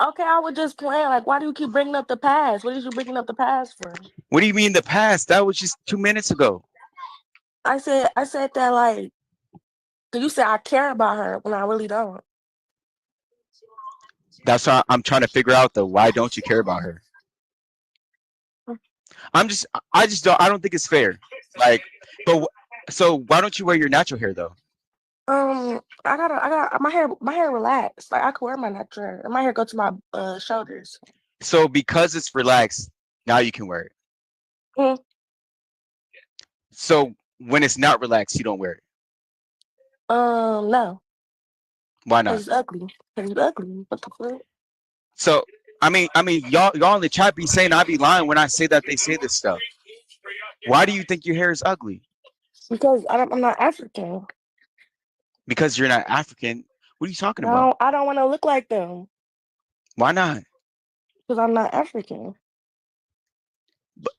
Okay, I was just playing. Like, why do you keep bringing up the past? What is you bringing up the past for? What do you mean the past? That was just 2 minutes ago. I said that like, you said I care about her when I really don't. That's why I'm trying to figure out though. Why don't you care about her? I don't think it's fair. Like, but so why don't you wear your natural hair though? I got my hair relaxed. Like I could wear my natural hair. My hair go to my shoulders. So because it's relaxed, now you can wear it. Mm. So when it's not relaxed, you don't wear it. No. Why not? Cause it's ugly. Cause it's ugly. What the fuck? So I mean, y'all in the chat be saying I be lying when I say that they say this stuff. Why do you think your hair is ugly? Because I'm not African. Because you're not African. What are you talking about? No, I don't want to look like them. Why not? Because I'm not African. But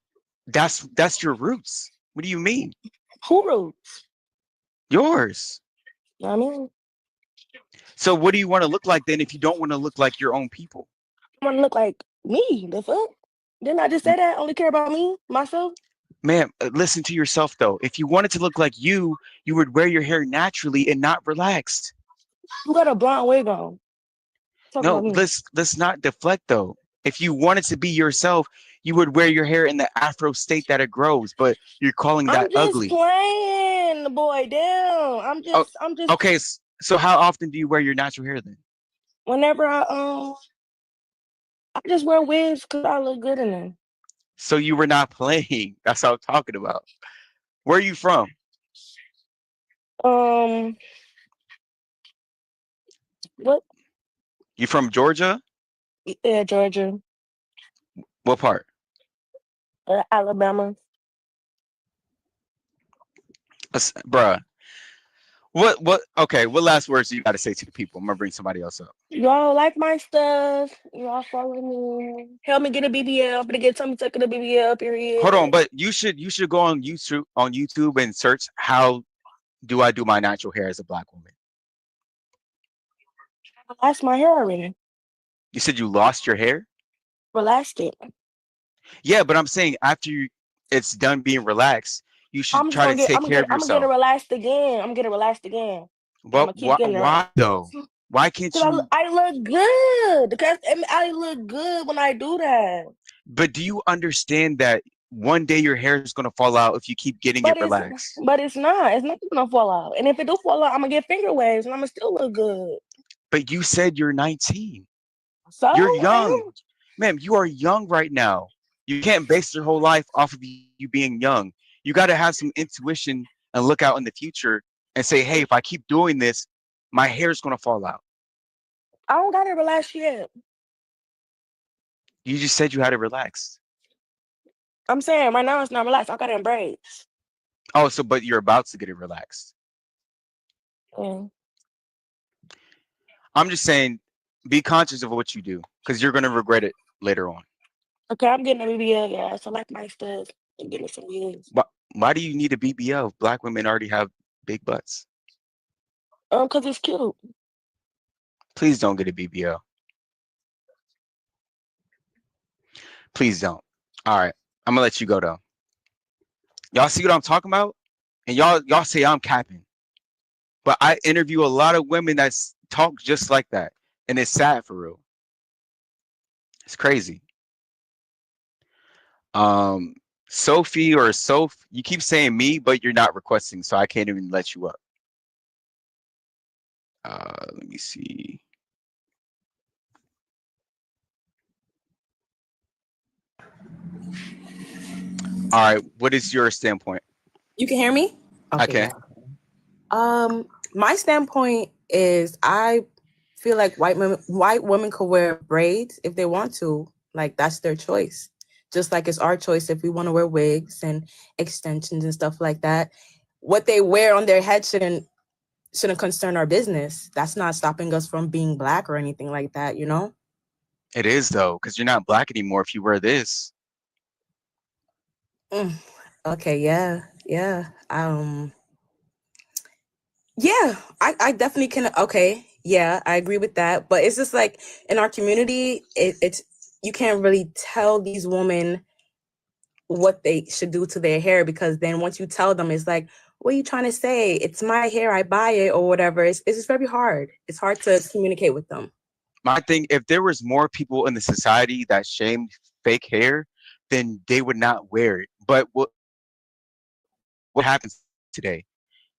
that's your roots. What do you mean? Who roots? Yours. I mean, so what do you want to look like then if you don't want to look like your own people? I want to look like me. The fuck? Didn't I just say that? Only care about me, myself? Man, listen to yourself though. If you wanted to look like you would wear your hair naturally and not relaxed. You got a blonde wig on. Talk No, about me. let's not deflect though. If you wanted to be yourself, you would wear your hair in the afro state that it grows, but you're calling that I'm just ugly. playing, boy. Damn. I'm just. Okay, so how often do you wear your natural hair then? Whenever I just wear wigs because I look good in them. So you were not playing. That's what I'm talking about. Where are you from? What? You from Georgia? Yeah, Georgia. What part? Alabama. Bruh. What okay, what last words do you gotta say to the people? I'm gonna bring somebody else up. Y'all like my stuff. Y'all follow me. Help me get a BBL. I'm gonna get something stuck in a BBL, period. Hold on, but you should go on YouTube and search how do I do my natural hair as a Black woman. I lost my hair already. You said you lost your hair? Relaxed it. Yeah, but I'm saying after it's done being relaxed, you should try to take care of yourself. I'm gonna get it relaxed again. I'm gonna get it relaxed again. Well, why though? Why can't you? I look good. Because I look good when I do that. But do you understand that one day your hair is gonna fall out if you keep getting it relaxed? But it's not. It's not gonna fall out. And if it do fall out, I'm gonna get finger waves and I'm gonna still look good. But you said you're 19. So you're young. Ma'am, you are young right now. You can't base your whole life off of you being young. You got to have some intuition and look out in the future and say, hey, if I keep doing this, my hair is going to fall out. I don't got it relaxed yet. You just said you had it relaxed. I'm saying right now it's not relaxed. I got it in braids. Oh, but you're about to get it relaxed. Yeah. I'm just saying, be conscious of what you do because you're going to regret it later on. Okay, I'm getting a BBL, yeah. So I like my stuff. I'm getting some wigs. Why do you need a BBL? Black women already have big butts. Because it's cute. Please don't get a BBL. Please don't. All right, I'm gonna let you go though. Y'all see what I'm talking about? And y'all say I'm capping, but I interview a lot of women that talk just like that, and it's sad for real. It's crazy. Sophie or Soph, you keep saying me, but you're not requesting, so I can't even let you up. Let me see. All right, what is your standpoint? You can hear me? Okay. My standpoint is I feel like white women could wear braids if they want to. Like that's their choice. Just like it's our choice if we want to wear wigs and extensions and stuff like that. What they wear on their head shouldn't concern our business. That's not stopping us from being Black or anything like that, you know? It is though, because you're not Black anymore if you wear this. Okay, yeah. Yeah, I definitely can. Okay, Yeah, I agree with that. But it's just like in our community, it's you can't really tell these women what they should do to their hair, because then once you tell them, it's like, what are you trying to say? It's my hair, I buy it, or whatever. It's just very hard. It's hard to communicate with them. My thing, if there was more people in the society that shamed fake hair, then they would not wear it. But what happens today?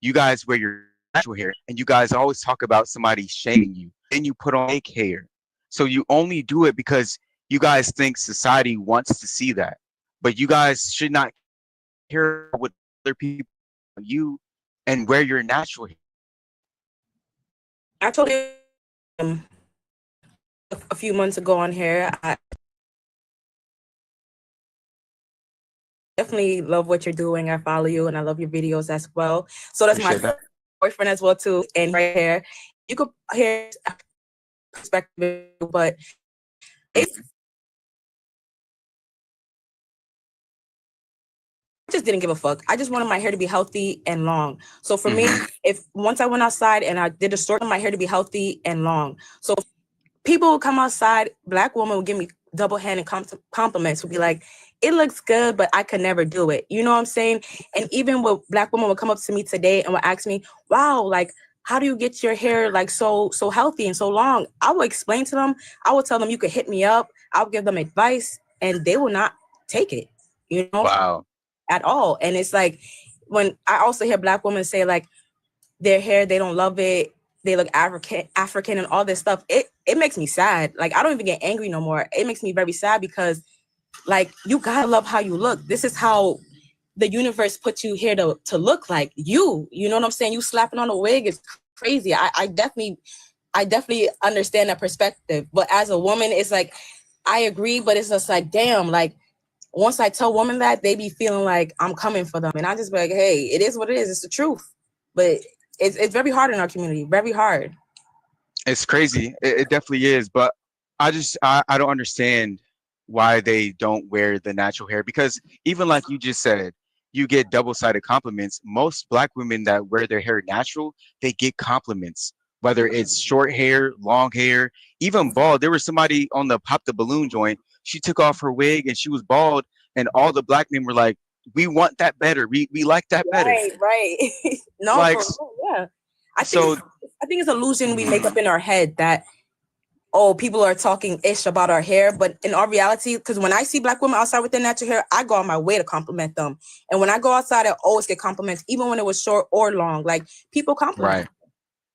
You guys wear your natural hair, and you guys always talk about somebody shaming you. Then you put on fake hair. So you only do it because you guys think society wants to see that. But you guys should not care what other people you and wear your natural hair. I told you a few months ago on here, I definitely love what you're doing. I follow you and I love your videos as well. So that's Appreciate my that. boyfriend as well too. And right here, you could hear perspective, but it's just didn't give a fuck. I just wanted my hair to be healthy and long. So for me, if once I went outside and I did a short, my hair to be healthy and long. So people would come outside, Black woman would give me double-handed compliments, would be like, it looks good, but I could never do it. You know what I'm saying? And even with Black women would come up to me today and would ask me, wow, like, how do you get your hair like so healthy and so long? I would explain to them. I would tell them, you could hit me up. I'll give them advice, and they will not take it, you know, Wow. at all. And it's like, when I also hear Black women say like their hair, they don't love it, they look African and all this stuff, it makes me sad. Like, I don't even get angry no more. It makes me very sad because, like, you gotta love how you look. This is how the universe put you here to look like you. You know what I'm saying? You slapping on a wig is crazy. I definitely understand that perspective. But as a woman, it's like, I agree, but it's just like, damn, like, once I tell women that, they be feeling like I'm coming for them. And I just be like, hey, it is what it is. It's the truth. But it's very hard in our community, very hard. It's crazy. It definitely is. But I don't understand why they don't wear the natural hair, because even like you just said, you get double-sided compliments. Most Black women that wear their hair natural, they get compliments, whether it's short hair, long hair, even bald. There was somebody on the Pop the Balloon joint. She took off her wig and she was bald, and all the Black men were like, we want that better. We like that better. Right. No, Like, for real, yeah. I so think it's an illusion we make up in our head that, oh, people are talking ish about our hair, but in our reality, because when I see Black women outside with their natural hair, I go on my way to compliment them. And when I go outside, I always get compliments, even when it was short or long. Like, people compliment. right.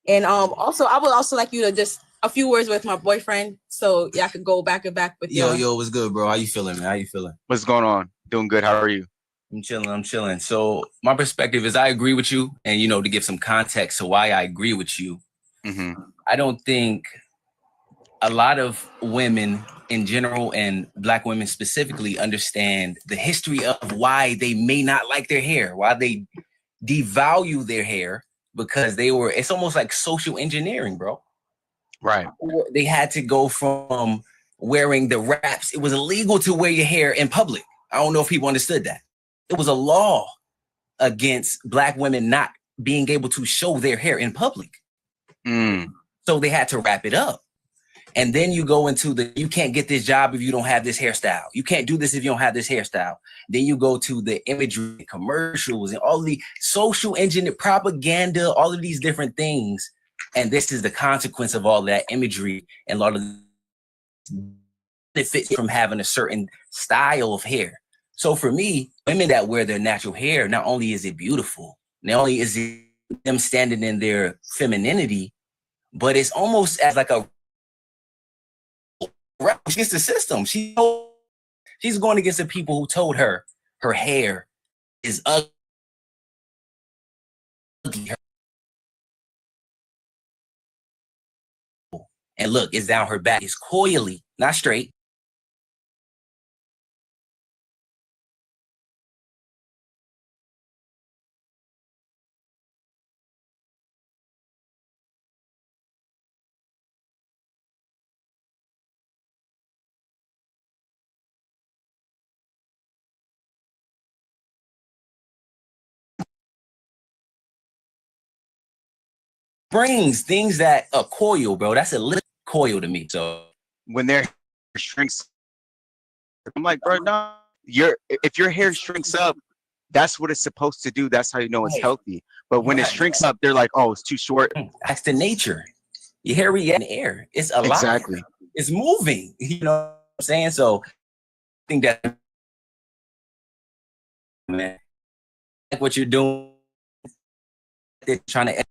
And also, I would also like you to just a few words with my boyfriend, so y'all could go back and back with Yo, what's good, bro? How you feeling, man? How you feeling? What's going on? Doing good. How are you? I'm chilling. So my perspective is I agree with you. And, to give some context to why I agree with you, I don't think a lot of women in general and Black women specifically understand the history of why they may not like their hair, why they devalue their hair, because it's almost like social engineering, bro. Right. They had to go from wearing the wraps. It was illegal to wear your hair in public. I don't know if people understood that. It was a law against Black women not being able to show their hair in public. So they had to wrap it up. And then you go into you can't get this job if you don't have this hairstyle. You can't do this if you don't have this hairstyle. Then you go to the imagery, commercials, and all the social engineering, propaganda, all of these different things. And this is the consequence of all that imagery and a lot of benefits from having a certain style of hair. So for me, women that wear their natural hair, not only is it beautiful, not only is it them standing in their femininity, but it's almost as like a against the system. She's going against the people who told her her hair is ugly. And look, it's down her back. It's coily, not straight. brings things that are coil, bro. That's a little coil to me. So when their hair shrinks, I'm like, bro, no, if your hair shrinks up, that's what it's supposed to do. That's how you know it's healthy. But when it shrinks up, they're like, oh, it's too short. That's the nature. Your hair reacts in the air. It's alive. Exactly. It's moving. You know what I'm saying? So I think that, man, like what you're doing, they're trying to.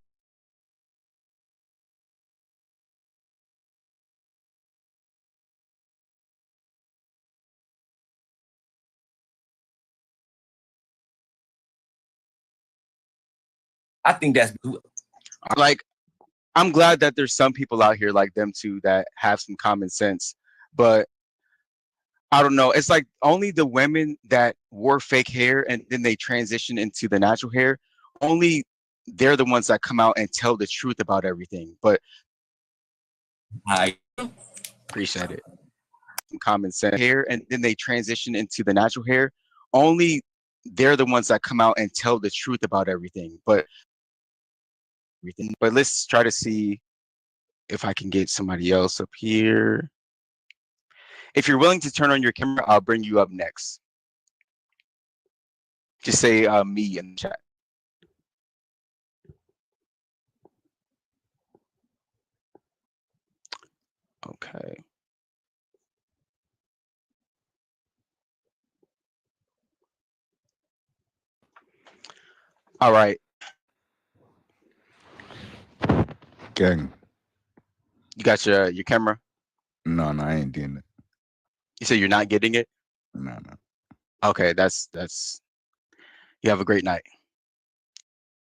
I think that's like, I'm glad that there's some people out here like them too that have some common sense, but I don't know. It's like only the women that wore fake hair and then they transition into the natural hair, only they're the ones that come out and tell the truth about everything. But I appreciate it. Some common sense hair and then they transition into the natural hair, only they're the ones that come out and tell the truth about everything. But let's try to see if I can get somebody else up here. If you're willing to turn on your camera, I'll bring you up next. Just say me in the chat. Okay. All right. Gang. You got your camera? No, I ain't getting it. You said you're not getting it? No. Okay, that's you have a great night.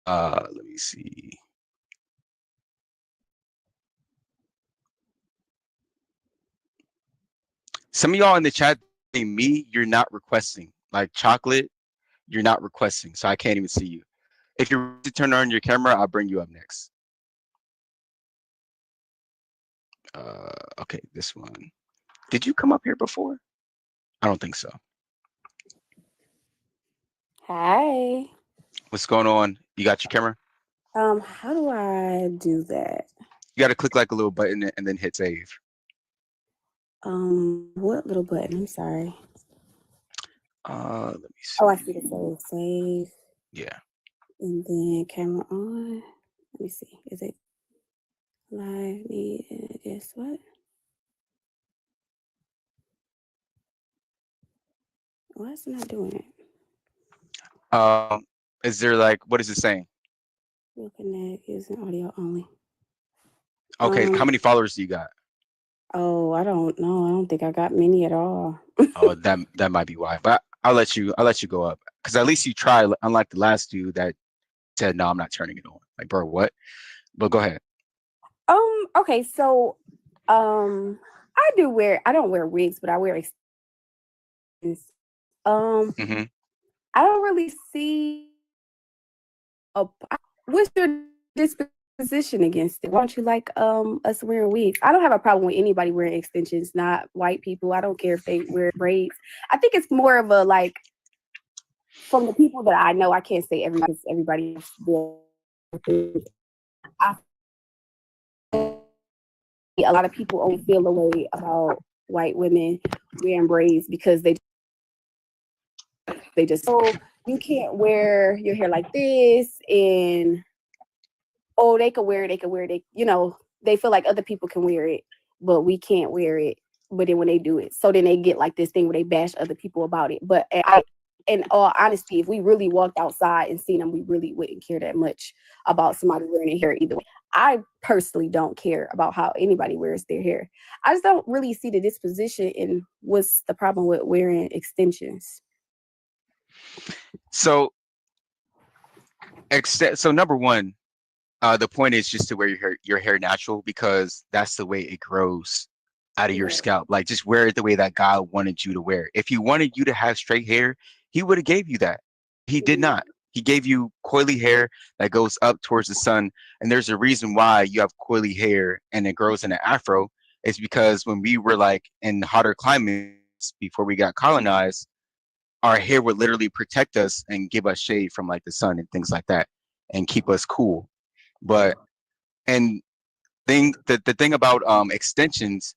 Let me see. Some of y'all in the chat say me, you're not requesting. Like chocolate, you're not requesting, so I can't even see you. If you're to turn on your camera, I'll bring you up next. Okay, this one. Did you come up here before? I don't think so. Hi. What's going on? You got your camera? How do I do that? You got to click like a little button and then hit save. What little button? I'm sorry. Let me see. Oh, I see the save. Yeah. And then camera on. Let me see. Is it live? Guess what? Why is it not doing it? Is there like, what is it saying? We'll connect using audio only. Okay, how many followers do you got? Oh, I don't know. I don't think I got many at all. Oh, that might be why. But I'll let you go up because at least you try. Unlike the last dude that said, "No, I'm not turning it on." Like, bro, what? But go ahead. Okay, so I don't wear wigs, but I wear extensions. Mm-hmm. I don't really see what's your disposition against it? Why don't you like us wearing wigs? I don't have a problem with anybody wearing extensions, not white people. I don't care if they wear braids. I think it's more of a like from the people that I know. I can't say everybody else. A lot of people only feel the way about white women wearing braids because they just you can't wear your hair like this, and they could wear it, they feel like other people can wear it, but we can't wear it. But then when they do it, so then they get like this thing where they bash other people about it. But in all honesty, if we really walked outside and seen them, we really wouldn't care that much about somebody wearing their hair either way. I personally don't care about how anybody wears their hair. I just don't really see the disposition in what's the problem with wearing extensions. So number one, the point is just to wear your hair natural because that's the way it grows out of your scalp. Like just wear it the way that God wanted you to wear it. If he wanted you to have straight hair, he would have gave you that. He did not. He gave you coily hair that goes up towards the sun. And there's a reason why you have coily hair and it grows in an afro. It's because when we were like in hotter climates before we got colonized, our hair would literally protect us and give us shade from like the sun and things like that and keep us cool. But And the thing about extensions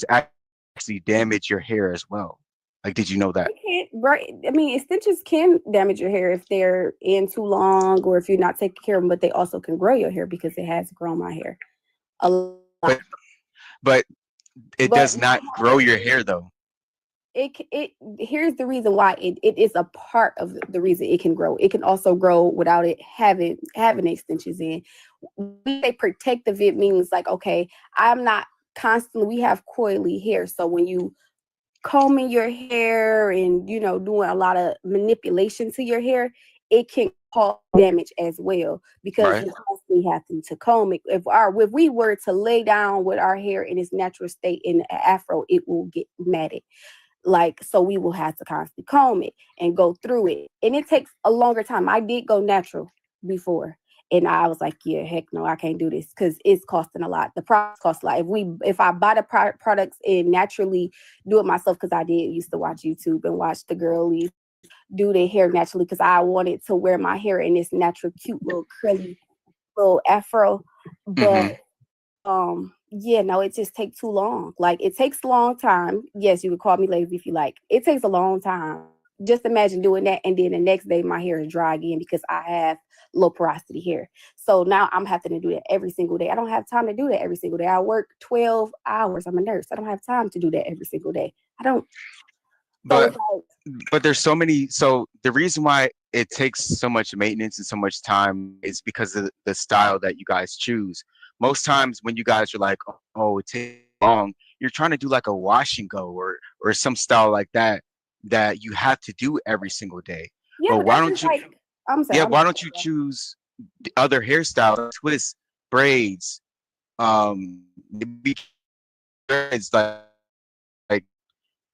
actually damage your hair as well. Like, did you know that? Right. I mean, extensions can damage your hair if they're in too long or if you're not taking care of them, but they also can grow your hair because it has grown my hair a lot. But it does not grow your hair though. It here's the reason why it is a part of the reason it can grow. It can also grow without it having extensions in. When they protective, it means like, okay, I'm not constantly, we have coily hair. So when you combing your hair and, you know, doing a lot of manipulation to your hair, it can cause damage as well because you constantly having to comb it. If we were to lay down with our hair in its natural state in an afro, it will get matted. Like, so we will have to constantly comb it and go through it. And it takes a longer time. I did go natural before. And I was like, yeah, heck no, I can't do this because it's costing a lot. The products cost a lot. If I buy the products and naturally do it myself, because I did used to watch YouTube and watch the girlies do their hair naturally because I wanted to wear my hair in this natural, cute little curly little afro. But yeah, no, it just takes too long. Like, it takes a long time. Yes, you could call me lazy if you like. It takes a long time. Just imagine doing that, and then the next day my hair is dry again because I have low porosity hair. So now I'm having to do that every single day. I don't have time to do that every single day. I work 12 hours. I'm a nurse. I don't have time to do that every single day. I don't. But there's so many. So the reason why it takes so much maintenance and so much time is because of the style that you guys choose. Most times when you guys are like, oh, it takes long, you're trying to do like a wash and go or some style like that you have to do every single day. Yeah, but why don't you? Like, I'm sorry. Why don't you choose the other hairstyles, twists, braids, maybe braids, like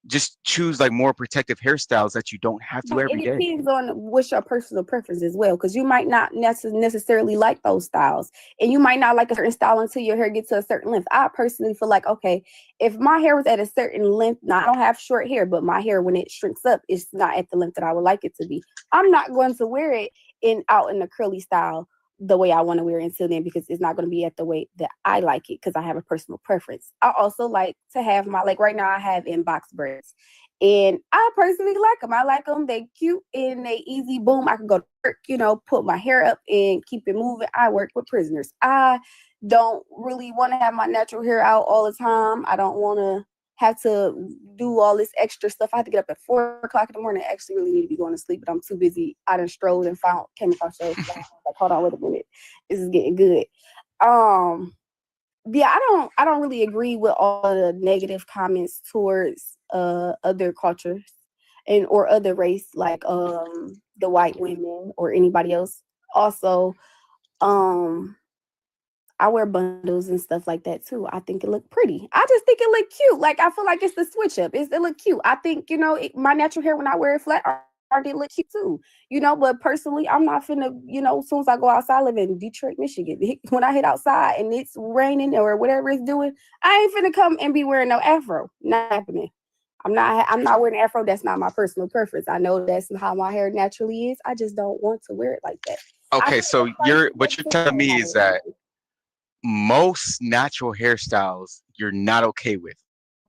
just choose like more protective hairstyles that you don't have to every day. It depends on what's your personal preference as well, because you might not necessarily like those styles, and you might not like a certain style until your hair gets to a certain length. I personally feel like, okay, if my hair was at a certain length, now I don't have short hair, but my hair, when it shrinks up, it's not at the length that I would like it to be. I'm not going to wear it out in the curly style the way I want to wear it until then, because it's not going to be at the way that I like it, because I have a personal preference. I also like to have my, like right now I have in box braids, and I personally like them. I like them. They cute and they easy. Boom, I can go to work, you know, put my hair up and keep it moving. I work with prisoners. I don't really want to have my natural hair out all the time. I don't want to have to do all this extra stuff. I have to get up at 4 o'clock in the morning. I actually really need to be going to sleep, but I'm too busy. I done strolled and came across shows. Like, hold on, wait a minute. This is getting good. Yeah, I don't really agree with all the negative comments towards other cultures or other race, like the white women or anybody else. Also, I wear bundles and stuff like that too. I think it look pretty. I just think it look cute. Like, I feel like it's the switch up. It look cute. I think, you know, my natural hair when I wear it flat, it look cute too. You know, but personally, I'm not finna, you know, as soon as I go outside, I live in Detroit, Michigan. When I hit outside and it's raining or whatever it's doing, I ain't finna come and be wearing no afro. Not happening. I'm not wearing an afro. That's not my personal preference. I know that's how my hair naturally is. I just don't want to wear it like that. Okay, so what you're telling me is that most natural hairstyles you're not okay with.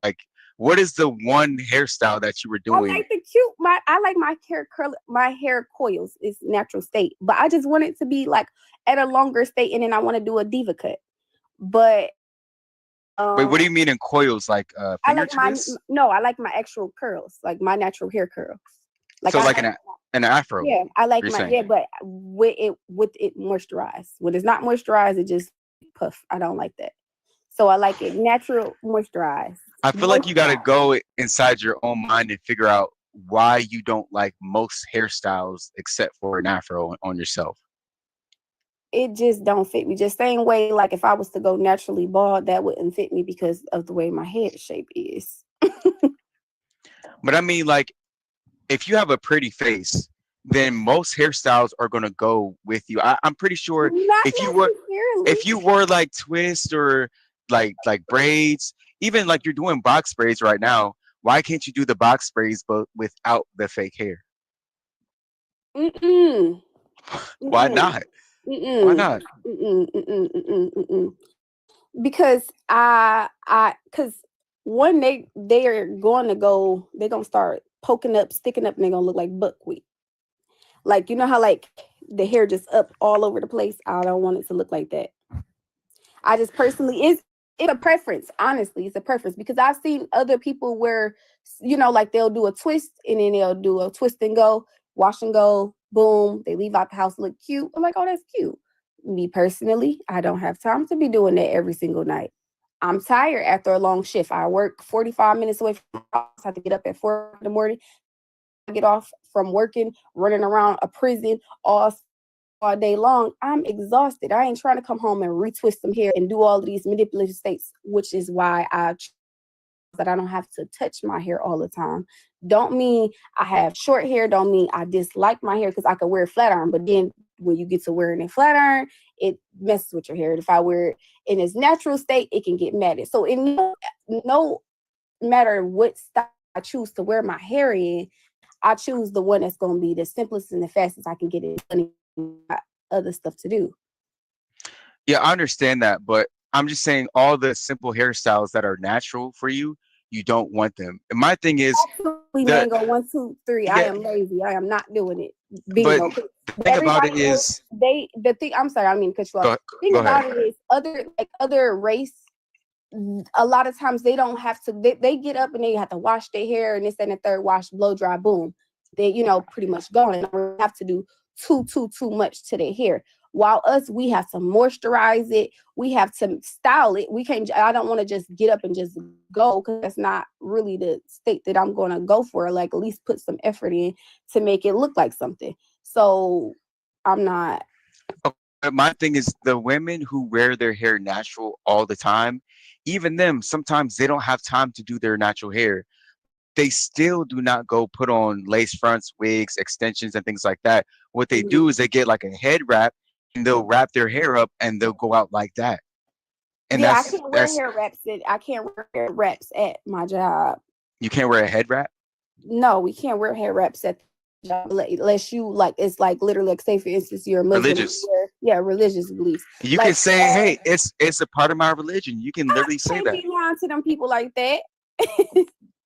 Like, what is the one hairstyle that you were doing? I like the cute. I like my hair curl. My hair coils. It's natural state, but I just want it to be like at a longer state, and then I want to do a diva cut. But wait, what do you mean in coils? Like finger twists? I like my actual curls, like my natural hair curls. Like, so like an afro. Yeah, I like my hair, but with it moisturized. When it's not moisturized, it just puff. I don't like that. So I like it natural, moisturized. I feel like you got to go inside your own mind and figure out why you don't like most hairstyles except for an afro on yourself. It just don't fit me. Just same way, like if I was to go naturally bald, that wouldn't fit me because of the way my head shape is. But I mean, like, if you have a pretty face, then most hairstyles are gonna go with you. I'm pretty sure if you wore like twists or like braids, even like you're doing box braids right now, why can't you do the box braids but without the fake hair? Mm-mm. Why not? Why not? Because because one they are going to go, they're gonna start poking up, sticking up, and they're gonna look like buckwheat. Like, you know how like the hair just up all over the place? I don't want it to look like that. I just personally, it's a preference. Honestly, it's a preference because I've seen other people where, you know, like they'll do a twist and then they'll do a twist and go, wash and go, boom. They leave out the house, look cute. I'm like, oh, that's cute. Me personally, I don't have time to be doing that every single night. I'm tired after a long shift. I work 45 minutes away from the house. I have to get up at 4 in the morning. I get off from working, running around a prison all day long. I'm exhausted. I ain't trying to come home and retwist some hair and do all of these manipulative states, which is why that I don't have to touch my hair all the time. Don't mean I have short hair, don't mean I dislike my hair because I could wear flat iron, but then when you get to wearing a flat iron, it messes with your hair. If I wear it in its natural state, it can get matted. So in no matter what style I choose to wear my hair in, I choose the one that's going to be the simplest and the fastest I can get it done. Other stuff to do. Yeah, I understand that, but I'm just saying all the simple hairstyles that are natural for you, you don't want them. And my thing is, absolutely, mango 1, 2, 3. I am lazy. I am not doing it. Bingo. But the thing about it is, I'm sorry, I mean cut you off. The thing about it is other race, a lot of times they don't have to, they get up and they have to wash their hair and this and the third, wash, blow dry, boom. They, you know, pretty much gone and don't have to do too much to their hair. While us, we have to moisturize it. We have to style it. We can't, I don't want to just get up and just go because that's not really the state that I'm going to go for. Like at least put some effort in to make it look like something. So I'm not. My thing is the women who wear their hair natural all the time, even them, sometimes they don't have time to do their natural hair. They still do not go put on lace fronts, wigs, extensions, and things like that. What they do is they get like a head wrap and they'll wrap their hair up and they'll go out like that. And yeah, I can't wear hair wraps. I can't wear hair wraps at my job. You can't wear a head wrap? No, we can't wear hair wraps at the job unless you like, it's like literally like, say for instance, you're a Muslim. Religious. Religious beliefs. You like, can say, hey, it's a part of my religion. You can literally say that. I can't be lying to them people like that.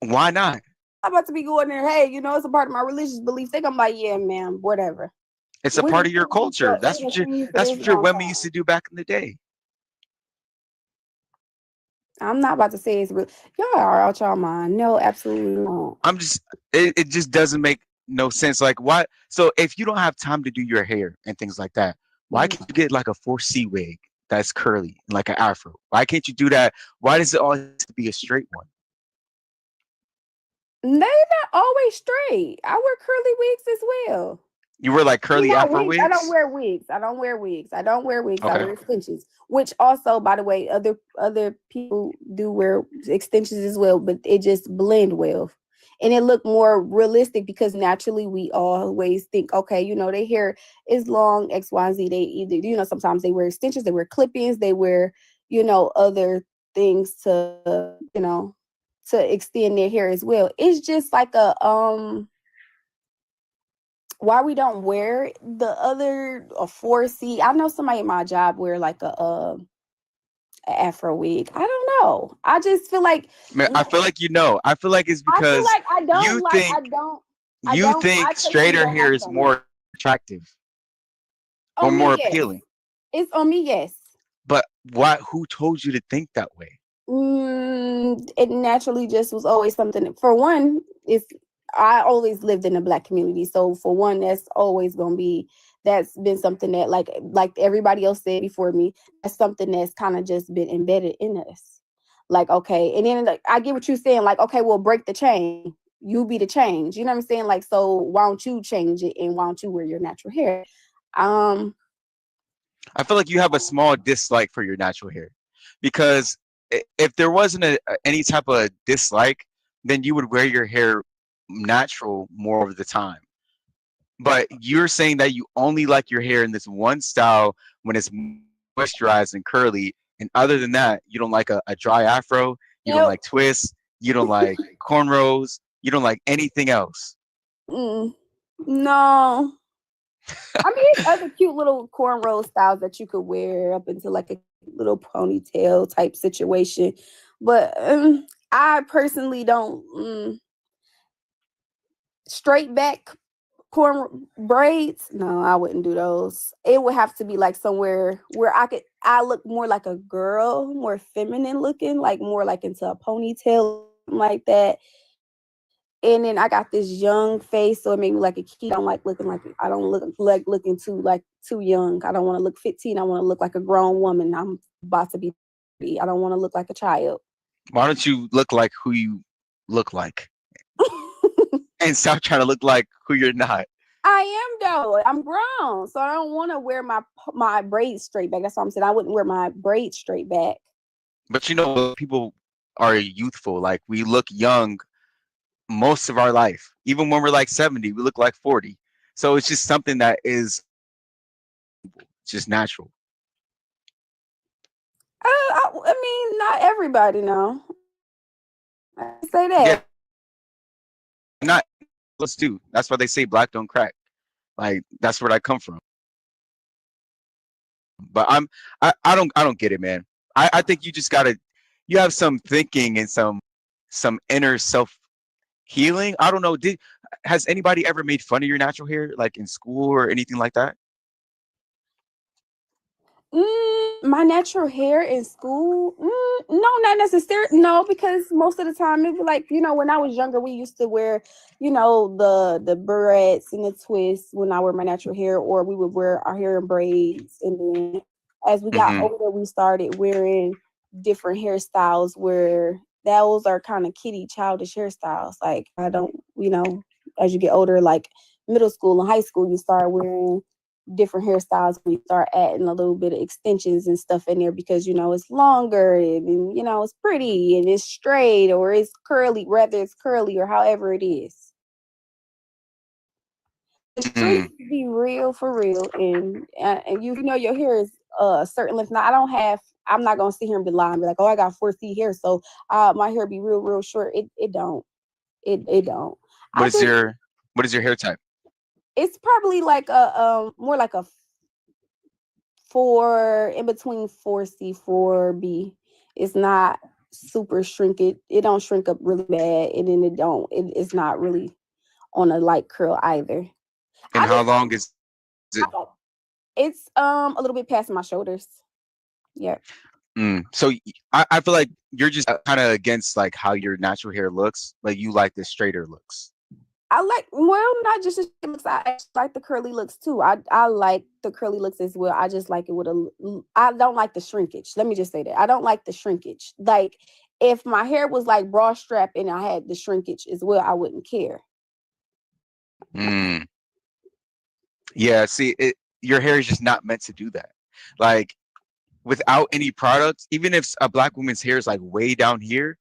Why not? I'm about to be going there. Hey, you know, it's a part of my religious beliefs. They're gonna be like, yeah, ma'am, whatever. It's a part of your culture. That's what your women used to do back in the day. I'm not about to say it's real. Y'all are out y'all mind. No, absolutely not. It just doesn't make no sense. Like why? So if you don't have time to do your hair and things like that, why can't you get like a 4C wig that's curly, like an afro? Why can't you do that? Why does it always have to be a straight one? They're not always straight. I wear curly wigs as well. You wear like curly afro wigs? I don't wear wigs. I wear extensions. Which also, by the way, other people do wear extensions as well, but it just blend well. And it look more realistic because naturally we always think, okay, you know, their hair is long, X, Y, and Z. They either, you know, sometimes they wear extensions, they wear clip-ins, they wear, you know, other things to, you know, to extend their hair as well. It's just like a why we don't wear the other 4C. I know somebody at my job wear like a afro wig. I don't know. I just feel like, man, I feel like you know. I feel like it's because you think straighter hair is more attractive or more appealing. It's on me, yes. But why? Who told you to think that way? It naturally just was always something. For one, I always lived in a Black community, so for one, that's been something that like everybody else said before me, that's something that's kind of just been embedded in us. Like, okay, and then like, I get what you're saying, like, okay, well, break the chain, you be the change, you know what I'm saying? Like, so why don't you change it and why don't you wear your natural hair? I feel like you have a small dislike for your natural hair, because if there wasn't any type of dislike, then you would wear your hair natural more of the time. But you're saying that you only like your hair in this one style when it's moisturized and curly, and other than that, you don't like a dry afro, you don't like twists, you don't like cornrows, you don't like anything else. No. I mean, it's other cute little cornrow styles that you could wear up into like a little ponytail type situation. But I personally don't straight back corn braids. No, I wouldn't do those. It would have to be like somewhere where I look more like a girl, more feminine looking, like more like into a ponytail like that. And then I got this young face, so it made me like a kid. I don't like looking like I don't look like looking too young. I don't want to look 15. I want to look like a grown woman. I'm about to be 30. I don't want to look like a child. Why don't you look like who you look like and stop trying to look like who you're not? I am though. I'm grown, so I don't want to wear my braids straight back. That's what I'm saying. I wouldn't wear my braids straight back. But you know, people are youthful. Like we look young most of our life. Even when we're like 70, we look like 40. So it's just something that is just natural. I mean, not everybody know. I say that. Yeah, not let's do. That's why they say black don't crack. Like that's where I come from. But I don't get it, man. I think you just gotta you have some thinking and some inner self healing. I don't know. Has anybody ever made fun of your natural hair, like in school or anything like that? My natural hair in school? No, not necessarily. No, because most of the time it was like, when I was younger, we used to wear, the barrettes and the twists when I wear my natural hair, or we would wear our hair in braids. And then as we got older, we started wearing different hairstyles where those are kind of kitty, childish hairstyles. Like I don't, as you get older, like middle school and high school, you start wearing different hairstyles. We start adding a little bit of extensions and stuff in there because it's longer and it's pretty and it's straight or it's curly, whether it's curly or however it is. The streets be real for real, and you know your hair is a certain length. Now I'm not gonna sit here and be lying, be like, oh, I got 4C hair, so my hair be real short. It don't. It don't. What is your hair type? It's probably like a more like a 4 in between 4C 4B. It's not super shrinkage. It don't shrink up really bad, and then it's not really on a light curl either. And how long is it? It's a little bit past my shoulders. Yeah. So I feel like you're just kind of against like how your natural hair looks. Like you like the straighter looks. I like, not just the looks. I actually like the curly looks too. I like the curly looks as well. I just like it with I don't like the shrinkage. Let me just say that. I don't like the shrinkage. Like if my hair was like bra strap and I had the shrinkage as well, I wouldn't care. Yeah, see, your hair is just not meant to do that. Like without any products, even if a black woman's hair is like way down here,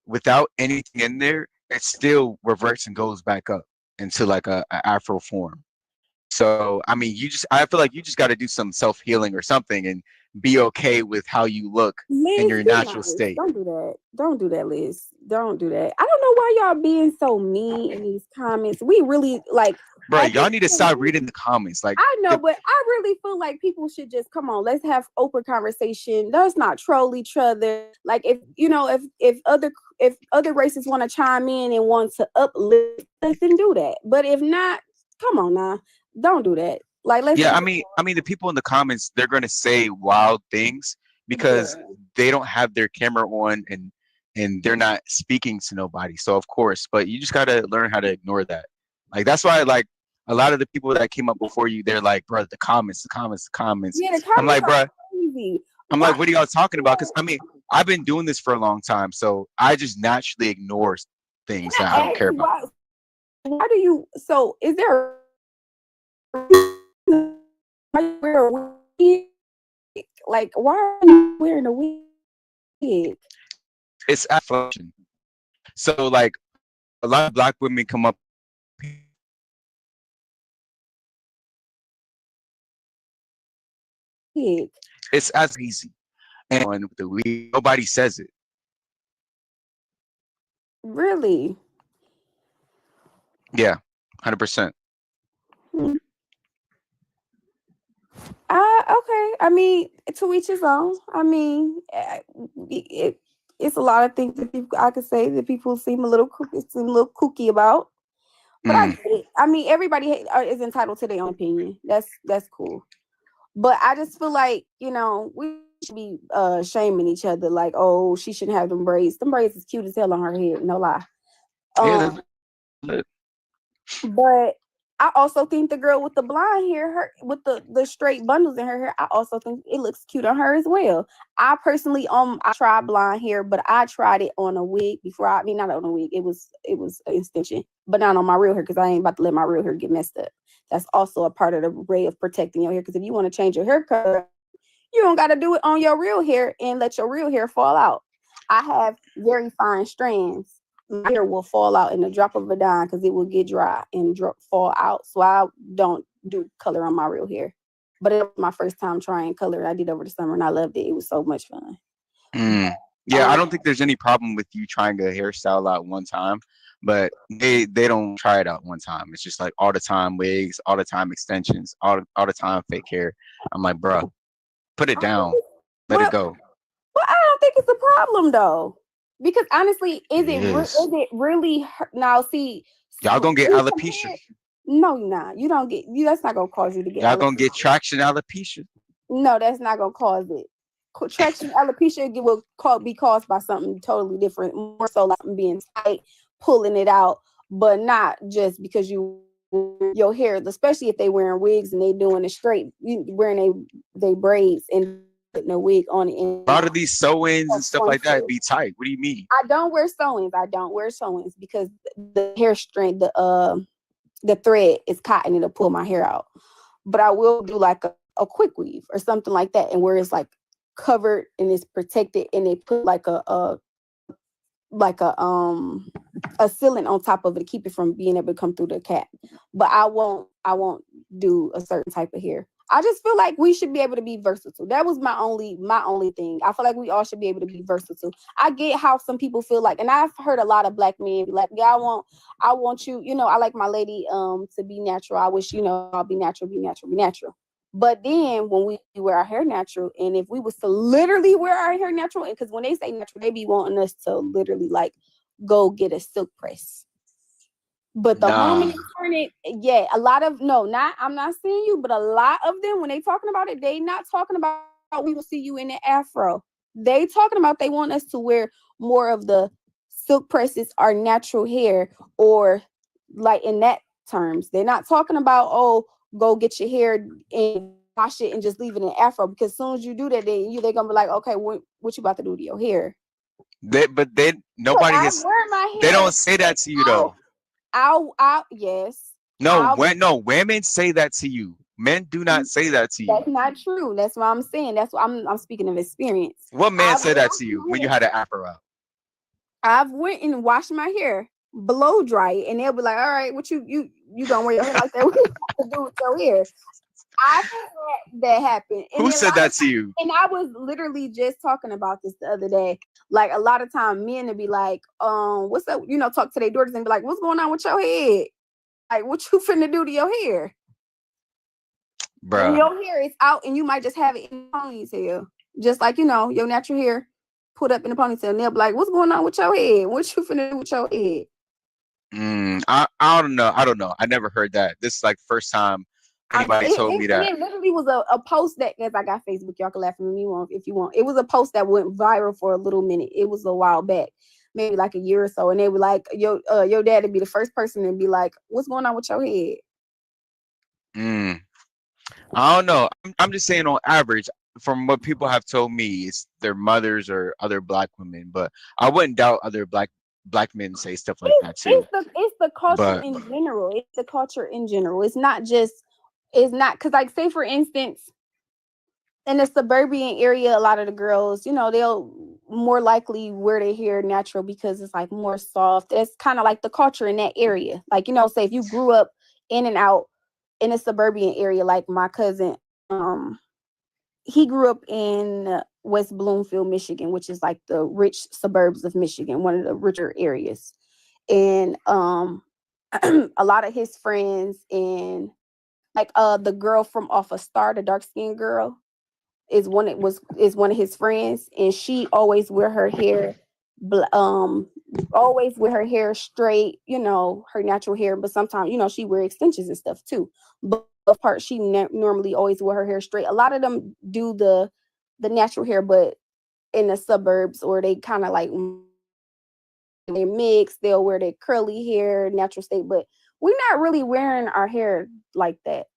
without anything in there, it still reverts and goes back up into like a afro form. So I mean, I feel like you just got to do some self healing or something and be okay with how you look in Liz, your be natural nice. state. Don't do that. Don't do that, Liz. Don't do that. I don't know why y'all being so mean in these comments. We really like, bro. Y'all need to stop reading the comments. Like I know, but I really feel like people should just come on. Let's have open conversation. Let's not troll each other. Like if other races want to chime in and want to uplift us, then do that. But if not, come on now, don't do that. Like let's. Yeah, I mean, the people in the comments, they're gonna say wild things because they don't have their camera on and they're not speaking to nobody. So of course, but you just gotta learn how to ignore that. Like that's why like a lot of the people that came up before you, they're like, bro, the comments. Yeah, the comments I'm like, bro, crazy. I'm like, what are y'all talking about? Because I mean, I've been doing this for a long time, so I just naturally ignore things that I don't care about. Why do you? So is there? Like, why are you wearing a wig? It's affliction. So like a lot of black women come up. It's as easy, and the wig, nobody says it. Really? Yeah, 100%. Okay. I mean, to each his own. I mean, it's a lot of things that people I could say that people seem a little kooky about. But I get it. I mean, everybody is entitled to their own opinion. That's cool. But I just feel like, we should be shaming each other. Like, oh, she shouldn't have them braids. Them braids is cute as hell on her head. No lie. Yeah, But I also think the girl with the blonde hair, with the straight bundles in her hair, I also think it looks cute on her as well. I personally, I tried blonde hair, but I tried it on a wig before. I mean, not on a wig. It was an extension, but not on my real hair because I ain't about to let my real hair get messed up. That's also a part of the way of protecting your hair. Because if you want to change your hair color, you don't got to do it on your real hair and let your real hair fall out. I have very fine strands. My hair will fall out in the drop of a dime because it will get dry and fall out. So I don't do color on my real hair. But it was my first time trying color. I did over the summer and I loved it. It was so much fun. Yeah, I don't think there's any problem with you trying a hairstyle out one time, but they don't try it out one time. It's just like all the time wigs, all the time extensions, all the time fake hair. I'm like, bro, put it down, let it go. But I don't think it's a problem though, because honestly, is it really now? See, y'all gonna get alopecia. No, you're not. You don't get you. That's not gonna cause you to get. Y'all gonna get traction alopecia. No, that's not gonna cause it. Traction alopecia will be caused by something totally different. More so like being tight, pulling it out, but not just because your hair, especially if they wearing wigs and they doing it straight, wearing they braids and putting a wig on it. A lot of these sew-ins and stuff like that be tight. What do you mean? I don't wear sew-ins because the hair strand, the thread is cotton, it'll pull my hair out. But I will do like a quick weave or something like that, and where it's like covered and it's protected, and they put like a sealant on top of it to keep it from being able to come through the cap. But I won't do a certain type of hair. I just feel like we should be able to be versatile. That was my only thing. I feel like we all should be able to be versatile. I get how some people feel like, and I've heard a lot of black men be like, yeah, I want you, I like my lady to be natural. I wish, I'll be natural. But then when we wear our hair natural, and if we was to literally wear our hair natural, and because when they say natural, they be wanting us to literally like go get a silk press. But the moment you turn it, a lot of I'm not saying you, but a lot of them, when they talking about it, they not talking about we will see you in the afro. They talking about they want us to wear more of the silk presses, our natural hair, or like in that terms. They're not talking about, go get your hair and wash it and just leave it in afro, because as soon as you do that, then they're gonna be like, okay, what you about to do to your hair? Nobody has. They don't say that to you though. Yes. No, women say that to you. Men do not say that to you. That's not true. That's what I'm saying. That's what I'm speaking of experience. What man said that to you when you had an afro out? I've went and washed my hair, blow dry it, and they'll be like, all right, what you gonna wear your hair like that? What you have to do with your hair? I've had that happen. Who said that to you? And I was literally just talking about this the other day. Like, a lot of time men would be like, what's up? Talk to their daughters and be like, what's going on with your head? Like, what you finna do to your hair? Bruh. And your hair is out and you might just have it in a ponytail. Just like, your natural hair put up in a ponytail. And they'll be like, what's going on with your head? What you finna do with your head? I don't know. I never heard that. This is like the first time anybody told me that. It literally was a post that, because I got Facebook, y'all can laugh at me if you want. It was a post that went viral for a little minute. It was a while back, maybe like a year or so, and they were like, your dad would be the first person to be like, what's going on with your head? I don't know. I'm just saying, on average, from what people have told me, it's their mothers or other black women, but I wouldn't doubt other black men say stuff like that too. It's the culture in general. It's the culture in general. It's not because, like, say for instance, in the suburban area, a lot of the girls, they'll more likely wear their hair natural because it's like more soft. It's kind of like the culture in that area. Like, say if you grew up in and out in a suburban area, like my cousin, he grew up in West Bloomfield, Michigan, which is like the rich suburbs of Michigan, one of the richer areas. And a lot of his friends and like the girl from off a Star, the dark skinned girl, is one of his friends, and she always wear her hair always with her hair straight, her natural hair, but sometimes, she wear extensions and stuff too. But of part, she normally always wear her hair straight. A lot of them do the natural hair, but in the suburbs, or they kind of like they mix, they'll wear their curly hair, natural state, but we're not really wearing our hair like that.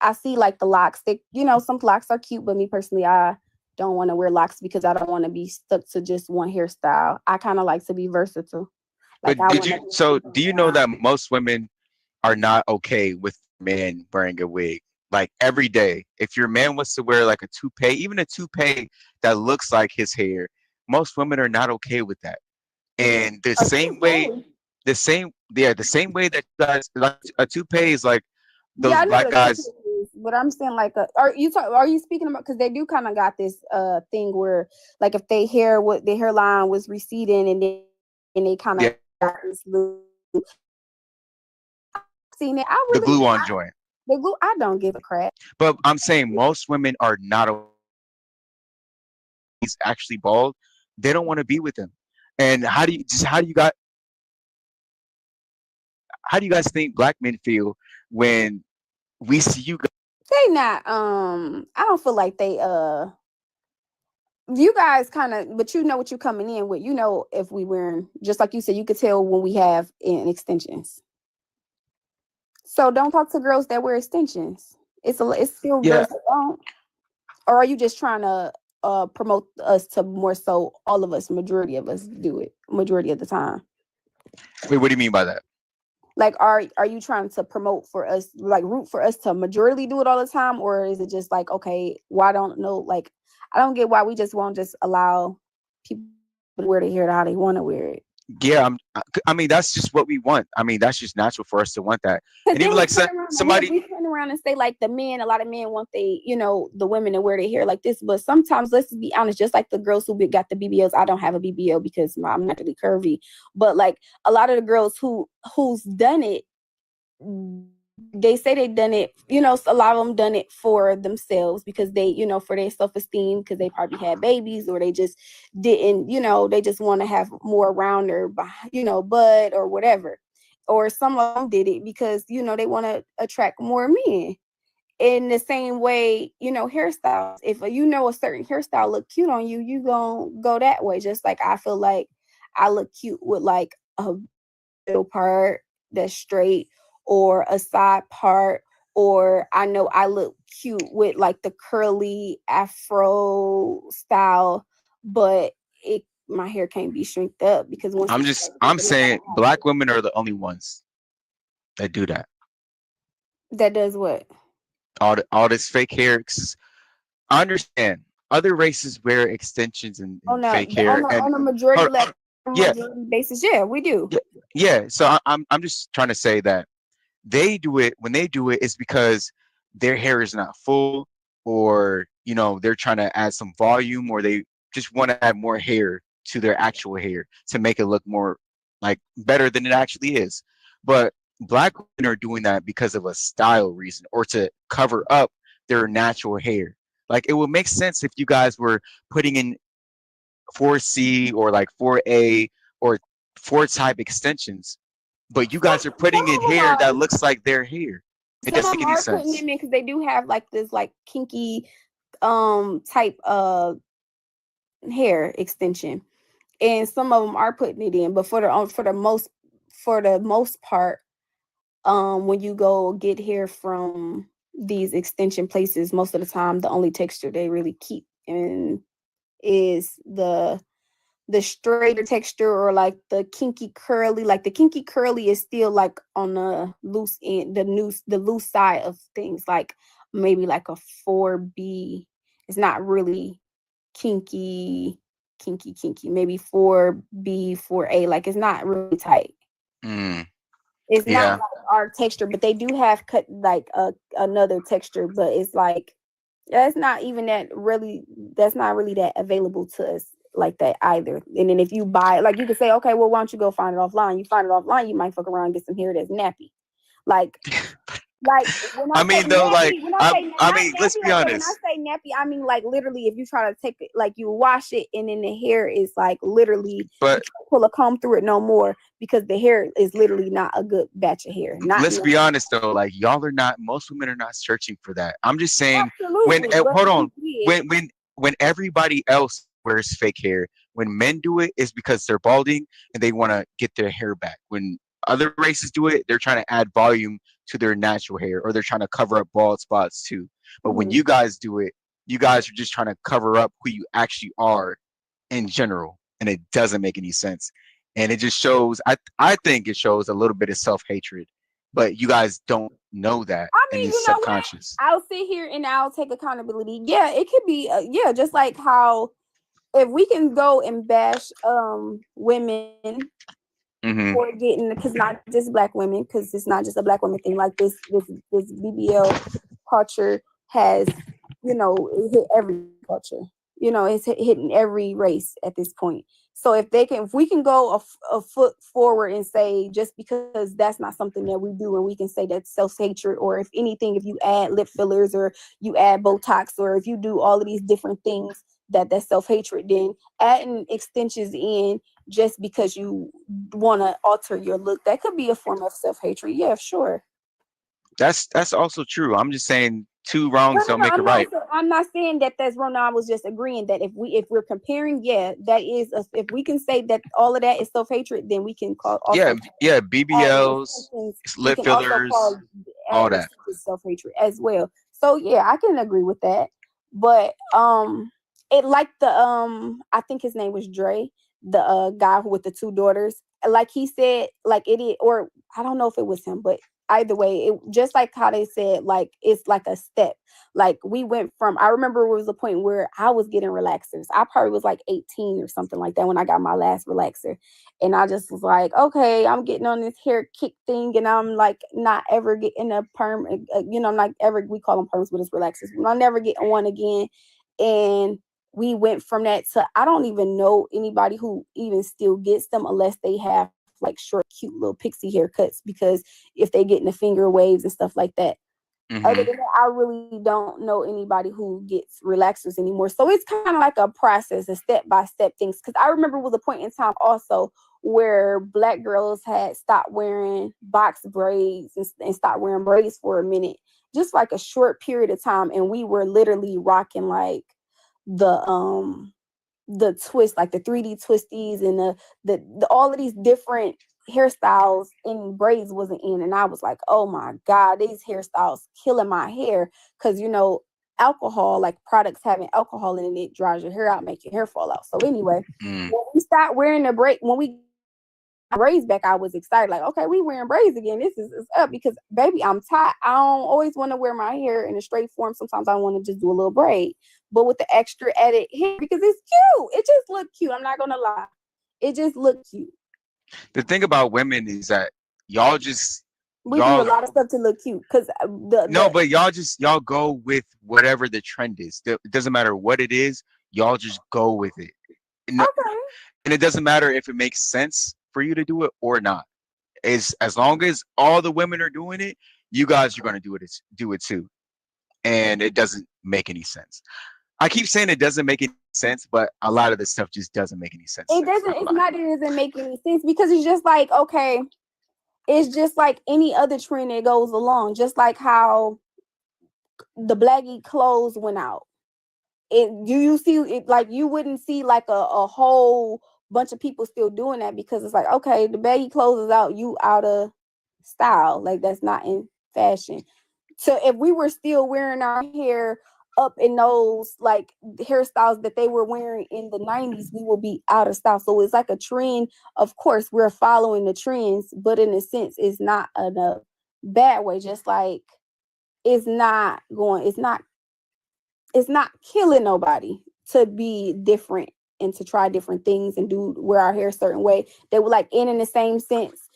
I see like the locks, some locks are cute, but me personally, I don't want to wear locks because I don't want to be stuck to just one hairstyle. I kind of like to be versatile. Like, but do you know that most women are not okay with men wearing a wig? Like every day, if your man wants to wear like a toupee, even a toupee that looks like his hair, most women are not okay with that. And the same way that guys, like a toupee is like those black guys. But I'm saying like, are you speaking about, because they do kind of got this thing where like if their hairline was receding and they kind of got this loop. Seen it. The glue on joint. The glue, I don't give a crap. But I'm saying most women are not. He's actually bald. They don't want to be with him. And how do you guys think black men feel when we see you guys? They not. I don't feel like they. You guys kind of, but what you're coming in with. If we wearing, just like you said, you could tell when we have in extensions. So don't talk to girls that wear extensions. It's still girls that don't. Or are you just trying to promote us to more so all of us, majority of us do it majority of the time? Wait, what do you mean by that? Like, are you trying to promote for us, like root for us to majority do it all the time? Or is it just like, okay, I don't know, like, I don't get why we just won't just allow people to wear their hair how they want to wear it. Yeah, I mean, that's just what we want. I mean, that's just natural for us to want that. And even like somebody turn around and say like a lot of men want the women to wear their hair like this. But sometimes, let's be honest, just like the girls who got the BBLs, I don't have a BBL because I'm not really curvy. But like a lot of the girls who's done it, they say they've done it, a lot of them done it for themselves because they, for their self-esteem, because they probably had babies, or they just didn't, they just want to have more around their, butt or whatever. Or some of them did it because, they want to attract more men. In the same way, hairstyles, if a certain hairstyle look cute on you, you gonna go that way. Just like I feel like I look cute with like a middle part that's straight, or a side part, or I know I look cute with like the curly afro style, but my hair can't be shrinked up because I'm saying black women are the only ones that do that. That does what? All this fake hair. I understand other races wear extensions and fake hair on a majority basis. Yeah, we do. Yeah. So I'm just trying to say that they do it. When they do it, it's because their hair is not full, or they're trying to add some volume, or they just want to add more hair to their actual hair to make it look more like better than it actually is. But black women are doing that because of a style reason, or to cover up their natural hair. Like, it would make sense if you guys were putting in 4C or like 4A or 4 type extensions, but you guys are putting in hair that looks like their hair. It doesn't make any sense. Putting them in because they do have like this like kinky type of hair extension, and some of them are putting it in. But for the most part, when you go get hair from these extension places, most of the time the only texture they really keep in is the straighter texture, or like the kinky curly. Like the kinky curly is still like on the loose end, the loose side of things, like maybe like a 4B. It's not really kinky, maybe 4B, 4A. Like, it's not really tight. It's not like our texture, but they do have cut like another texture, but it's like that's not really that available to us like that either. And then if you buy, like, you could say, okay, well, why don't you go find it offline? You find it offline, you might fuck around and get some hair that's nappy. Like, Like when I say nappy, let's be honest. When I say nappy, I mean like literally if you try to take it, like you wash it and then the hair is like literally but you can't pull a comb through it no more because the hair is literally not a good batch of hair. Let's be honest though, like most women are not searching for that. I'm just saying when everybody else wears fake hair, when men do it, it's because they're balding and they want to get their hair back. When other races do it, they're trying to add volume to their natural hair, or they're trying to cover up bald spots too. But when you guys do it, you guys are just trying to cover up who you actually are in general, and it doesn't make any sense. And it just shows. I think it shows a little bit of self-hatred, but you guys don't know that. I mean, and it's subconscious. I'll sit here and I'll take accountability. Yeah, it could be. Just like how if we can go and bash women for getting, because not just black women, because it's not just a black women thing. Like this BBL culture has, it hit every culture. It's hitting every race at this point. So if we can go a foot forward and say, just because that's not something that we do, and we can say that's self-hatred, or if anything, if you add lip fillers or you add Botox, or if you do all of these different things, that's self-hatred, then adding extensions in just because you want to alter your look, that could be a form of self-hatred. Yeah, sure. That's also true. I'm just saying two wrongs don't make it right. I'm not saying that that's wrong. I was just agreeing that if we're comparing, that is if we can say that all of that is self-hatred, then we can call BBLs, lip fillers, all that self-hatred as well. So yeah, I can agree with that. But it like the I think his name was Dre, the guy with the two daughters. Like he said, like it is, or I don't know if it was him, but either way, it just like how they said, like it's like a step. Like we went from, I remember it was a point where I was getting relaxers. I probably was like 18 or something like that when I got my last relaxer. And I just was like, okay, I'm getting on this hair kick thing, and I'm like not ever getting a perm, not ever, we call them perms, but it's relaxers. I'll never get one again. And we went from that to, I don't even know anybody who even still gets them unless they have like short, cute little pixie haircuts, because if they get in the finger waves and stuff like that. Other than that, I really don't know anybody who gets relaxers anymore. So it's kind of like a process, a step-by-step things. Because I remember it was a point in time also where black girls had stopped wearing box braids and stopped wearing braids for a minute, just like a short period of time. And we were literally rocking like the twist, like the 3D twisties and the all of these different hairstyles, and braids wasn't in. And I was like, oh my God, these hairstyles killing my hair. Because alcohol, like products having alcohol in it, dries your hair out, make your hair fall out. So anyway, when we start wearing the braid, when we braids back, I was excited, like, okay, we wearing braids again, this is up, because baby, I'm tired. I don't always want to wear my hair in a straight form. Sometimes I want to just do a little braid, but with the extra added hair, because it's cute. It just look cute. I'm not gonna lie, it just look cute. The thing about women is that we do a lot of stuff to look cute, because but y'all go with whatever the trend is. It doesn't matter what it is, y'all just go with it. And it doesn't matter if it makes sense for you to do it or not. As long as all the women are doing it, you guys are going to do it too. And it doesn't make any sense. I keep saying it doesn't make any sense, but a lot of this stuff just doesn't make any sense. It doesn't. It's not that it doesn't make any sense, because it's just like, okay, it's just like any other trend that goes along. Just like how the baggy clothes went out. You see it, like you wouldn't see like a whole bunch of people still doing that, because it's like, okay, the baggy clothes is out, you out of style, like that's not in fashion. So if we were still wearing our hair up in those like hairstyles that they were wearing in the 90s, we will be out of style. So it's like a trend. Of course, we're following the trends, but in a sense, it's not in a bad way. Just like it's not killing nobody to be different and to try different things and wear our hair a certain way. They were like, in the same sense,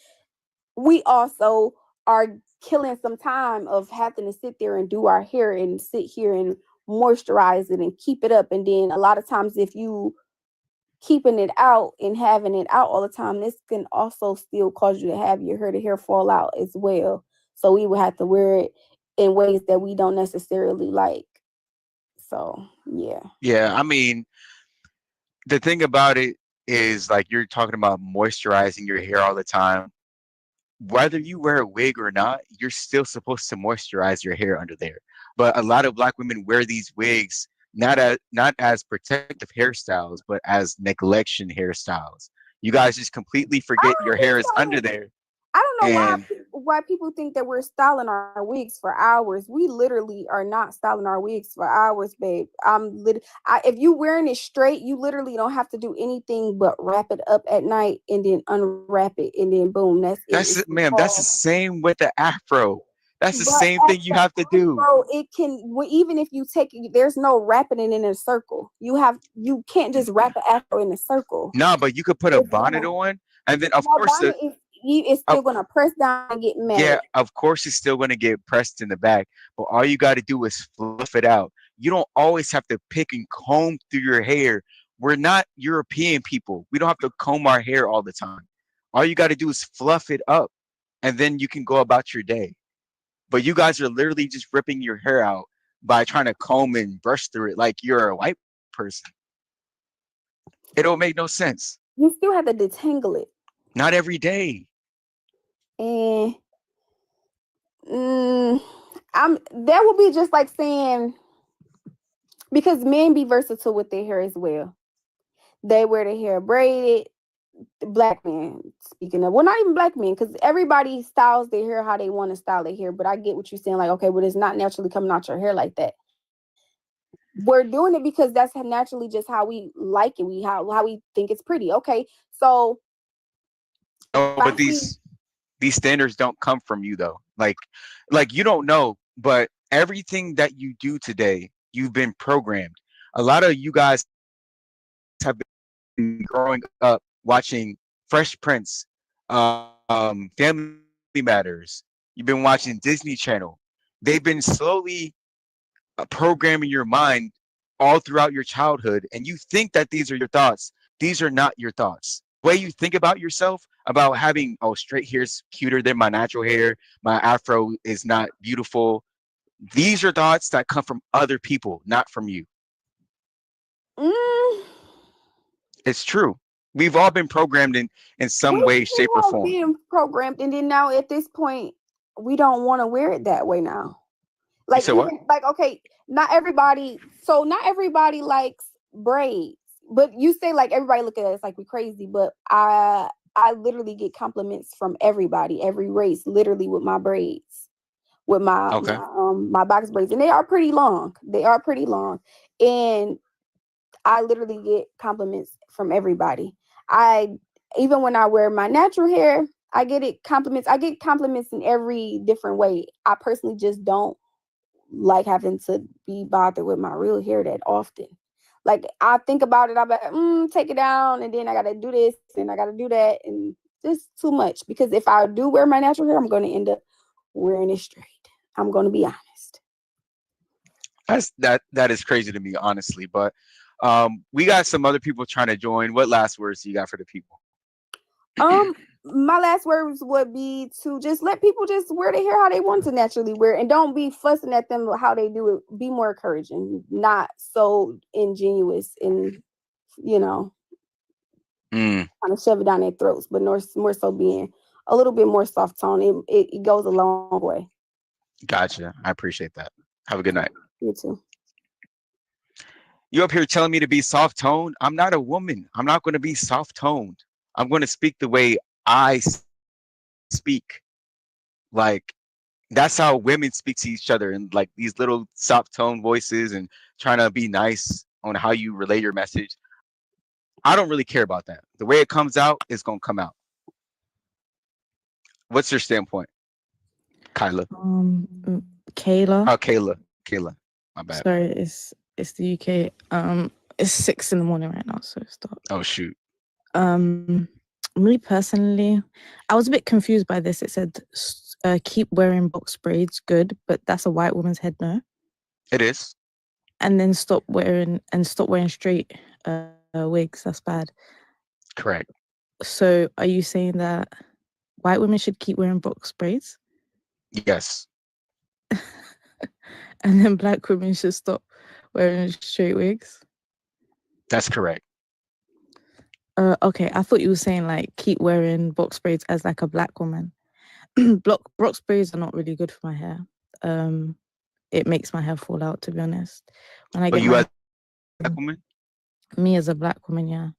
we also are killing some time of having to sit there and do our hair and sit here and moisturize it and keep it up. And then a lot of times, if you keeping it out and having it out all the time, this can also still cause you to have the hair fall out as well. So we would have to wear it in ways that we don't necessarily like. So yeah. Yeah, I mean, the thing about it is like you're talking about moisturizing your hair all the time. Whether you wear a wig or not, you're still supposed to moisturize your hair under there. But a lot of black women wear these wigs not as protective hairstyles, but as neglection hairstyles. You guys just completely forget your hair is under there. I don't know And why people think that we're styling our wigs for hours. We literally are not styling our wigs for hours, babe. If you wearing it straight, you literally don't have to do anything but wrap it up at night and then unwrap it and then boom, that's it. that's it, ma'am. That's the same with the afro. That's the same thing you have to do. So it can, even if you take it, there's no wrapping it in a circle. You can't just wrap an afro in a circle. No, but you could put a bonnet on, and then of course it's still gonna press down and get mad. yeah, of course it's still gonna get pressed in the back. But all you got to do is fluff it out. You don't always have to pick and comb through your hair. We're not European people. We don't have to comb our hair all the time. All you got to do is fluff it up, and then you can go about your day. But you guys are literally just ripping your hair out by trying to comb and brush through it like you're a white person. It don't make no sense. You still have to detangle it. Not every day. And that would be just like saying, because men be versatile with their hair as well. They wear their hair braided. Black men, speaking of, well, not even black men, because everybody styles their hair how they want to style their hair. But I get what you're saying, like, okay, but it's not naturally coming out your hair like that. We're doing it because that's naturally just how we like it. How we think it's pretty. Okay, so. Oh, but these standards don't come from you though. Like you don't know, but everything that you do today, you've been programmed. A lot of you guys have been growing up watching Fresh Prince, Family Matters. You've been watching Disney Channel. They've been slowly programming your mind all throughout your childhood, and you think that these are your thoughts. These are not your thoughts. The way you think about yourself, about having, oh, straight hair's cuter than my natural hair, my afro is not beautiful. These are thoughts that come from other people, not from you. It's true. We've all been programmed in some way, shape, or form. Being programmed, and then now at this point, we don't want to wear it that way now. Like, okay, not everybody likes braids, but you say like everybody look at us like we crazy, but I literally get compliments from everybody, every race, literally with my braids, with my my box braids, and they are pretty long. And I literally get compliments from everybody. Even when I wear my natural hair, I get compliments. I get compliments in every different way. I personally just don't like having to be bothered with my real hair that often. Like, I think about it, I'm like, take it down, and then I gotta do this and I gotta do that, and just too much. Because if I do wear my natural hair, I'm gonna end up wearing it straight. I'm gonna be honest. That is crazy to me, honestly. But we got some other people trying to join. What last words do you got for the people? My last words would be to just let people just wear their hair how they want to naturally wear, and don't be fussing at them how they do it. Be more encouraging, not so ingenuous, and kind of shove it down their throats, but more so being a little bit more soft tone. It goes a long way. Gotcha. I appreciate that. Have a good night. You too. You up here telling me to be soft toned? I'm not a woman. I'm not going to be soft toned. I'm going to speak the way I speak. Like, that's how women speak to each other, and like these little soft tone voices and trying to be nice on how you relay your message. I don't really care about that. The way it comes out is going to come out. What's your standpoint, Kyla? Kayla. Oh, Kayla. My bad. Sorry, it's the UK. It's 6 a.m. right now, so stop. Oh shoot. Me personally, I was a bit confused by this. It said keep wearing box braids, good, but that's a white woman's head, no? It is. And then stop wearing straight wigs. That's bad. Correct. So are you saying that white women should keep wearing box braids? Yes. And then black women should stop wearing straight wigs. That's correct. Okay, I thought you were saying like keep wearing box braids as like a black woman. Box braids are not really good for my hair. It makes my hair fall out, to be honest. When I But get you my as a black woman? me as a black woman, yeah.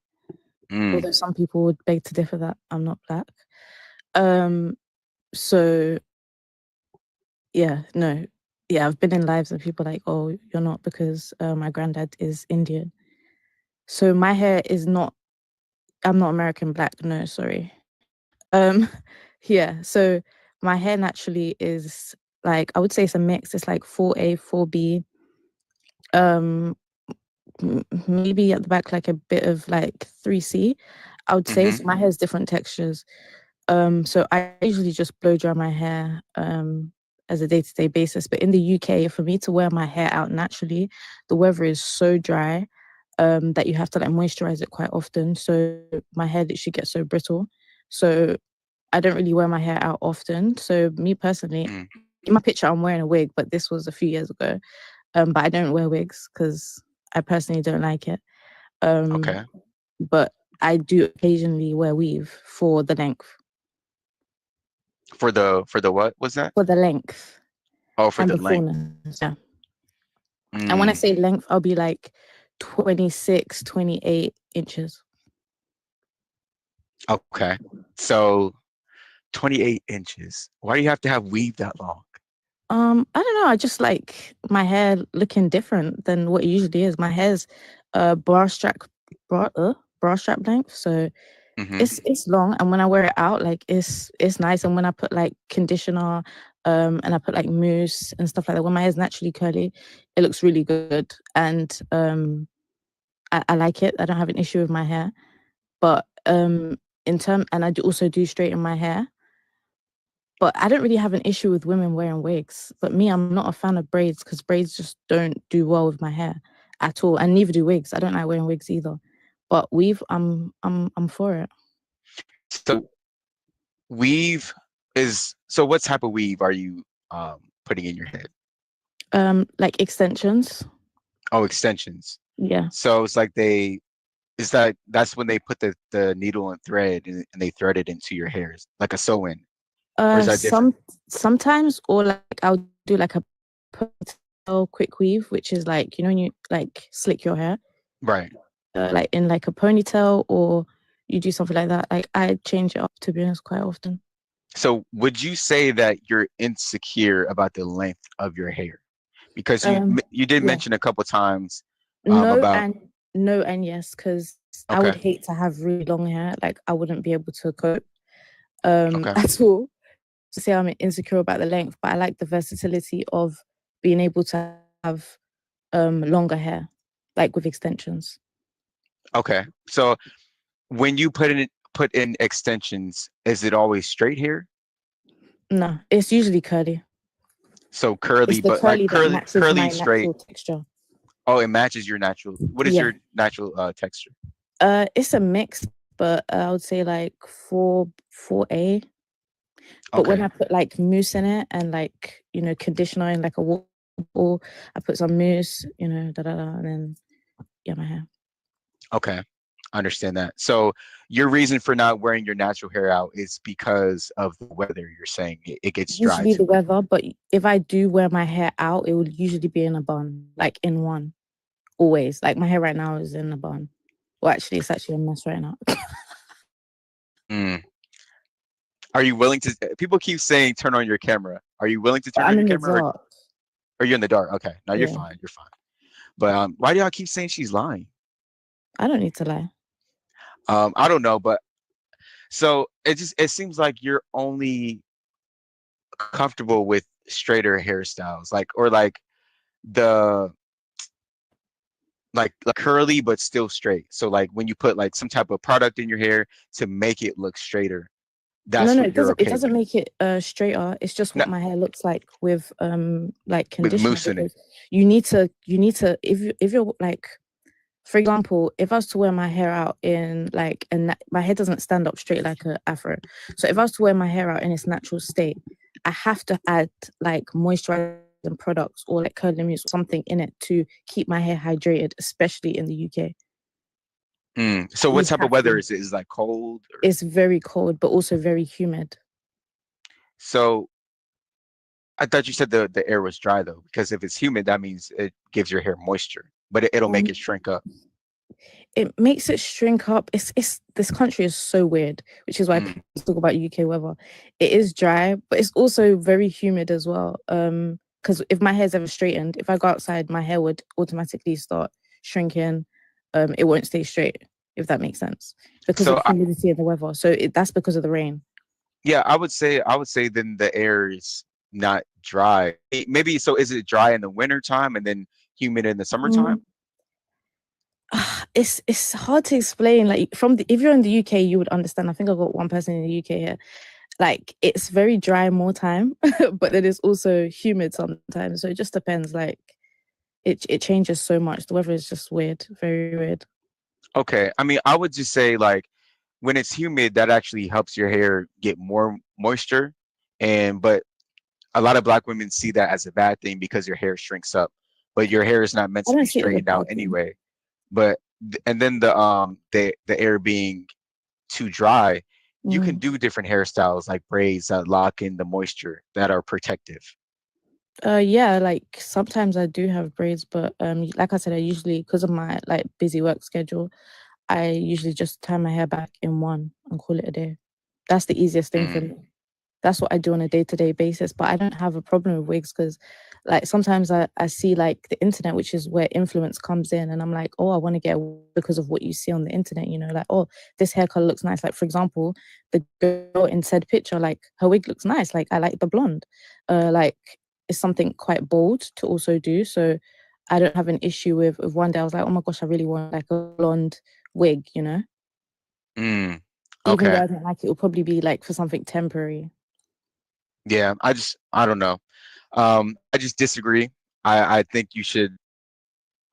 Although some people would beg to differ that I'm not black. So yeah, no. Yeah, I've been in lives of people like, oh, you're not because my granddad is Indian. So my hair is not, I'm not American black, no, sorry. Yeah, so my hair naturally is like, I would say it's a mix. It's like 4A, 4B. Maybe at the back like a bit of like 3C. I would say so my hair has different textures. So I usually just blow dry my hair as a day-to-day basis. But in the UK, for me to wear my hair out naturally, the weather is so dry that you have to like moisturize it quite often. So my hair literally gets so brittle. So I don't really wear my hair out often. So me personally, in my picture, I'm wearing a wig, but this was a few years ago. But I don't wear wigs because I personally don't like it. Okay. But I do occasionally wear weave for the length. For the what was that? For the length. Oh, for And the the length. fullness, yeah. And when I say length, I'll be like 26, 28 inches. Okay. So 28 inches. Why do you have to have weave that long? I don't know. I just like my hair looking different than what it usually is. My hair's bra strap length, so it's long. And when I wear it out, like it's nice. And when I put like conditioner, and I put like mousse and stuff like that, when my hair's naturally curly, it looks really good. And I like it. I don't have an issue with my hair. But and I also do straighten my hair. But I don't really have an issue with women wearing wigs. But me, I'm not a fan of braids because braids just don't do well with my hair at all. And neither do wigs. I don't like wearing wigs either. But weave, I'm for it. So weave is, so what type of weave are you putting in your head? Like extensions. Oh, extensions. Yeah. So it's like that's when they put the needle and thread and they thread it into your hairs like a sew-in. Or is that different? Sometimes, or like I'll do like a ponytail quick weave, which is like, you know, when you like slick your hair, Right. like in like a ponytail, or you do something like that. Like I change it up, to be honest, quite often. So would you say that you're insecure about the length of your hair? Because you did mention a couple times about no and yes, because I would hate to have really long hair. Like I wouldn't be able to cope at all. To say I'm insecure about the length, but I like the versatility of being able to have longer hair, like with extensions. Okay. So when you put in extensions, is it always straight hair? No, it's usually curly. So curly, it's the but like that matches curly my straight. natural texture. Oh, it matches your natural. What is your natural texture? It's a mix, but I would say like 4A. But when I put like mousse in it and like, you know, conditioner in like a water, I put some mousse, you know, and then my hair. Okay, understand that. So your reason for not wearing your natural hair out is because of the weather. You're saying it gets dry. Usually the weather, but if I do wear my hair out, it would usually be in a bun, like in one, always. Like my hair right now is in a bun. Well, actually, it's actually a mess right now. Are you willing to? People keep saying turn on your camera. Are you willing to turn on your camera? Or are you in the dark? Okay, no, you're fine. You're fine. But why do y'all keep saying she's lying? I don't need to lie. I don't know, but so it seems like you're only comfortable with straighter hairstyles, like the like curly but still straight. So like when you put like some type of product in your hair to make it look straighter, that's what you're okay. It doesn't make it straighter. It's just what my hair looks like with like conditioner. With mousse in it. You need to if you're like, for example, if I was to wear my hair out in like my hair doesn't stand up straight like an afro. So if I was to wear my hair out in its natural state, I have to add like moisturizing products or like curling mousse or something in it to keep my hair hydrated, especially in the UK. So what type of weather is it? Is it like cold? Or? It's very cold, but also very humid. So I thought you said the air was dry though, because if it's humid, that means it gives your hair moisture, but it'll make it shrink up. It makes it shrink up. It's this country is so weird, which is why people talk about UK weather. It is dry, but it's also very humid as well. Because if my hair's ever straightened, if I go outside, my hair would automatically start shrinking. It won't stay straight, if that makes sense, because of the humidity and the weather. So that's because of the rain. Yeah, I would say then the air is not dry. Maybe so. Is it dry in the winter time and then humid in the summertime? It's hard to explain. Like if you're in the UK, you would understand. I think I've got one person in the UK here. Like it's very dry more time, but then it's also humid sometimes. So it just depends. Like it changes so much. The weather is just weird, very weird. Okay, I mean, I would just say like when it's humid, that actually helps your hair get more moisture, but a lot of Black women see that as a bad thing because your hair shrinks up, but your hair is not meant to be straightened out anyway. But and then the air being too dry, you can do different hairstyles like braids that lock in the moisture that are protective. Yeah, like sometimes I do have braids, but like I said, I usually, because of my like busy work schedule, I usually just tie my hair back in one and call it a day. That's the easiest thing for me. That's what I do on a day-to-day basis. But I don't have a problem with wigs because like sometimes I see like the internet, which is where influence comes in, and I'm like, oh, I want to get a wig because of what you see on the internet, you know, like, oh, this hair color looks nice. Like for example, the girl in said picture, like her wig looks nice. Like I like the blonde. Like it's something quite bold to also do. So I don't have an issue with one day I was like, oh my gosh, I really want like a blonde wig, you know? Okay. Even though I don't like it, it'll probably be like for something temporary. Yeah, I don't know. I just disagree. I think you should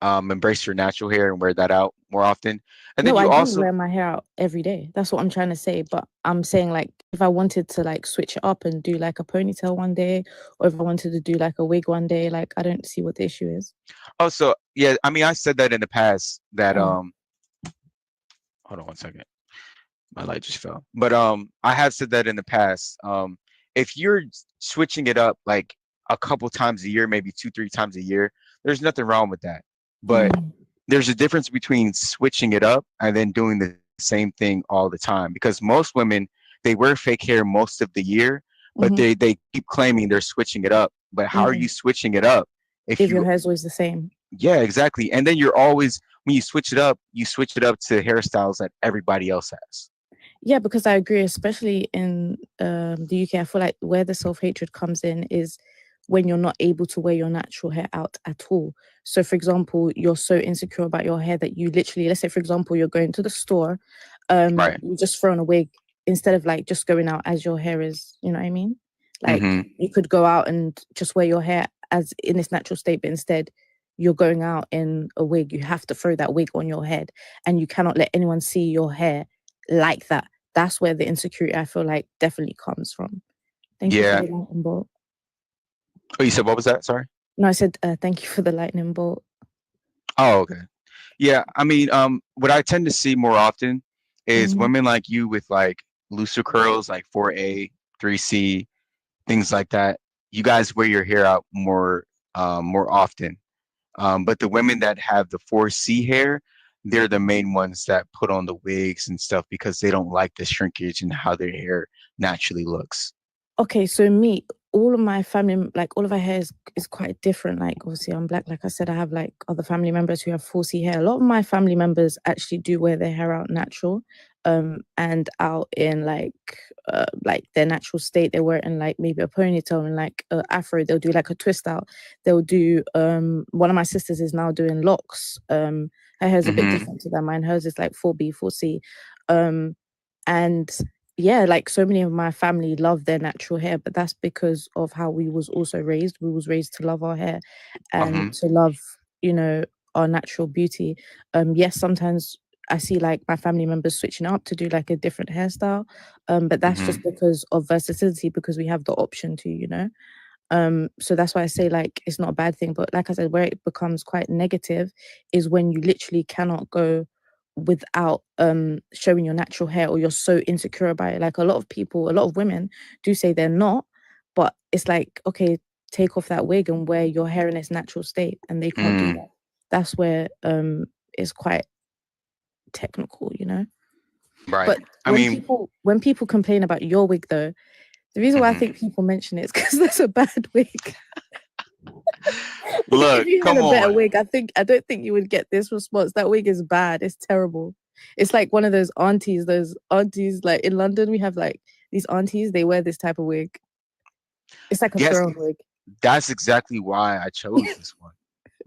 embrace your natural hair and wear that out more often. And then No, you I do also wear my hair out every day. That's what I'm trying to say. But I'm saying like if I wanted to like switch it up and do like a ponytail one day, or if I wanted to do like a wig one day, like I don't see what the issue is. Oh, so yeah, I mean I said that in the past that hold on one second. My light just fell. But I have said that in the past. If you're switching it up like a couple times a year, maybe 2-3 times a year, there's nothing wrong with that. But there's a difference between switching it up and then doing the same thing all the time. Because most women, they wear fake hair most of the year, but they keep claiming they're switching it up. But how are you switching it up if your hair's always the same? Yeah, exactly. And then you're always, when you switch it up to hairstyles that everybody else has. Yeah, because I agree, especially in the UK, I feel like where the self-hatred comes in is when you're not able to wear your natural hair out at all. So, for example, you're so insecure about your hair that you literally, let's say, for example, you're going to the store, you just throw on a wig instead of like just going out as your hair is, you know what I mean? Like you could go out and just wear your hair as in its natural state, but instead you're going out in a wig. You have to throw that wig on your head and you cannot let anyone see your hair like that. That's where the insecurity I feel like definitely comes from. Thank you for the lightning bolt. Oh, you said what was that? Sorry. No, I said thank you for the lightning bolt. Oh, okay. Yeah, I mean, what I tend to see more often is women like you with like looser curls, like 4A, 3C, things like that. You guys wear your hair out more often. But the women that have the 4C hair, they're the main ones that put on the wigs and stuff because they don't like the shrinkage and how their hair naturally looks. Okay, so me, all of my family, like all of our hair is quite different. Like obviously I'm Black, like I said, I have like other family members who have 4C hair. A lot of my family members actually do wear their hair out natural, and out in like their natural state. They wear it in like maybe a ponytail and like afro. They'll do like a twist out. They'll do one of my sisters is now doing locks. Her hair's a bit different to that. Mine, hers is like 4B, 4C. And yeah, like so many of my family love their natural hair, but that's because of how we was also raised. We was raised to love our hair and to love, you know, our natural beauty. Yes, sometimes I see like my family members switching up to do like a different hairstyle. But that's just because of versatility, because we have the option to, you know. So that's why I say like it's not a bad thing. But like I said, where it becomes quite negative is when you literally cannot go without showing your natural hair, or you're so insecure about it. Like a lot of women do say they're not, but it's like, okay, take off that wig and wear your hair in its natural state, and they can't do that. That's where it's quite technical, you know. Right. But I mean, when people complain about your wig though, the reason why I think people mention it is because that's a bad wig. Look, if you had come a better on. wig, I don't think you would get this response. That wig is bad. It's terrible. It's like one of those aunties like in London, we have like these aunties, they wear this type of wig. It's like a Yes, throne wig. that's exactly why I chose this one.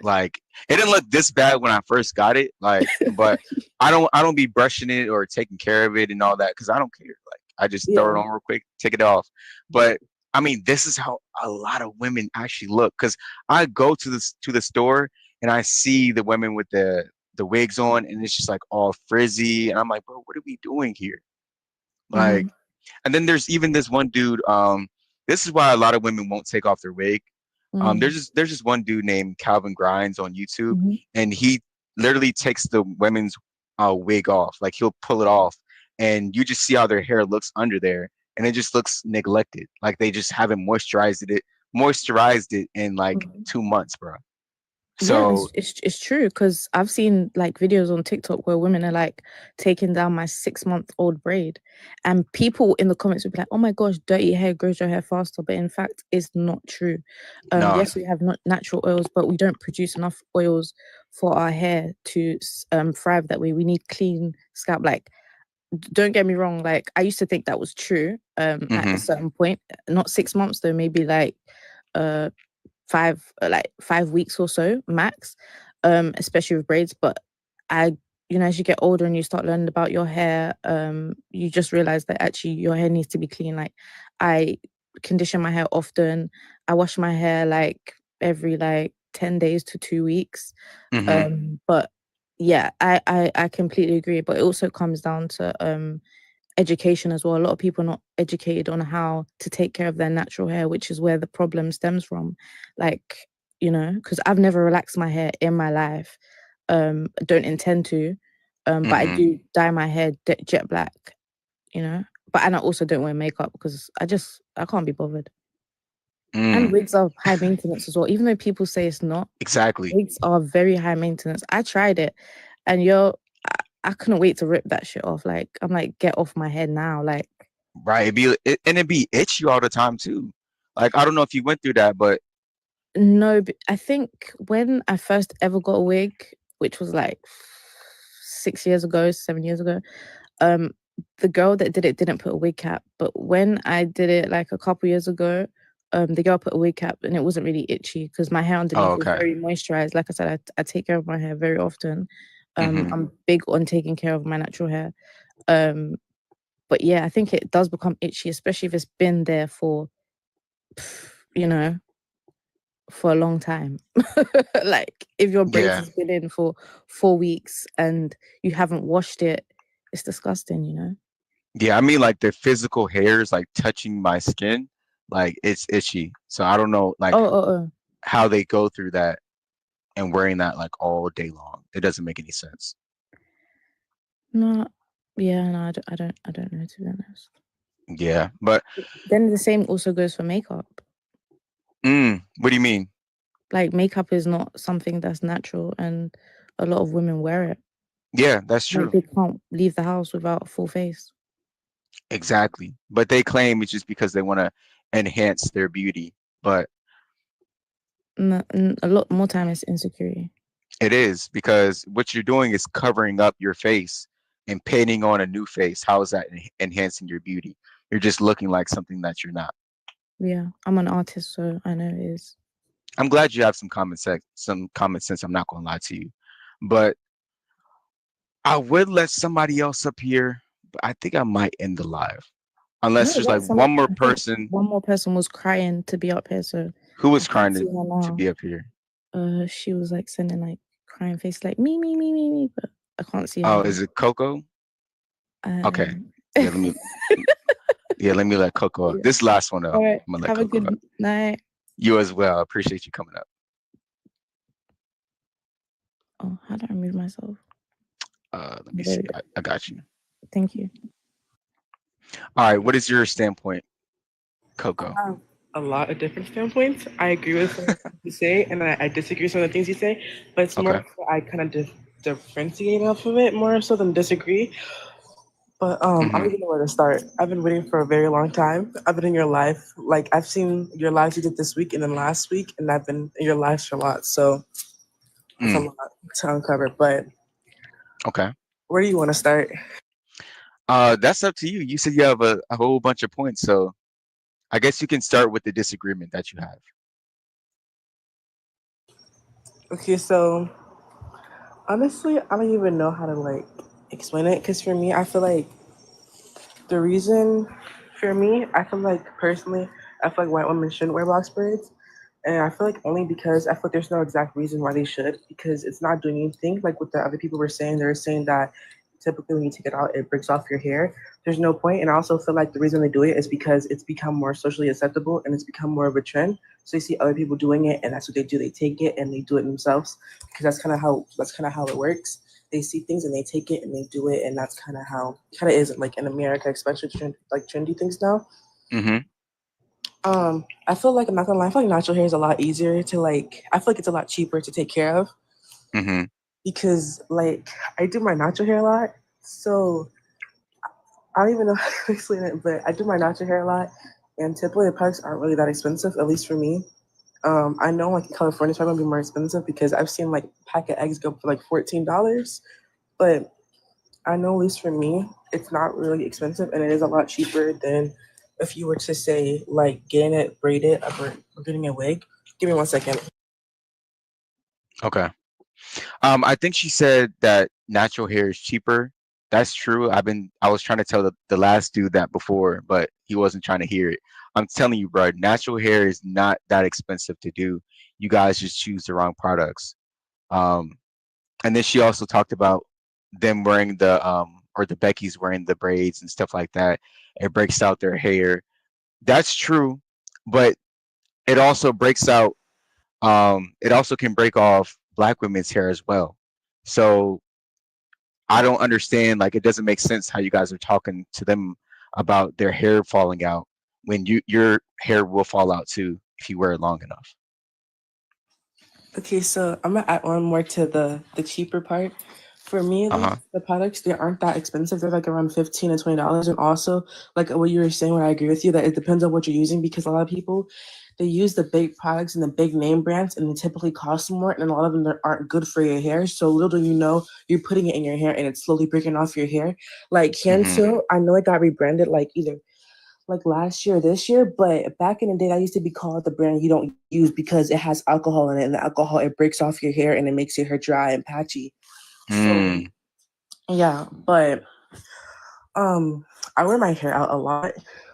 Like, it didn't look this bad when I first got it. Like, but I don't be brushing it or taking care of it and all that because I don't care. Like, I just throw it on real quick, take it off. But I mean, this is how a lot of women actually look. Because I go to the store and I see the women with the wigs on, and it's just like all frizzy, and I'm like, bro, what are we doing here? Like, and then there's even this one dude. This is why a lot of women won't take off their wig. There's just one dude named Calvin Grimes on YouTube, and he literally takes the women's wig off. Like, he'll pull it off, and you just see how their hair looks under there, and it just looks neglected. Like they just haven't moisturized it in like 2 months, bro. So Yeah, it's true, because I've seen like videos on TikTok where women are like taking down my 6-month-old braid, and people in the comments would be like, "Oh my gosh, dirty hair grows your hair faster," but in fact, it's not true. no, Yes, we have natural oils, but we don't produce enough oils for our hair to thrive that way. We need clean scalp. Like, don't get me wrong, like I used to think that was true at a certain point. Not 6 months though, maybe like 5 weeks or so max, especially with braids. But as you get older and you start learning about your hair, you just realize that actually your hair needs to be clean. Like, I condition my hair often. I wash my hair like every like 10 days to 2 weeks. But yeah, I completely agree. But it also comes down to education as well. A lot of people are not educated on how to take care of their natural hair, which is where the problem stems from. Like, because I've never relaxed my hair in my life. Don't intend to, but I do dye my hair jet black, and I also don't wear makeup because I can't be bothered. And wigs are high maintenance as well, even though people say it's not. Exactly. Wigs are very high maintenance. I tried it, and I couldn't wait to rip that shit off. Like, I'm like, get off my head now. Like, right, it'd be itchy all the time too. Like, I don't know if you went through that, but no, I think when I first ever got a wig, which was like 6 years ago, 7 years ago, the girl that did it didn't put a wig cap. But when I did it like a couple years ago, the girl put a wig cap, and it wasn't really itchy because my hair underneath was very moisturized. Like I said, I take care of my hair very often. I'm big on taking care of my natural hair. But yeah, I think it does become itchy, especially if it's been there for a long time. Like, if your braids has been in for 4 weeks and you haven't washed it, it's disgusting. Yeah, I mean, like the physical hairs like touching my skin, like it's itchy. So I don't know, like how they go through that and wearing that like all day long. It doesn't make any sense. No, yeah, no, I don't know, to be honest. Yeah, but then the same also goes for makeup. What do you mean? Like, makeup is not something that's natural, and a lot of women wear it. Yeah, that's true. Like, they can't leave the house without a full face. Exactly. But they claim it's just because they want to enhance their beauty. But a lot more time it's insecurity. It is, because what you're doing is covering up your face and painting on a new face. How is that enhancing your beauty? You're just looking like something that you're not. Yeah, I'm an artist, so I know it is. I'm glad you have some common sense. I'm not going to lie to you, but I would let somebody else up here. But I think I might end the live, unless there's like one more person. One more person was crying to be up here. So who was crying to be up here? She was like sending like crying face, like me. But I can't see Oh, her. is it Coco? Okay. Yeah, let me let Coco. This last one though. All right. I'm gonna let Have a Coco good up. night. You as well. I appreciate you coming up. Oh, how do I move myself? Let me see. I got you. Thank you. All right. What is your standpoint, Coco? I have a lot of different standpoints. I agree with some of the things you say, and I disagree with some of the things you say. But it's more so I kind of differentiate off of it more so than disagree. But I don't even know where to start. I've been waiting for a very long time. I've been in your life. Like, I've seen your lives you did this week and then last week, and I've been in your lives for a lot. So it's a lot to uncover. But Okay. where do you want to start? That's up to you. You said you have a whole bunch of points, so I guess you can start with the disagreement that you have. Okay, so honestly, I don't even know how to like explain it because for me, I feel like the reason for me, I feel like personally, I feel like white women shouldn't wear box braids. And I feel like only because I feel like there's no exact reason why they should, because it's not doing anything. Like what the other people were saying, they were saying that typically when you take it out, it breaks off your hair. There's no point. And I also feel like the reason they do it is because it's become more socially acceptable and it's become more of a trend. So you see other people doing it, and that's what they do. They take it and they do it themselves because that's kind of how it works. They see things and they take it and they do it, and that's kind of how it is like in America, especially like trendy things now. I feel like I'm not gonna lie. I feel like natural hair is a lot easier to like. I feel like it's a lot cheaper to take care of because like I do my natural hair a lot. So I don't even know how to explain it, but I do my natural hair a lot, and typically the products aren't really that expensive, at least for me. I know like in California it's probably gonna be more expensive because I've seen like a pack of eggs go for like $14, but I know at least for me it's not really expensive, and it is a lot cheaper than if you were to say like getting it braided or getting a wig. Give me 1 second. Okay. I think she said that natural hair is cheaper. That's true. I was trying to tell the last dude that before, but he wasn't trying to hear it. I'm telling you, bro, natural hair is not that expensive to do. You guys just choose the wrong products. And then she also talked about them wearing or the Becky's wearing the braids and stuff like that. It breaks out their hair. That's true, but it also breaks out. It also can break off Black women's hair as well. So I don't understand. Like, it doesn't make sense how you guys are talking to them about their hair falling out when your hair will fall out too if you wear it long enough. Okay, so I'm gonna add one more to the cheaper part. For me, at least, the products they aren't that expensive. They're like around $15 to $20, and also like what you were saying, where I agree with you that it depends on what you're using because a lot of people they use the big products and the big name brands, and they typically cost more, and a lot of them aren't good for your hair. So little do you know, you're putting it in your hair, and it's slowly breaking off your hair. Like Cantil, I know it got rebranded like either like last year, this year, but back in the day, that used to be called the brand you don't use because it has alcohol in it, and the alcohol it breaks off your hair and it makes your hair dry and patchy. So yeah, but I wear my hair out a lot.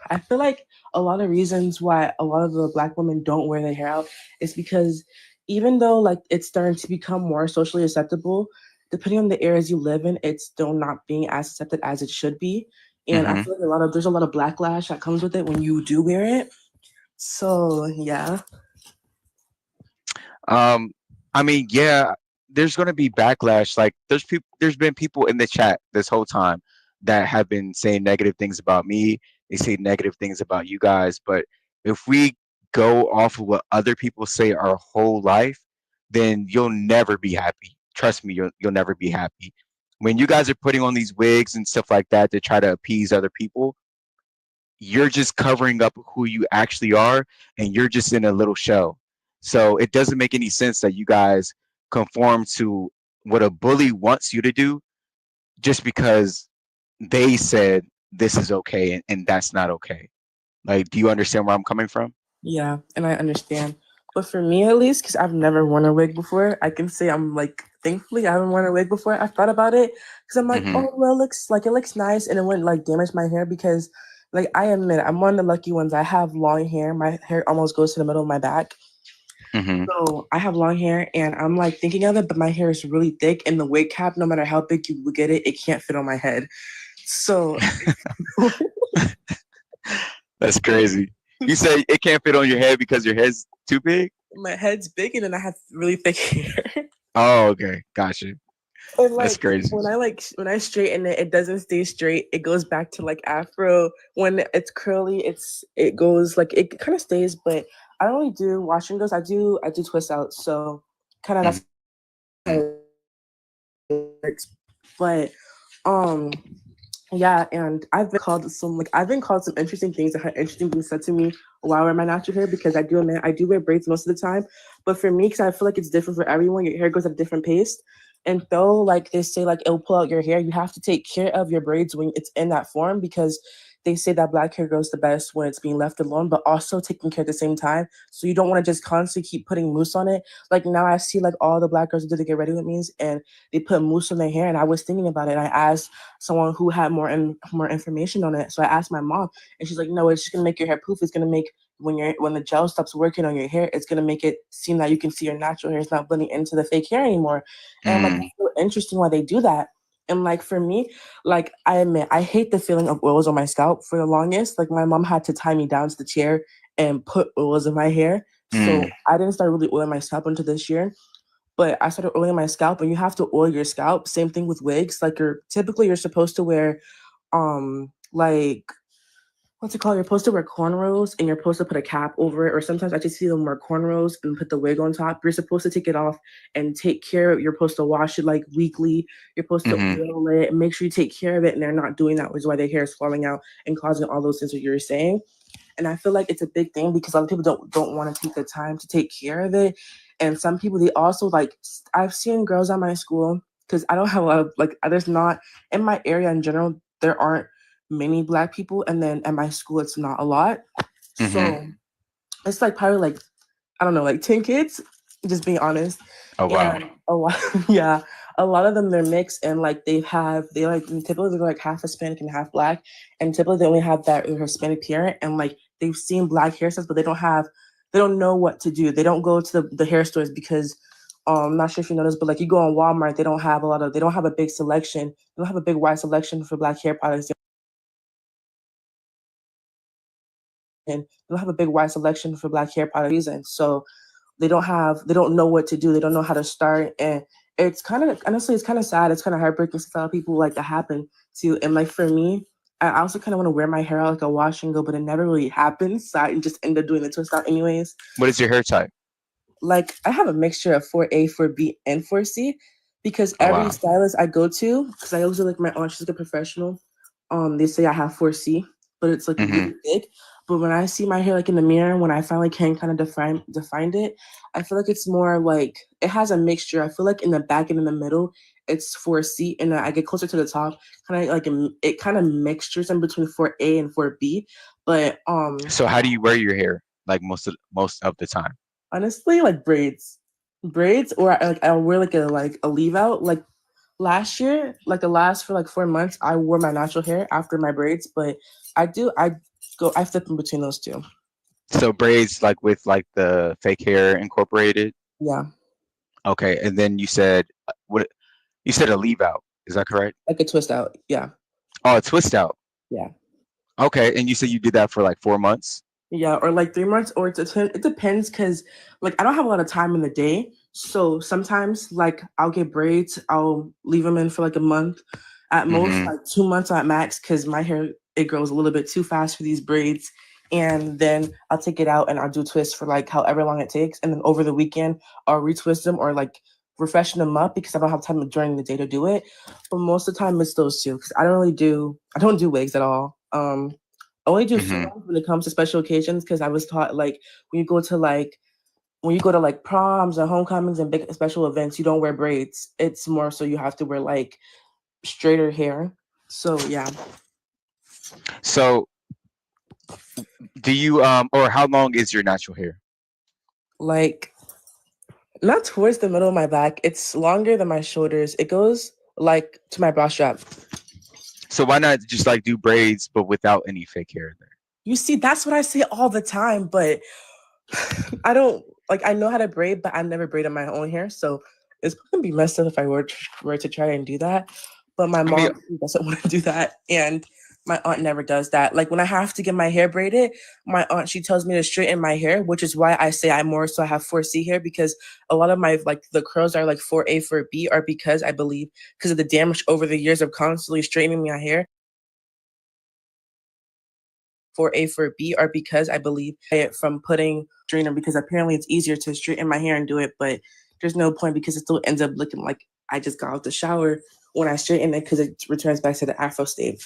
I feel like a lot of reasons why a lot of the Black women don't wear their hair out is because even though like it's starting to become more socially acceptable, depending on the areas you live in, it's still not being as accepted as it should be. And I feel like there's a lot of backlash that comes with it when you do wear it. So yeah. I mean, yeah, there's gonna be backlash. Like, there's been people in the chat this whole time that have been saying negative things about me. They say negative things about you guys. But if we go off of what other people say our whole life, then you'll never be happy. Trust me, you'll never be happy. When you guys are putting on these wigs and stuff like that to try to appease other people, you're just covering up who you actually are, and you're just in a little shell. So it doesn't make any sense that you guys conform to what a bully wants you to do just because they said this is okay and that's not okay. Like, do you understand where I'm coming from? Yeah, and I understand. But for me, at least, because I've never worn a wig before, I can say I'm like, thankfully, I haven't worn a wig before. I thought about it because I'm like, oh, well, it looks nice, and it wouldn't like damage my hair because, like, I admit I'm one of the lucky ones. I have long hair. My hair almost goes to the middle of my back, So I have long hair, and I'm like thinking of it, but my hair is really thick, and the wig cap, no matter how big you get it, it can't fit on my head. So That's crazy. You say it can't fit on your head because your head's too big? My head's big, and then I have really thick hair. Oh, okay, gotcha. And That's crazy. when I straighten it, it doesn't stay straight. It goes back to like afro. When it's curly, it goes like it kind of stays, but I don't really do wash and goes. I do twist out. So kind of that's how it works. But yeah, and I've been called some interesting things that had interesting things said to me while I wear my natural hair, because I do admit I do wear braids most of the time. But for me, because I feel like it's different for everyone, your hair goes at a different pace. And though like they say like it'll pull out your hair, you have to take care of your braids when it's in that form, because they say that black hair grows the best when it's being left alone, but also taking care at the same time. So you don't want to just constantly keep putting mousse on it. Like now I see like all the black girls do to get ready with me, and they put mousse on their hair. And I was thinking about it. And I asked someone who had more information on it. So I asked my mom, and she's like, no, it's just gonna make your hair poof. It's gonna make when the gel stops working on your hair, it's gonna make it seem that you can see your natural hair is not blending into the fake hair anymore. And I'm like, it's so interesting why they do that. And like for me, like I admit, I hate the feeling of oils on my scalp for the longest. Like my mom had to tie me down to the chair and put oils in my hair. So I didn't start really oiling my scalp until this year. But I started oiling my scalp, and you have to oil your scalp. Same thing with wigs. Like you're supposed to wear like what's it called? You're supposed to wear cornrows, and you're supposed to put a cap over it. Or sometimes I just see them wear cornrows and put the wig on top. You're supposed to take it off and take care of it. You're supposed to wash it like weekly. You're supposed to oil it and make sure you take care of it. And they're not doing that, which is why their hair is falling out and causing all those things that you're saying. And I feel like it's a big thing because a lot of people don't want to take the time to take care of it. And some people, they also like, I've seen girls at my school, because I don't have a lot of like, there's not in my area in general, there aren't many black people, and then at my school it's not a lot. So it's like probably like I don't know, like 10 kids, just being honest. Oh wow. And a lot yeah, a lot of them they're mixed, and like they typically they're like half Hispanic and half black, and typically they only have that Hispanic parent, and like they've seen black hairstyles, but they don't know what to do. They don't go to the hair stores because I'm not sure if you noticed, but like you go on Walmart, they don't have a big selection. They don't have a big wide selection for black hair products. And they don't have a big wide selection for black hair products, and so they don't know what to do. They don't know how to start, and it's kind of honestly, it's kind of sad. It's kind of heartbreaking to tell people like that happen to. And like for me, I also kind of want to wear my hair out like a wash and go, but it never really happens. So I just end up doing the twist out anyways. What is your hair type? Like I have a mixture of 4A, 4B, and 4C, because every stylist I go to, because I also like my aunt, she's like a professional. They say I have 4C, but it's like really big. But when I see my hair like in the mirror, when I finally can kind of define it, I feel like it's more like it has a mixture. I feel like in the back and in the middle, it's 4C, and I get closer to the top, kind of like it kind of mixtures in between 4A and 4B. But So how do you wear your hair like most of the time? Honestly, like braids, or I'll wear like a leave out. Like last year, like the last for like 4 months, I wore my natural hair after my braids, but I flip in between those two. So braids like with like the fake hair incorporated? Yeah. Okay, and then you said what? You said a leave out. Is that correct? Like a twist out. Yeah. Oh, a twist out. Yeah. Okay, and you said you did that for like 4 months? Yeah, or like 3 months, or it depends, because like I don't have a lot of time in the day. So sometimes like I'll get braids, I'll leave them in for like a month at most, like 2 months at max, because my hair, it grows a little bit too fast for these braids. And then I'll take it out and I'll do twists for like however long it takes. And then over the weekend, I'll retwist them or like refreshen them up, because I don't have time during the day to do it. But most of the time it's those two, because I don't do wigs at all. Only do when it comes to special occasions, because I was taught like when you go to like proms and homecomings and big special events, you don't wear braids. It's more so you have to wear like straighter hair. So yeah. So do you or how long is your natural hair? Like not towards the middle of my back. It's longer than my shoulders. It goes like to my bra strap. So why not just like do braids but without any fake hair in there? You see, that's what I say all the time, but I don't like. I know how to braid, but I've never braided my own hair, so it's gonna be messed up if I were to try and do that. But my mom doesn't want to do that, and my aunt never does that. Like when I have to get my hair braided, my aunt, she tells me to straighten my hair, which is why I say I'm more so I have 4C hair, because a lot of my like the curls are like 4A, 4B are because I believe because of the damage over the years of constantly straightening my hair. 4A, 4B are because I believe it from putting straightener, because apparently it's easier to straighten my hair and do it, but there's no point because it still ends up looking like I just got out the shower when I straighten it because it returns back to the Afro state.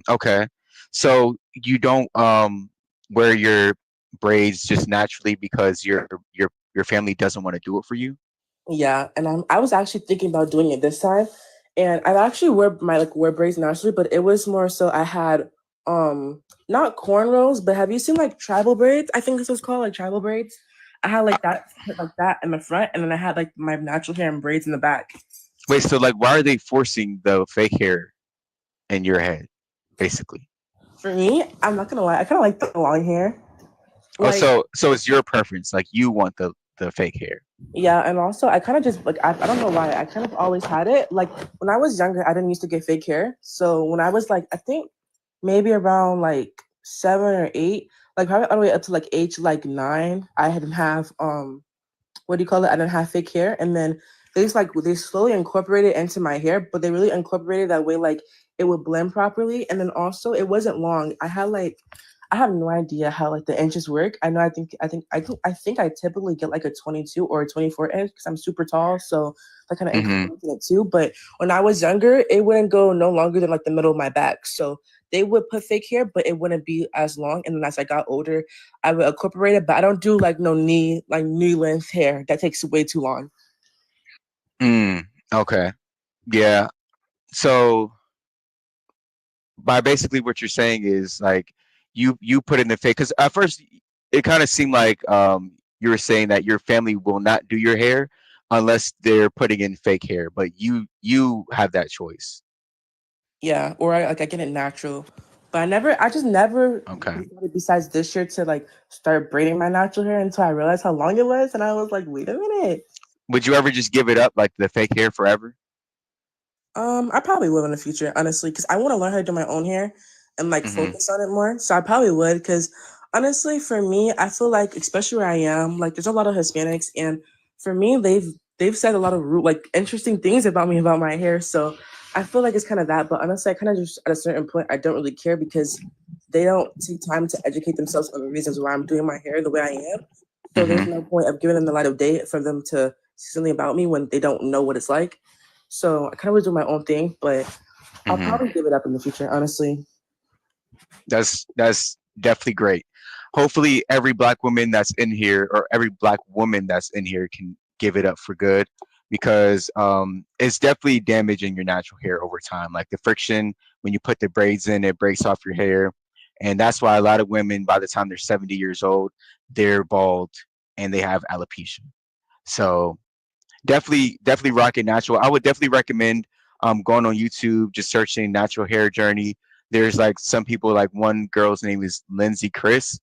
Okay. So you don't wear your braids just naturally because your family doesn't want to do it for you? Yeah, and I was actually thinking about doing it this time, and I've actually wear braids naturally, but it was more so I had not cornrows, but have you seen like tribal braids? I think this was called like tribal braids. I had like that in the front, and then I had like my natural hair and braids in the back. Wait, so like why are they forcing the fake hair in your head, basically? For me, I'm not gonna lie, I kind of like the long hair. Like, so it's your preference, like you want the fake hair. Yeah, and also I kind of just like I don't know why I kind of always had it. Like when I was younger, I didn't used to get fake hair. So when I was like, I think maybe around like 7 or 8, like probably all the way up to like age like 9, I didn't have what do you call it? I didn't have fake hair, and then they slowly incorporated it into my hair, but they really incorporated that way like it would blend properly, and then also it wasn't long. I have no idea how like the inches work. I know I typically get like a 22 or a 24 inch because I'm super tall, so that kind of incorporates it too. But when I was younger, it wouldn't go no longer than like the middle of my back. So they would put fake hair, but it wouldn't be as long. And then as I got older, I would incorporate it, but I don't do like no knee length hair. That takes way too long. Okay. Yeah. So by basically what you're saying is like you put in the fake, because at first it kind of seemed like you were saying that your family will not do your hair unless they're putting in fake hair, but you have that choice. Yeah, or I get it natural. But I just never decided besides this year to like start braiding my natural hair until I realized how long it was, and I was like, wait a minute. Would you ever just give it up, like the fake hair, forever? I probably will in the future, honestly, because I want to learn how to do my own hair and like focus on it more. So I probably would, because honestly, for me, I feel like, especially where I am, like there's a lot of Hispanics, and for me, they've said a lot of like interesting things about me about my hair. So I feel like it's kind of that. But honestly, I kind of just at a certain point, I don't really care because they don't take time to educate themselves on the reasons why I'm doing my hair the way I am. So there's no point of giving them the light of day for them to see something about me when they don't know what it's like. So I kind of do my own thing, but I'll probably give it up in the future, honestly. That's definitely great. Hopefully every black woman that's in here, or every black woman that's in here, can give it up for good, because it's definitely damaging your natural hair over time. Like the friction when you put the braids in, it breaks off your hair. And that's why a lot of women, by the time they're 70 years old, they're bald and they have alopecia. So definitely rock it natural. I would definitely recommend going on YouTube, just searching natural hair journey. There's like some people, like one girl's name is Lindsay Chris.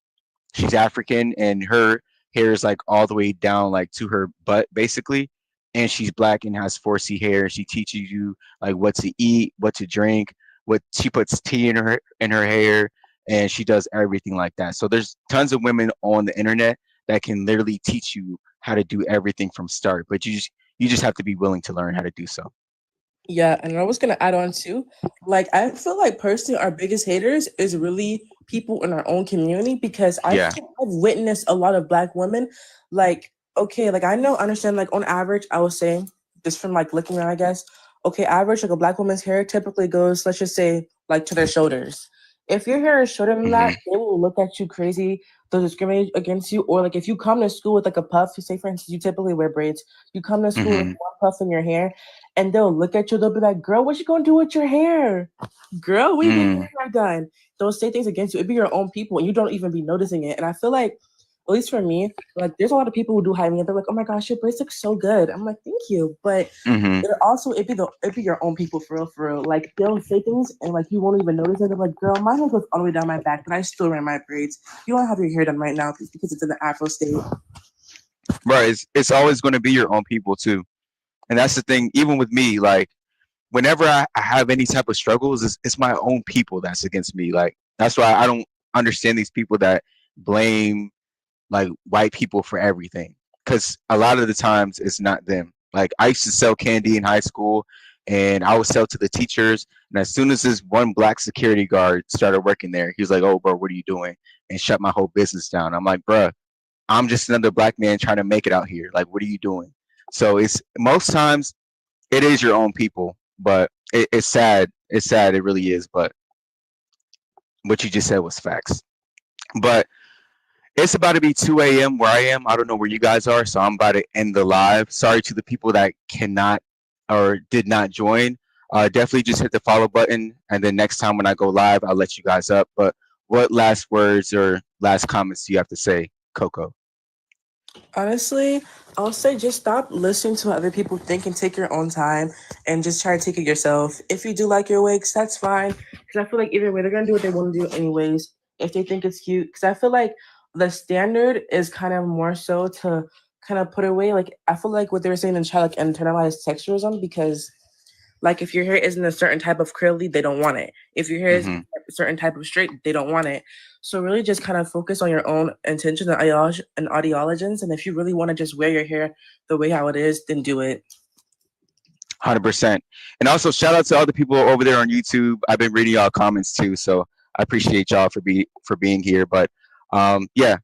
She's African and her hair is like all the way down like to her butt basically. And she's black and has 4C hair. She teaches you like what to eat, what to drink, what she puts tea in her hair, and she does everything like that. So there's tons of women on the internet that can literally teach you how to do everything from start, but you just have to be willing to learn how to do so. Yeah, and I was gonna add on too. Like I feel like personally our biggest haters is really people in our own community, because I've witnessed a lot of black women, like, okay, like I understand, like on average, I was saying, just from like looking around, I guess, okay, average like a black woman's hair typically goes, let's just say, like to their shoulders. If your hair is shorter than that, they will look at you crazy. They'll discriminate against you. Or like if you come to school with like a puff, say for instance, you typically wear braids. You come to school with one puff in your hair, and they'll look at you. They'll be like, "Girl, what you gonna do with your hair? Girl, we get your hair done." They'll say things against you. It'd be your own people, and you don't even be noticing it. And I feel like at least for me, like there's a lot of people who do hire me and they're like, oh my gosh, your braids look so good. I'm like, thank you. But it be your own people for real. Like they'll say things and like you won't even notice it. They're like, girl, my hair goes all the way down my back, but I still wear my braids. You don't have your hair done right now because it's in the Afro state. Right. It's always going to be your own people too. And that's the thing, even with me, like whenever I have any type of struggles, it's my own people that's against me. Like that's why I don't understand these people that blame like white people for everything, because a lot of the times it's not them. Like I used to sell candy in high school and I would sell to the teachers, and as soon as this one black security guard started working there, he was like, oh bro, what are you doing, and shut my whole business down. I'm like, bruh, I'm just another black man trying to make it out here. Like, what are you doing? So it's most times it is your own people, but it's sad. It's sad. It really is. But what you just said was facts. But it's about to be 2 a.m. where I am. I don't know where you guys are, so I'm about to end the live. Sorry to the people that cannot or did not join. Definitely just hit the follow button, and then next time when I go live, I'll let you guys up. But what last words or last comments do you have to say, Coco? Honestly, I'll say just stop listening to what other people think and take your own time and just try to take it yourself. If you do like your wigs, that's fine. Because I feel like either way, they're going to do what they want to do anyways. If they think it's cute. Because I feel like the standard is kind of more so to kind of put away. Like, I feel like what they were saying in try like internalize texturism, because like if your hair isn't a certain type of curly, they don't want it. If your hair is a certain type of straight, they don't want it. So really just kind of focus on your own intentions and ideologies. And if you really want to just wear your hair the way how it is, then do it. 100%. And also shout out to all the people over there on YouTube. I've been reading y'all comments too, so I appreciate y'all for being here. But yeah,